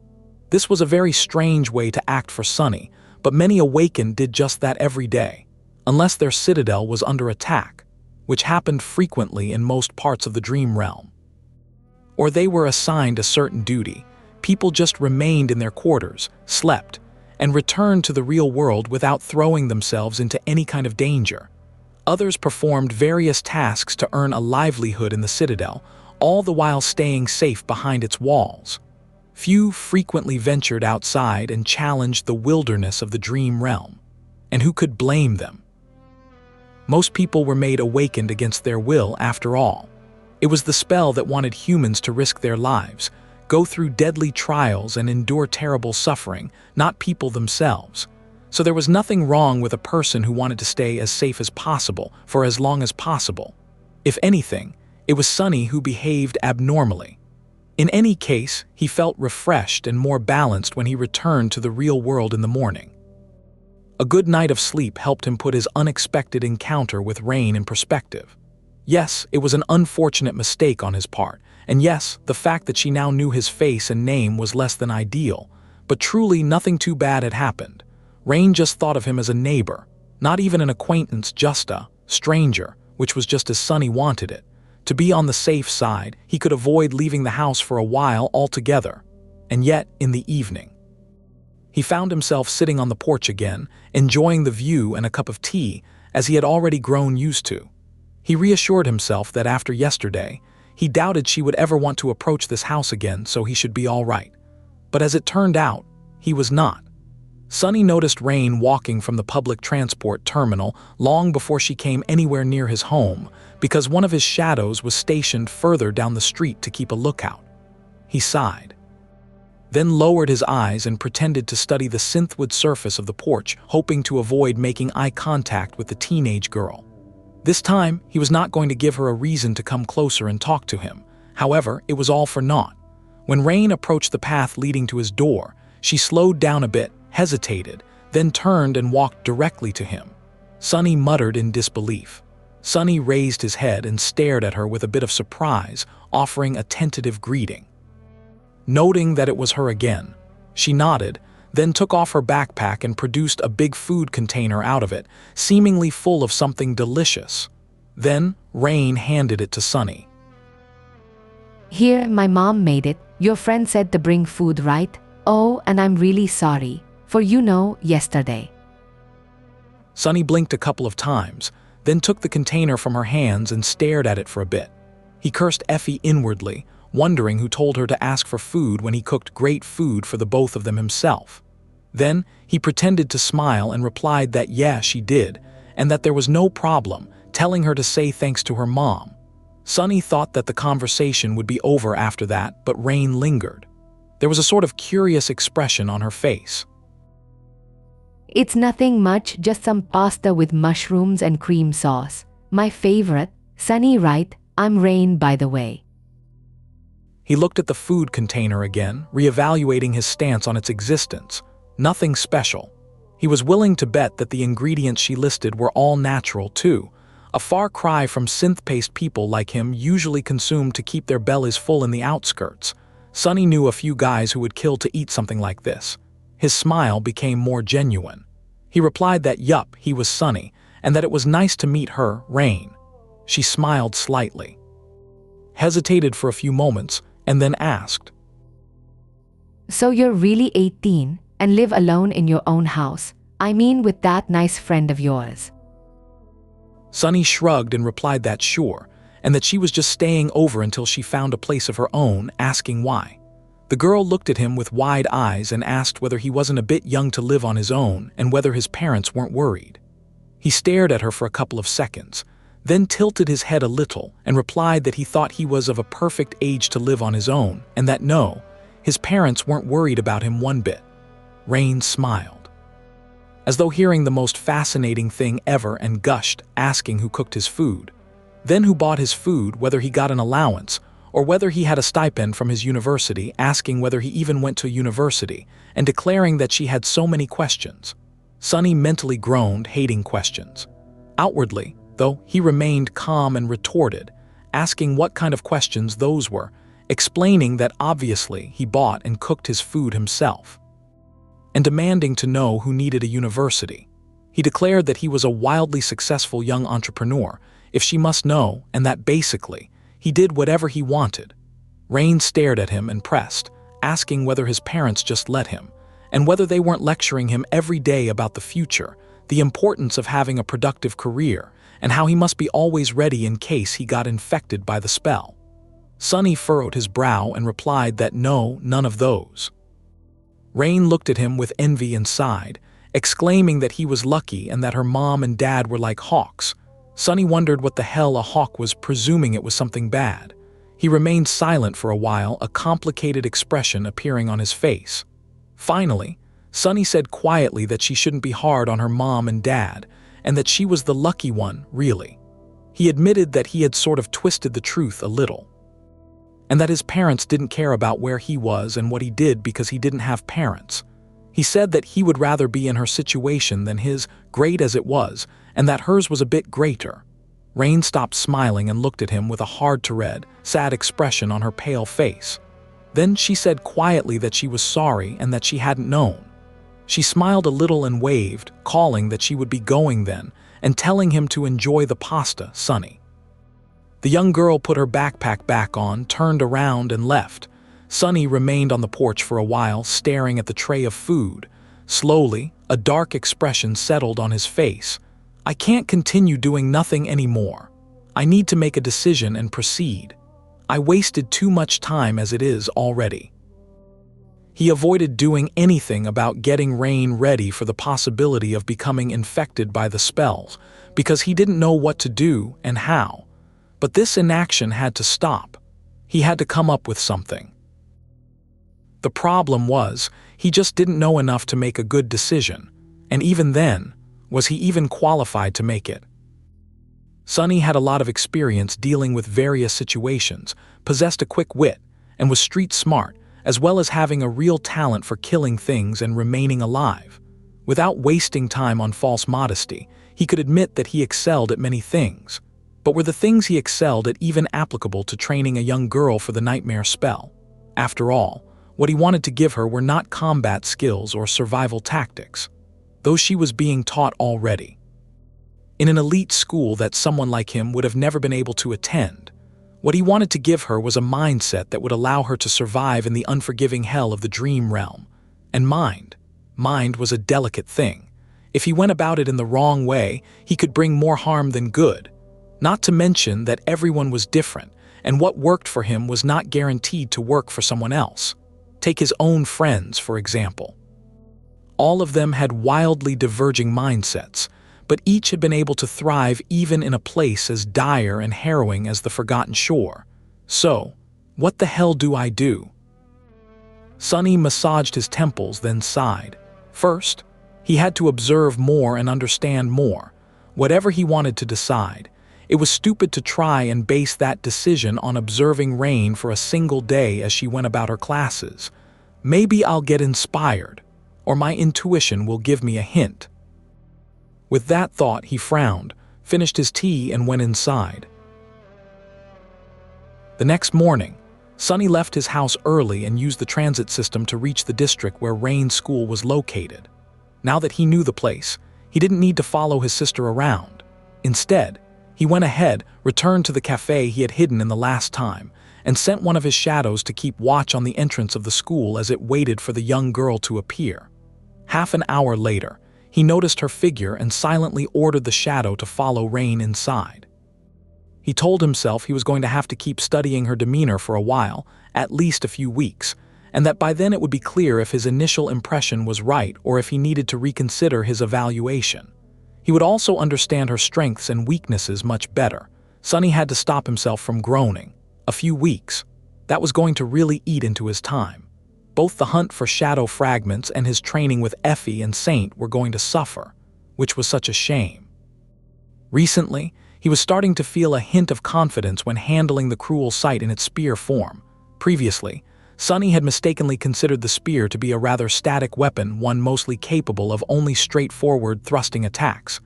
This was a very strange way to act for Sunny, but many awakened did just that every day, unless their citadel was under attack, which happened frequently in most parts of the dream realm. Or they were assigned a certain duty. People just remained in their quarters, slept, and returned to the real world without throwing themselves into any kind of danger. Others performed various tasks to earn a livelihood in the citadel, all the while staying safe behind its walls. Few frequently ventured outside and challenged the wilderness of the dream realm, and who could blame them? Most people were made awakened against their will after all. It was the spell that wanted humans to risk their lives, go through deadly trials and endure terrible suffering, not people themselves. So there was nothing wrong with a person who wanted to stay as safe as possible for as long as possible. If anything, it was Sunny who behaved abnormally. In any case, he felt refreshed and more balanced when he returned to the real world in the morning. A good night of sleep helped him put his unexpected encounter with Rain in perspective. Yes, it was an unfortunate mistake on his part, and yes, the fact that she now knew his face and name was less than ideal, but truly nothing too bad had happened. Rain just thought of him as a neighbor, not even an acquaintance, just a stranger, which was just as Sunny wanted it. To be on the safe side, he could avoid leaving the house for a while altogether. And yet, in the evening, he found himself sitting on the porch again, enjoying the view and a cup of tea, as he had already grown used to. He reassured himself that after yesterday, he doubted she would ever want to approach this house again, so he should be all right. But as it turned out, he was not. Sunny noticed Rain walking from the public transport terminal long before she came anywhere near his home, because one of his shadows was stationed further down the street to keep a lookout. He sighed, then lowered his eyes and pretended to study the synthwood surface of the porch, hoping to avoid making eye contact with the teenage girl. This time, he was not going to give her a reason to come closer and talk to him. However, it was all for naught. When Rain approached the path leading to his door, she slowed down a bit, hesitated, then turned and walked directly to him. Sunny muttered in disbelief. Sunny raised his head and stared at her with a bit of surprise, offering a tentative greeting. Noting that it was her again, she nodded, then took off her backpack and produced a big food container out of it, seemingly full of something delicious. Then, Rain handed it to Sunny.
Here, my mom made it. Your friend said to bring food, right? Oh, and I'm really sorry. For yesterday.
Sunny blinked a couple of times, then took the container from her hands and stared at it for a bit. He cursed Effie inwardly, wondering who told her to ask for food when he cooked great food for the both of them himself. Then, he pretended to smile and replied that yeah, she did, and that there was no problem, telling her to say thanks to her mom. Sunny thought that the conversation would be over after that, but Rain lingered. There was a sort of curious expression on her face.
It's nothing much, just some pasta with mushrooms and cream sauce. My favorite. Sunny, right? I'm Rain, by the way.
He looked at the food container again, reevaluating his stance on its existence. Nothing special. He was willing to bet that the ingredients she listed were all natural, too. A far cry from synth-paste people like him usually consumed to keep their bellies full in the outskirts. Sunny knew a few guys who would kill to eat something like this. His smile became more genuine. He replied that yup, he was Sunny, and that it was nice to meet her, Rain. She smiled slightly, hesitated for a few moments, and then asked,
So you're really 18 and live alone in your own house? I mean, with that nice friend of yours?
Sunny shrugged and replied that sure, and that she was just staying over until she found a place of her own, asking why. The girl looked at him with wide eyes and asked whether he wasn't a bit young to live on his own and whether his parents weren't worried. He stared at her for a couple of seconds, then tilted his head a little and replied that he thought he was of a perfect age to live on his own and that no, his parents weren't worried about him one bit. Rain smiled, as though hearing the most fascinating thing ever, and gushed, asking who cooked his food, then who bought his food, whether he got an allowance, or whether he had a stipend from his university, asking whether he even went to university, and declaring that she had so many questions. Sunny mentally groaned, hating questions. Outwardly, though, he remained calm and retorted, asking what kind of questions those were, explaining that obviously he bought and cooked his food himself, and demanding to know who needed a university. He declared that he was a wildly successful young entrepreneur, if she must know, and that basically, he did whatever he wanted. Rain stared at him and pressed, asking whether his parents just let him, and whether they weren't lecturing him every day about the future, the importance of having a productive career, and how he must be always ready in case he got infected by the spell. Sunny furrowed his brow and replied that no, none of those. Rain looked at him with envy and sighed, exclaiming that he was lucky and that her mom and dad were like hawks. Sunny wondered what the hell a hawk was, presuming it was something bad. He remained silent for a while, a complicated expression appearing on his face. Finally, Sunny said quietly that she shouldn't be hard on her mom and dad, and that she was the lucky one, really. He admitted that he had sort of twisted the truth a little, and that his parents didn't care about where he was and what he did because he didn't have parents. He said that he would rather be in her situation than his, great as it was, and that hers was a bit greater. Rain stopped smiling and looked at him with a hard-to-read, sad expression on her pale face. Then she said quietly that she was sorry and that she hadn't known. She smiled a little and waved, calling that she would be going then, and telling him to enjoy the pasta, Sunny. The young girl put her backpack back on, turned around, and left. Sunny remained on the porch for a while, staring at the tray of food. Slowly, a dark expression settled on his face. I can't continue doing nothing anymore. I need to make a decision and proceed. I wasted too much time as it is already. He avoided doing anything about getting Rain ready for the possibility of becoming infected by the spells, because he didn't know what to do and how. But this inaction had to stop. He had to come up with something. The problem was, he just didn't know enough to make a good decision, and even then, was he even qualified to make it? Sunny had a lot of experience dealing with various situations, possessed a quick wit, and was street smart, as well as having a real talent for killing things and remaining alive. Without wasting time on false modesty, he could admit that he excelled at many things. But were the things he excelled at even applicable to training a young girl for the nightmare spell? After all, what he wanted to give her were not combat skills or survival tactics. Those she was being taught already. In an elite school that someone like him would have never been able to attend, what he wanted to give her was a mindset that would allow her to survive in the unforgiving hell of the dream realm. And mind was a delicate thing. If he went about it in the wrong way, he could bring more harm than good. Not to mention that everyone was different, and what worked for him was not guaranteed to work for someone else. Take his own friends, for example. All of them had wildly diverging mindsets, but each had been able to thrive even in a place as dire and harrowing as the Forgotten Shore. So, what the hell do I do? Sunny massaged his temples, then sighed. First, he had to observe more and understand more. Whatever he wanted to decide, it was stupid to try and base that decision on observing Rain for a single day as she went about her classes. Maybe I'll get inspired, or my intuition will give me a hint. With that thought, he frowned, finished his tea, and went inside. The next morning, Sunny left his house early and used the transit system to reach the district where Rain's school was located. Now that he knew the place, he didn't need to follow his sister around. Instead, he went ahead, returned to the cafe he had hidden in the last time, and sent one of his shadows to keep watch on the entrance of the school as it waited for the young girl to appear. Half an hour later, he noticed her figure and silently ordered the shadow to follow Rain inside. He told himself he was going to have to keep studying her demeanor for a while, at least a few weeks, and that by then it would be clear if his initial impression was right or if he needed to reconsider his evaluation. He would also understand her strengths and weaknesses much better. Sunny had to stop himself from groaning. A few weeks. That was going to really eat into his time. Both the hunt for shadow fragments and his training with Effie and Saint were going to suffer, which was such a shame. Recently, he was starting to feel a hint of confidence when handling the cruel sight in its spear form. Previously, Sunny had mistakenly considered the spear to be a rather static weapon, one mostly capable of only straightforward thrusting attacks.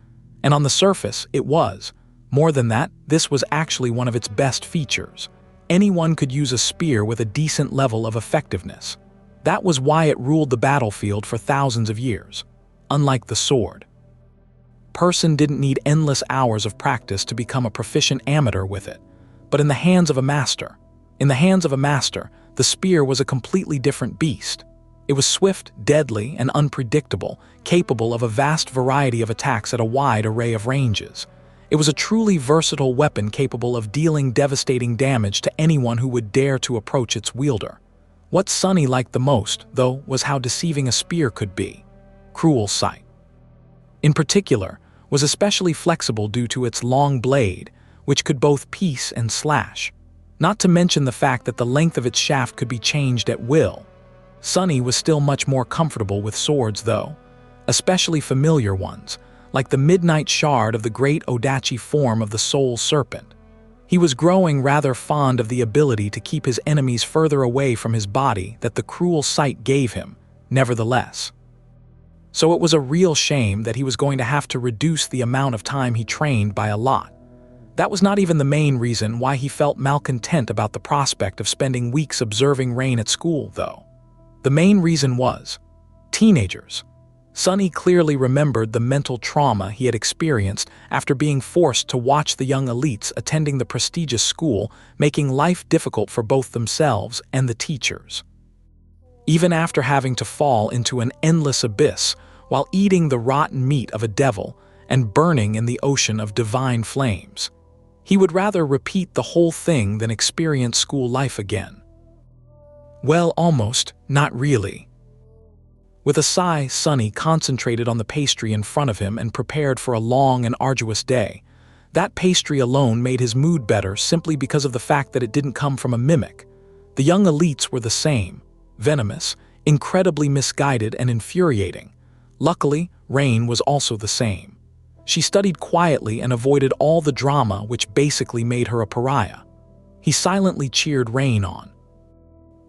And on the surface, it was. More than that, this was actually one of its best features. Anyone could use a spear with a decent level of effectiveness. That was why it ruled the battlefield for thousands of years, unlike the sword. Person didn't need endless hours of practice to become a proficient amateur with it, but in the hands of a master, the spear was a completely different beast. It was swift, deadly, and unpredictable, capable of a vast variety of attacks at a wide array of ranges. It was a truly versatile weapon capable of dealing devastating damage to anyone who would dare to approach its wielder. What Sunny liked the most, though, was how deceiving a spear could be. Cruel sight. In particular, was especially flexible due to its long blade, which could both piece and slash. Not to mention the fact that the length of its shaft could be changed at will. Sunny was still much more comfortable with swords, though, especially familiar ones, like the midnight shard of the great Odachi form of the Soul Serpent. He was growing rather fond of the ability to keep his enemies further away from his body that the cruel sight gave him, nevertheless. So it was a real shame that he was going to have to reduce the amount of time he trained by a lot. That was not even the main reason why he felt malcontent about the prospect of spending weeks observing Rain at school, though. The main reason was teenagers. Sunny clearly remembered the mental trauma he had experienced after being forced to watch the young elites attending the prestigious school, making life difficult for both themselves and the teachers. Even after having to fall into an endless abyss while eating the rotten meat of a devil and burning in the ocean of divine flames, he would rather repeat the whole thing than experience school life again. Well, almost, not really. With a sigh, Sunny concentrated on the pastry in front of him and prepared for a long and arduous day. That pastry alone made his mood better simply because of the fact that it didn't come from a mimic. The young elites were the same, venomous, incredibly misguided and infuriating. Luckily, Rain was also the same. She studied quietly and avoided all the drama, which basically made her a pariah. He silently cheered Rain on,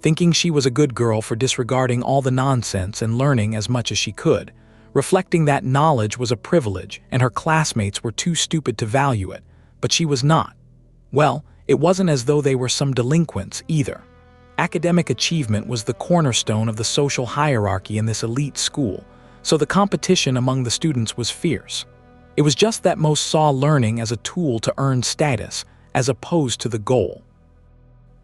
thinking she was a good girl for disregarding all the nonsense and learning as much as she could, reflecting that knowledge was a privilege and her classmates were too stupid to value it, but she was not. Well, it wasn't as though they were some delinquents either. Academic achievement was the cornerstone of the social hierarchy in this elite school, so the competition among the students was fierce. It was just that most saw learning as a tool to earn status, as opposed to the goal.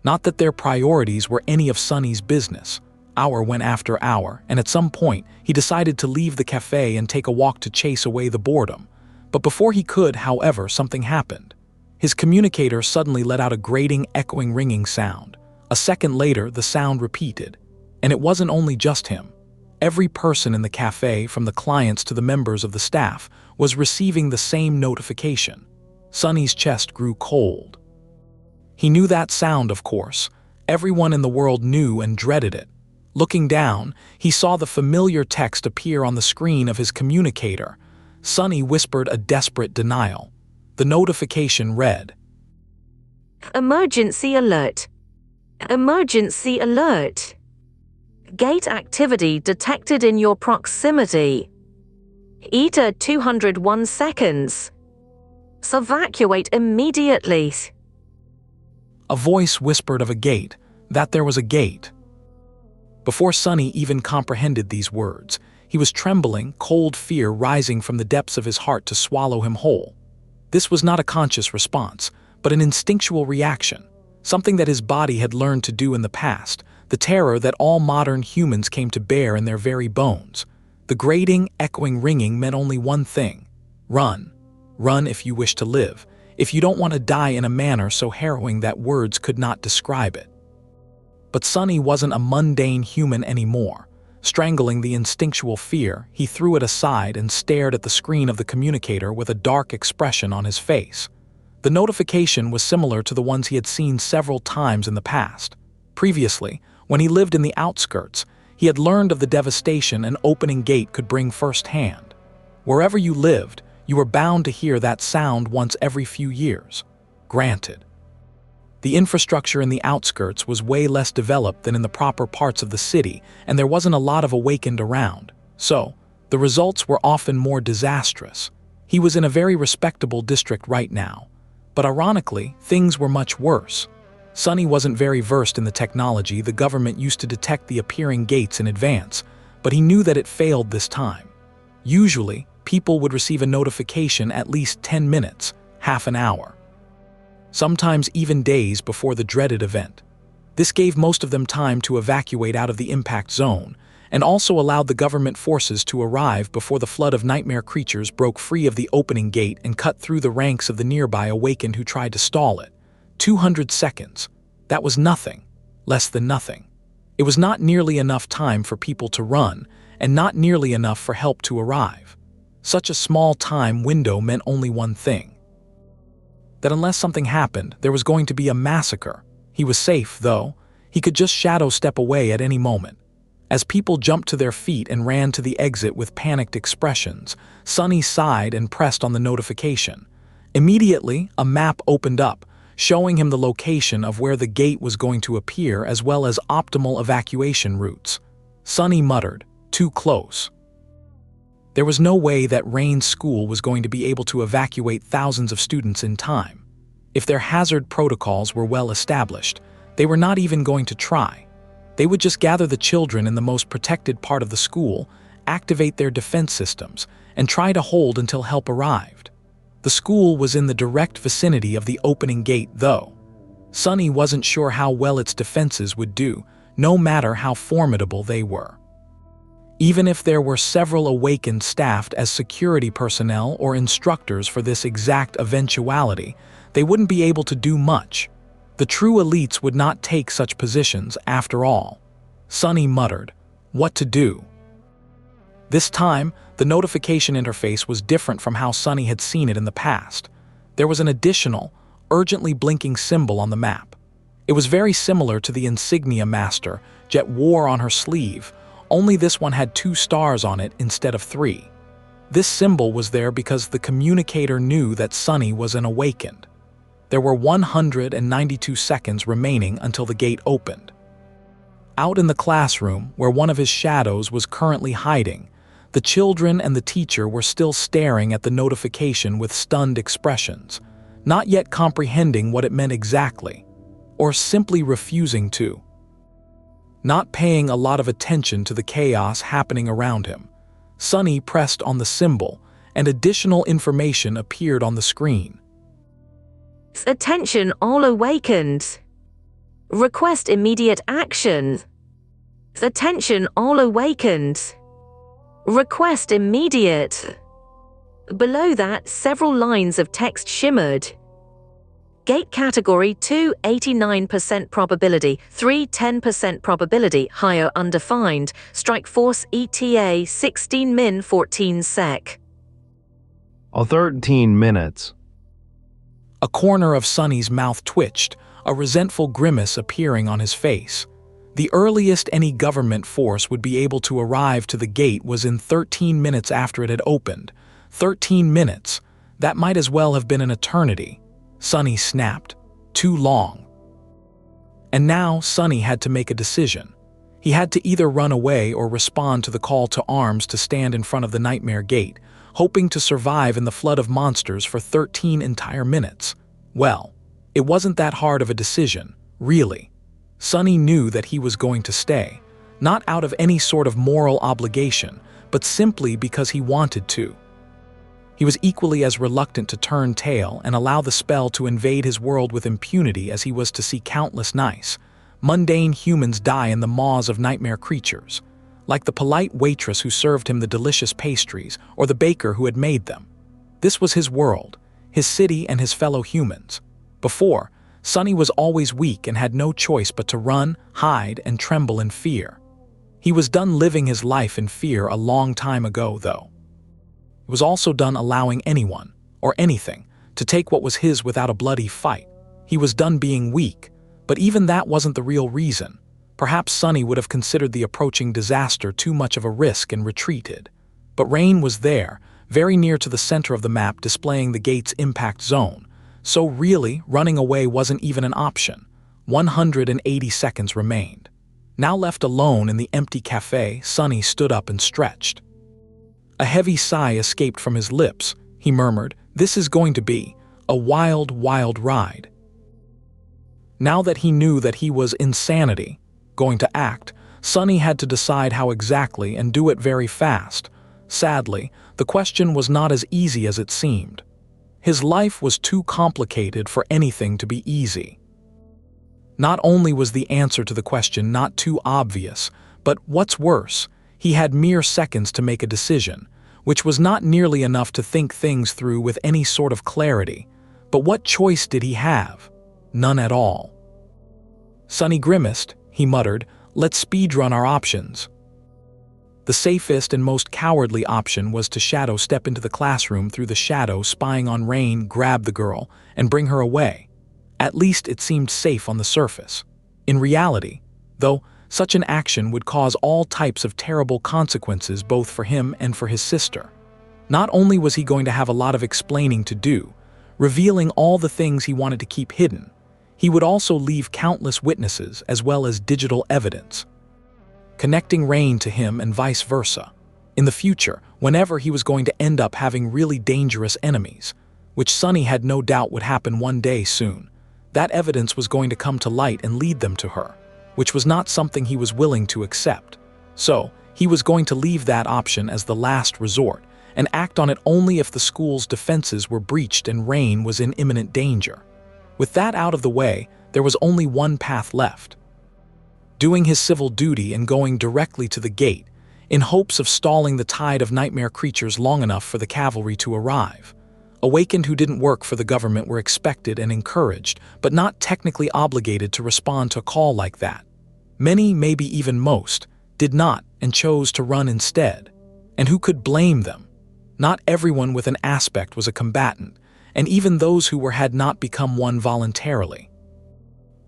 Not that their priorities were any of Sunny's business. Hour went after hour, and at some point, he decided to leave the cafe and take a walk to chase away the boredom. But before he could, however, something happened. His communicator suddenly let out a grating, echoing, ringing sound. A second later, the sound repeated. And it wasn't only just him. Every person in the cafe, from the clients to the members of the staff, was receiving the same notification. Sunny's chest grew cold. He knew that sound, of course. Everyone in the world knew and dreaded it. Looking down, he saw the familiar text appear on the screen of his communicator. Sunny whispered a desperate denial. The notification read,
Emergency alert. Emergency alert. Gate activity detected in your proximity. ETA 201 seconds. Evacuate immediately.
A voice whispered of a gate, that there was a gate. Before Sunny even comprehended these words, he was trembling, cold fear rising from the depths of his heart to swallow him whole. This was not a conscious response, but an instinctual reaction, something that his body had learned to do in the past, the terror that all modern humans came to bear in their very bones. The grating, echoing ringing meant only one thing: run. Run if you wish to live, if you don't want to die in a manner so harrowing that words could not describe it. But Sunny wasn't a mundane human anymore. Strangling the instinctual fear, he threw it aside and stared at the screen of the communicator with a dark expression on his face. The notification was similar to the ones he had seen several times in the past. Previously, when he lived in the outskirts, he had learned of the devastation an opening gate could bring firsthand. Wherever you lived, you were bound to hear that sound once every few years. Granted. The infrastructure in the outskirts was way less developed than in the proper parts of the city, and there wasn't a lot of awakened around. So, the results were often more disastrous. He was in a very respectable district right now. But ironically, things were much worse. Sunny wasn't very versed in the technology the government used to detect the appearing gates in advance, but he knew that it failed this time. Usually, people would receive a notification at least 10 minutes, half an hour. Sometimes even days before the dreaded event. This gave most of them time to evacuate out of the impact zone, and also allowed the government forces to arrive before the flood of nightmare creatures broke free of the opening gate and cut through the ranks of the nearby awakened who tried to stall it. 200 seconds. That was nothing. Less than nothing. It was not nearly enough time for people to run, and not nearly enough for help to arrive. Such a small time window meant only one thing: that unless something happened, there was going to be a massacre. He was safe, though. He could just shadow step away at any moment. As people jumped to their feet and ran to the exit with panicked expressions, Sunny sighed and pressed on the notification. Immediately, a map opened up, showing him the location of where the gate was going to appear as well as optimal evacuation routes. Sunny muttered, "Too close." There was no way that Rain's school was going to be able to evacuate thousands of students in time. If their hazard protocols were well established, they were not even going to try. They would just gather the children in the most protected part of the school, activate their defense systems and try to hold until help arrived. The school was in the direct vicinity of the opening gate, though. Sunny wasn't sure how well its defenses would do, no matter how formidable they were. Even if there were several awakened staffed as security personnel or instructors for this exact eventuality, they wouldn't be able to do much. The true elites would not take such positions after all. Sunny muttered, "What to do?" This time, the notification interface was different from how Sunny had seen it in the past. There was an additional, urgently blinking symbol on the map. It was very similar to the insignia Master Jet wore on her sleeve, only this one had 2 stars on it instead of 3. This symbol was there because the communicator knew that Sunny was an awakened. There were 192 seconds remaining until the gate opened. Out in the classroom, where one of his shadows was currently hiding, the children and the teacher were still staring at the notification with stunned expressions, not yet comprehending what it meant exactly, or simply refusing to. Not paying a lot of attention to the chaos happening around him, Sunny pressed on the symbol, and additional information appeared on the screen.
Attention all awakened. Request immediate action. Attention all awakened. Request immediate. Below that, several lines of text shimmered. Gate category 2, 89% probability, 3, 10% probability, higher undefined, strike force ETA 16 min 14 sec.
13 minutes.
A corner of Sunny's mouth twitched, a resentful grimace appearing on his face. The earliest any government force would be able to arrive to the gate was in 13 minutes after it had opened. 13 minutes. That might as well have been an eternity. Sunny snapped. Too long. And now Sunny had to make a decision. He had to either run away or respond to the call to arms to stand in front of the nightmare gate, hoping to survive in the flood of monsters for 13 entire minutes. Well, it wasn't that hard of a decision, really. Sunny knew that he was going to stay, not out of any sort of moral obligation, but simply because he wanted to. He was equally as reluctant to turn tail and allow the spell to invade his world with impunity as he was to see countless nice, mundane humans die in the maws of nightmare creatures, like the polite waitress who served him the delicious pastries or the baker who had made them. This was his world, his city and his fellow humans. Before, Sunny was always weak and had no choice but to run, hide, and tremble in fear. He was done living his life in fear a long time ago, though. It was also done allowing anyone, or anything, to take what was his without a bloody fight. He was done being weak, but even that wasn't the real reason. Perhaps Sunny would have considered the approaching disaster too much of a risk and retreated. But Rain was there, very near to the center of the map displaying the gate's impact zone. So really, running away wasn't even an option. 180 seconds remained. Now left alone in the empty cafe, Sunny stood up and stretched. A heavy sigh escaped from his lips. He murmured, "This is going to be a wild, wild ride." Now that he knew that he was insanity, going to act, Sunny had to decide how exactly and do it very fast. Sadly, the question was not as easy as it seemed. His life was too complicated for anything to be easy. Not only was the answer to the question not too obvious, but what's worse, he had mere seconds to make a decision, which was not nearly enough to think things through with any sort of clarity. But what choice did he have? None at all. Sunny grimaced. He muttered, "Let's speedrun our options." The safest and most cowardly option was to shadow step into the classroom through the shadow, spying on Rain, grab the girl, and bring her away. At least it seemed safe on the surface. In reality, though, such an action would cause all types of terrible consequences both for him and for his sister. Not only was he going to have a lot of explaining to do, revealing all the things he wanted to keep hidden, he would also leave countless witnesses as well as digital evidence, connecting Rain to him and vice versa. In the future, whenever he was going to end up having really dangerous enemies, which Sunny had no doubt would happen one day soon, that evidence was going to come to light and lead them to her, which was not something he was willing to accept. So, He was going to leave that option as the last resort and act on it only if the school's defenses were breached and Rain was in imminent danger. With that out of the way, there was only one path left. Doing his civil duty and going directly to the gate, in hopes of stalling the tide of nightmare creatures long enough for the cavalry to arrive. Awakened who didn't work for the government were expected and encouraged, but not technically obligated to respond to a call like that. Many, maybe even most, did not and chose to run instead. And who could blame them? Not everyone with an aspect was a combatant, and even those who had not become one voluntarily.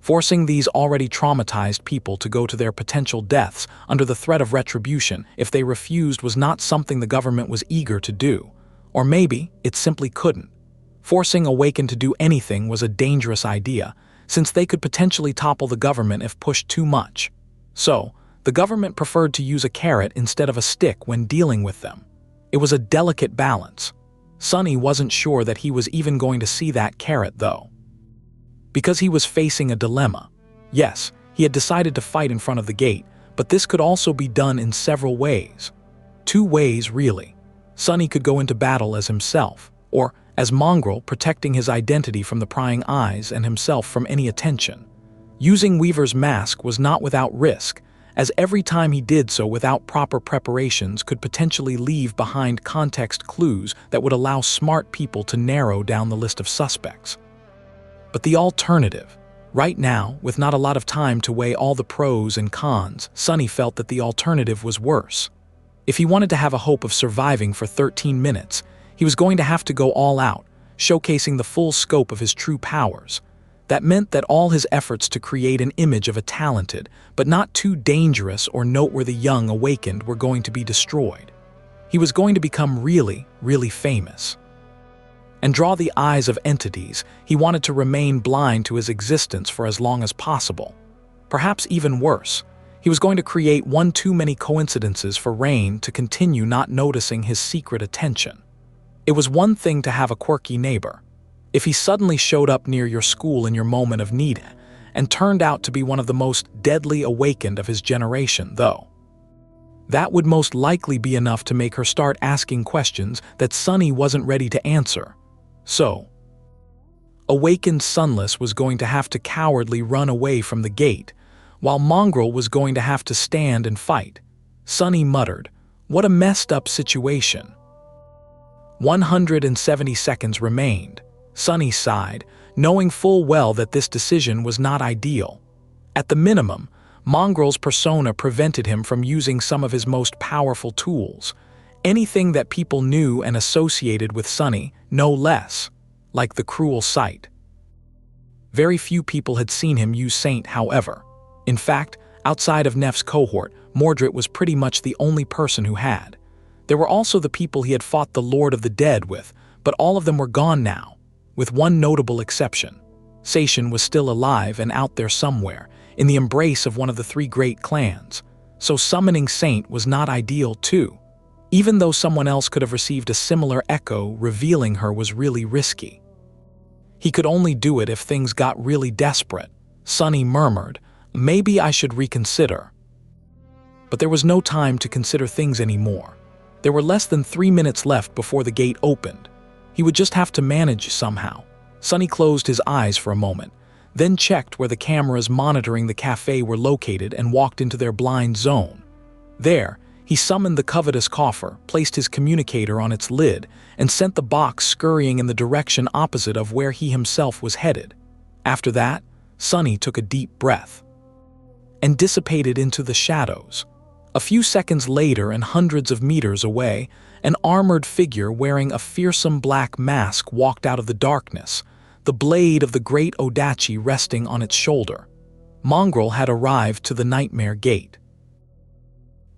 Forcing these already traumatized people to go to their potential deaths under the threat of retribution if they refused was not something the government was eager to do. Or maybe it simply couldn't. Forcing Awakened to do anything was a dangerous idea, since they could potentially topple the government if pushed too much. So, the government preferred to use a carrot instead of a stick when dealing with them. It was a delicate balance. Sunny wasn't sure that he was even going to see that carrot, though. Because he was facing a dilemma. Yes, he had decided to fight in front of the gate, but this could also be done in several ways. 2 ways, really. Sunny could go into battle as himself, or as Mongrel, protecting his identity from the prying eyes and himself from any attention. Using Weaver's mask was not without risk, as every time he did so without proper preparations could potentially leave behind context clues that would allow smart people to narrow down the list of suspects. But the alternative, right now, with not a lot of time to weigh all the pros and cons, Sunny felt that the alternative was worse. If he wanted to have a hope of surviving for 13 minutes, he was going to have to go all out, showcasing the full scope of his true powers. That meant that all his efforts to create an image of a talented, but not too dangerous or noteworthy young Awakened were going to be destroyed. He was going to become really, really famous. And draw the eyes of entities, he wanted to remain blind to his existence for as long as possible. Perhaps even worse, he was going to create one too many coincidences for Rain to continue not noticing his secret attention. It was one thing to have a quirky neighbor. If he suddenly showed up near your school in your moment of need, and turned out to be one of the most deadly Awakened of his generation, though. That would most likely be enough to make her start asking questions that Sunny wasn't ready to answer. So, Awakened Sunless was going to have to cowardly run away from the gate, while Mongrel was going to have to stand and fight. Sunny muttered, "What a messed up situation." 170 seconds remained. Sunny sighed, knowing full well that this decision was not ideal. At the minimum, Mongrel's persona prevented him from using some of his most powerful tools. Anything that people knew and associated with Sunny, no less, like the cruel sight. Very few people had seen him use Saint, however. In fact, outside of Neff's cohort, Mordred was pretty much the only person who had. There were also the people he had fought the Lord of the Dead with, but all of them were gone now, with one notable exception. Sation was still alive and out there somewhere, in the embrace of one of the 3 great clans. So summoning Saint was not ideal too. Even though someone else could have received a similar echo, revealing her was really risky. He could only do it if things got really desperate. Sunny murmured, "Maybe I should reconsider." But there was no time to consider things anymore. There were less than 3 minutes left before the gate opened. He would just have to manage somehow. Sunny closed his eyes for a moment, then checked where the cameras monitoring the cafe were located and walked into their blind zone. There, he summoned the covetous coffer, placed his communicator on its lid, and sent the box scurrying in the direction opposite of where he himself was headed. After that, Sunny took a deep breath and dissipated into the shadows. A few seconds later, and hundreds of meters away, an armored figure wearing a fearsome black mask walked out of the darkness, the blade of the great Odachi resting on its shoulder. Mongrel had arrived to the Nightmare Gate.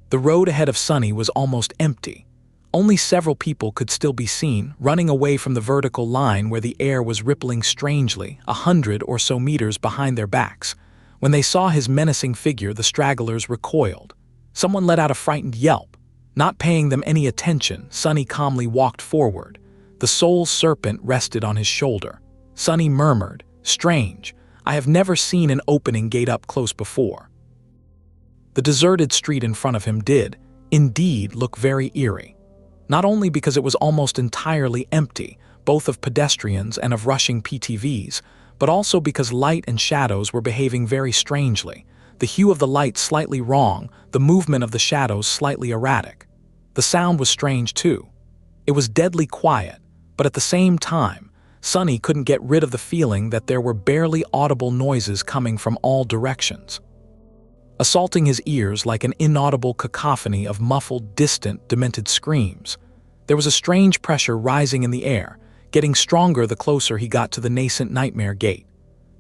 The road ahead of Sunny was almost empty. Only several people could still be seen, running away from the vertical line where the air was rippling strangely, 100 or so meters behind their backs. When they saw his menacing figure, the stragglers recoiled. Someone let out a frightened yelp. Not paying them any attention, Sunny calmly walked forward. The soul serpent rested on his shoulder. Sunny murmured, "Strange, I have never seen an opening gate up close before." The deserted street in front of him did, indeed look very eerie. Not only because it was almost entirely empty, both of pedestrians and of rushing PTVs, but also because light and shadows were behaving very strangely. The hue of the light slightly wrong, the movement of the shadows slightly erratic. The sound was strange too. It was deadly quiet, but at the same time, Sonny couldn't get rid of the feeling that there were barely audible noises coming from all directions. Assaulting his ears like an inaudible cacophony of muffled, distant, demented screams. There was a strange pressure rising in the air, getting stronger the closer he got to the nascent nightmare gate.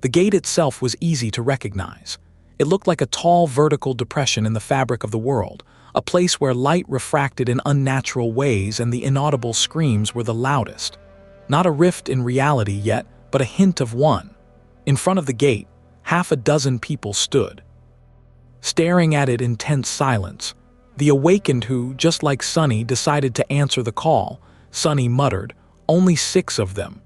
The gate itself was easy to recognize. It looked like a tall vertical depression in the fabric of the world, a place where light refracted in unnatural ways and the inaudible screams were the loudest. Not a rift in reality yet, but a hint of one. In front of the gate, half a dozen people stood, staring at it in tense silence. The awakened who, just like Sonny, decided to answer the call. Sonny muttered, "Only 6 of them."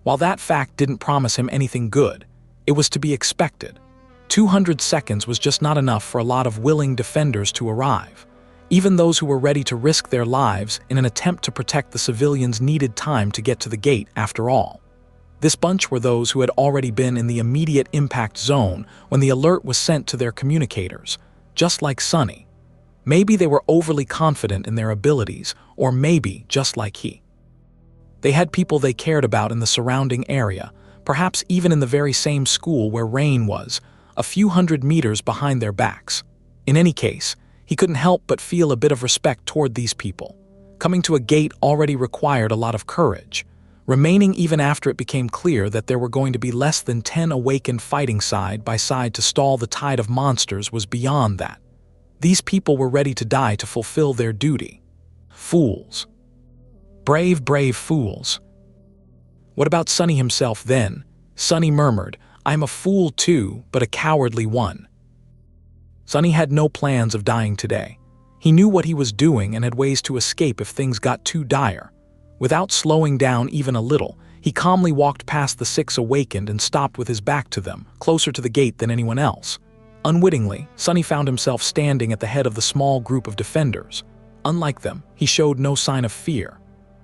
While that fact didn't promise him anything good, it was to be expected. 200 seconds was just not enough for a lot of willing defenders to arrive. Even those who were ready to risk their lives in an attempt to protect the civilians needed time to get to the gate after all. This bunch were those who had already been in the immediate impact zone when the alert was sent to their communicators, just like Sonny. Maybe they were overly confident in their abilities, or maybe just like he. They had people they cared about in the surrounding area, perhaps even in the very same school where Rain was, a few hundred meters behind their backs. In any case, he couldn't help but feel a bit of respect toward these people. Coming to a gate already required a lot of courage. Remaining even after it became clear that there were going to be less than 10 awakened fighting side by side to stall the tide of monsters was beyond that. These people were ready to die to fulfill their duty. Fools. Brave, brave fools. What about Sonny himself then? Sonny murmured, "I'm a fool too, but a cowardly one." Sonny had no plans of dying today. He knew what he was doing and had ways to escape if things got too dire. Without slowing down even a little, he calmly walked past the 6 awakened and stopped with his back to them, closer to the gate than anyone else. Unwittingly, Sonny found himself standing at the head of the small group of defenders. Unlike them, he showed no sign of fear.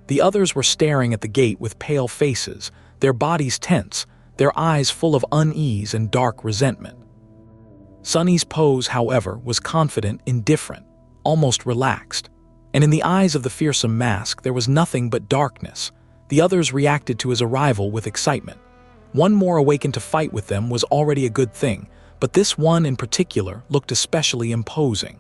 The others were staring at the gate with pale faces, their bodies tense, their eyes full of unease and dark resentment. Sonny's pose, however, was confident, indifferent, almost relaxed. And in the eyes of the fearsome mask, there was nothing but darkness. The others reacted to his arrival with excitement. One more awakened to fight with them was already a good thing, but this one in particular looked especially imposing.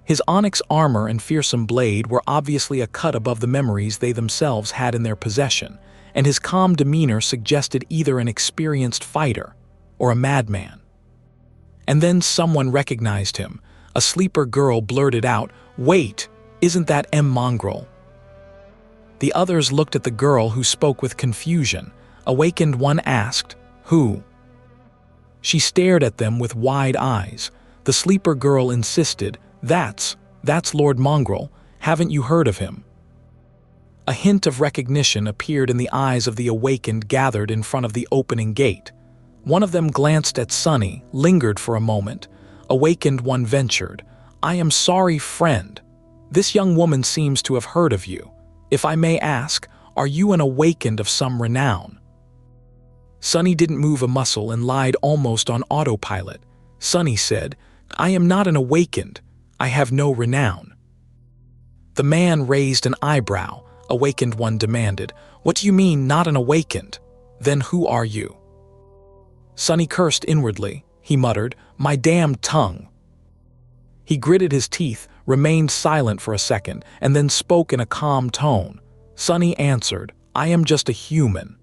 His onyx armor and fearsome blade were obviously a cut above the memories they themselves had in their possession, and his calm demeanor suggested either an experienced fighter or a madman. And then someone recognized him. A sleeper girl blurted out, "Wait, isn't that M. Mongrel?" The others looked at the girl who spoke with confusion. Awakened one asked, "Who?" She stared at them with wide eyes. The sleeper girl insisted, That's Lord Mongrel. Haven't you heard of him?" A hint of recognition appeared in the eyes of the awakened gathered in front of the opening gate. One of them glanced at Sonny, lingered for a moment. Awakened one ventured, "I am sorry, friend. This young woman seems to have heard of you. If I may ask, are you an awakened of some renown?" Sonny didn't move a muscle and lied almost on autopilot. Sonny said, "I am not an awakened. I have no renown." The man raised an eyebrow. Awakened one demanded, "What do you mean, not an awakened? Then who are you?" Sonny cursed inwardly. He muttered, "My damned tongue." He gritted his teeth, remained silent for a second, and then spoke in a calm tone. Sonny answered, "I am just a human."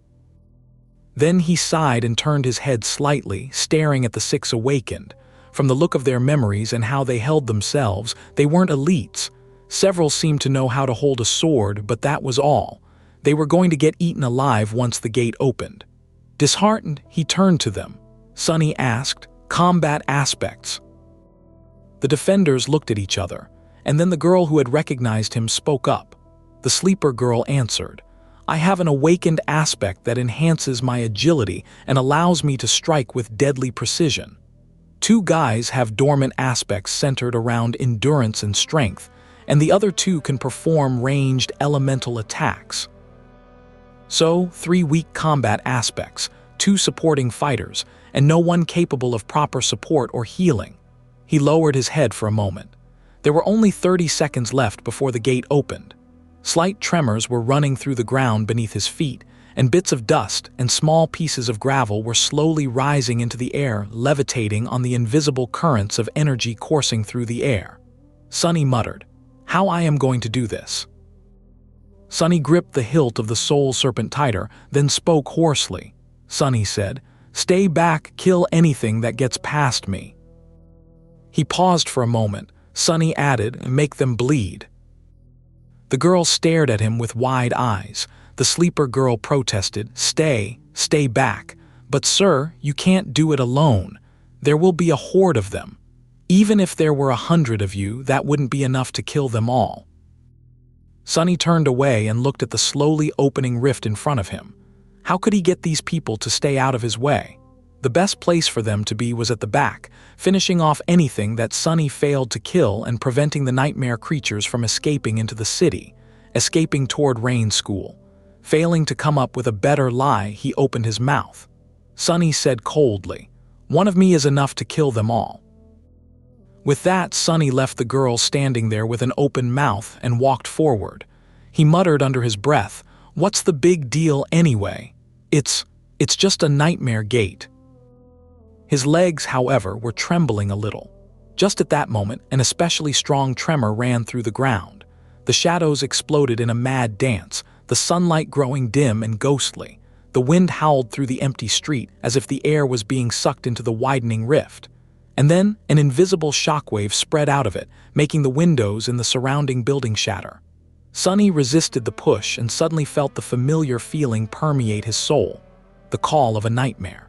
Then he sighed and turned his head slightly, staring at the 6 awakened. From the look of their memories and how they held themselves, they weren't elites. Several seemed to know how to hold a sword, but that was all. They were going to get eaten alive once the gate opened. Disheartened, he turned to them. Sonny asked, "Combat aspects?" The defenders looked at each other, and then the girl who had recognized him spoke up. The sleeper girl answered, "I have an awakened aspect that enhances my agility and allows me to strike with deadly precision." 2 guys have dormant aspects centered around endurance and strength, and the other 2 can perform ranged elemental attacks. So, 3 weak combat aspects, 2 supporting fighters, and no one capable of proper support or healing. He lowered his head for a moment. There were only 30 seconds left before the gate opened. Slight tremors were running through the ground beneath his feet, and bits of dust and small pieces of gravel were slowly rising into the air, levitating on the invisible currents of energy coursing through the air. Sunny muttered, "How I am going to do this?" Sunny gripped the hilt of the soul serpent tighter, then spoke hoarsely. Sunny said, "Stay back, kill anything that gets past me." He paused for a moment. Sunny added, "Make them bleed." The girl stared at him with wide eyes. The sleeper girl protested, Stay back. But sir, you can't do it alone. There will be a horde of them. Even if there were 100 of you, that wouldn't be enough to kill them all." Sunny turned away and looked at the slowly opening rift in front of him. How could he get these people to stay out of his way? The best place for them to be was at the back, finishing off anything that Sunny failed to kill and preventing the nightmare creatures from escaping into the city, escaping toward Rain School. Failing to come up with a better lie, he opened his mouth. Sunny said coldly, "One of me is enough to kill them all." With that, Sunny left the girl standing there with an open mouth and walked forward. He muttered under his breath, "What's the big deal anyway? It's just a nightmare gate." His legs, however, were trembling a little. Just at that moment, an especially strong tremor ran through the ground. The shadows exploded in a mad dance, the sunlight growing dim and ghostly. The wind howled through the empty street as if the air was being sucked into the widening rift. And then, an invisible shockwave spread out of it, making the windows in the surrounding building shatter. Sunny resisted the push and suddenly felt the familiar feeling permeate his soul, the call of a nightmare.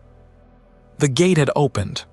The gate had opened.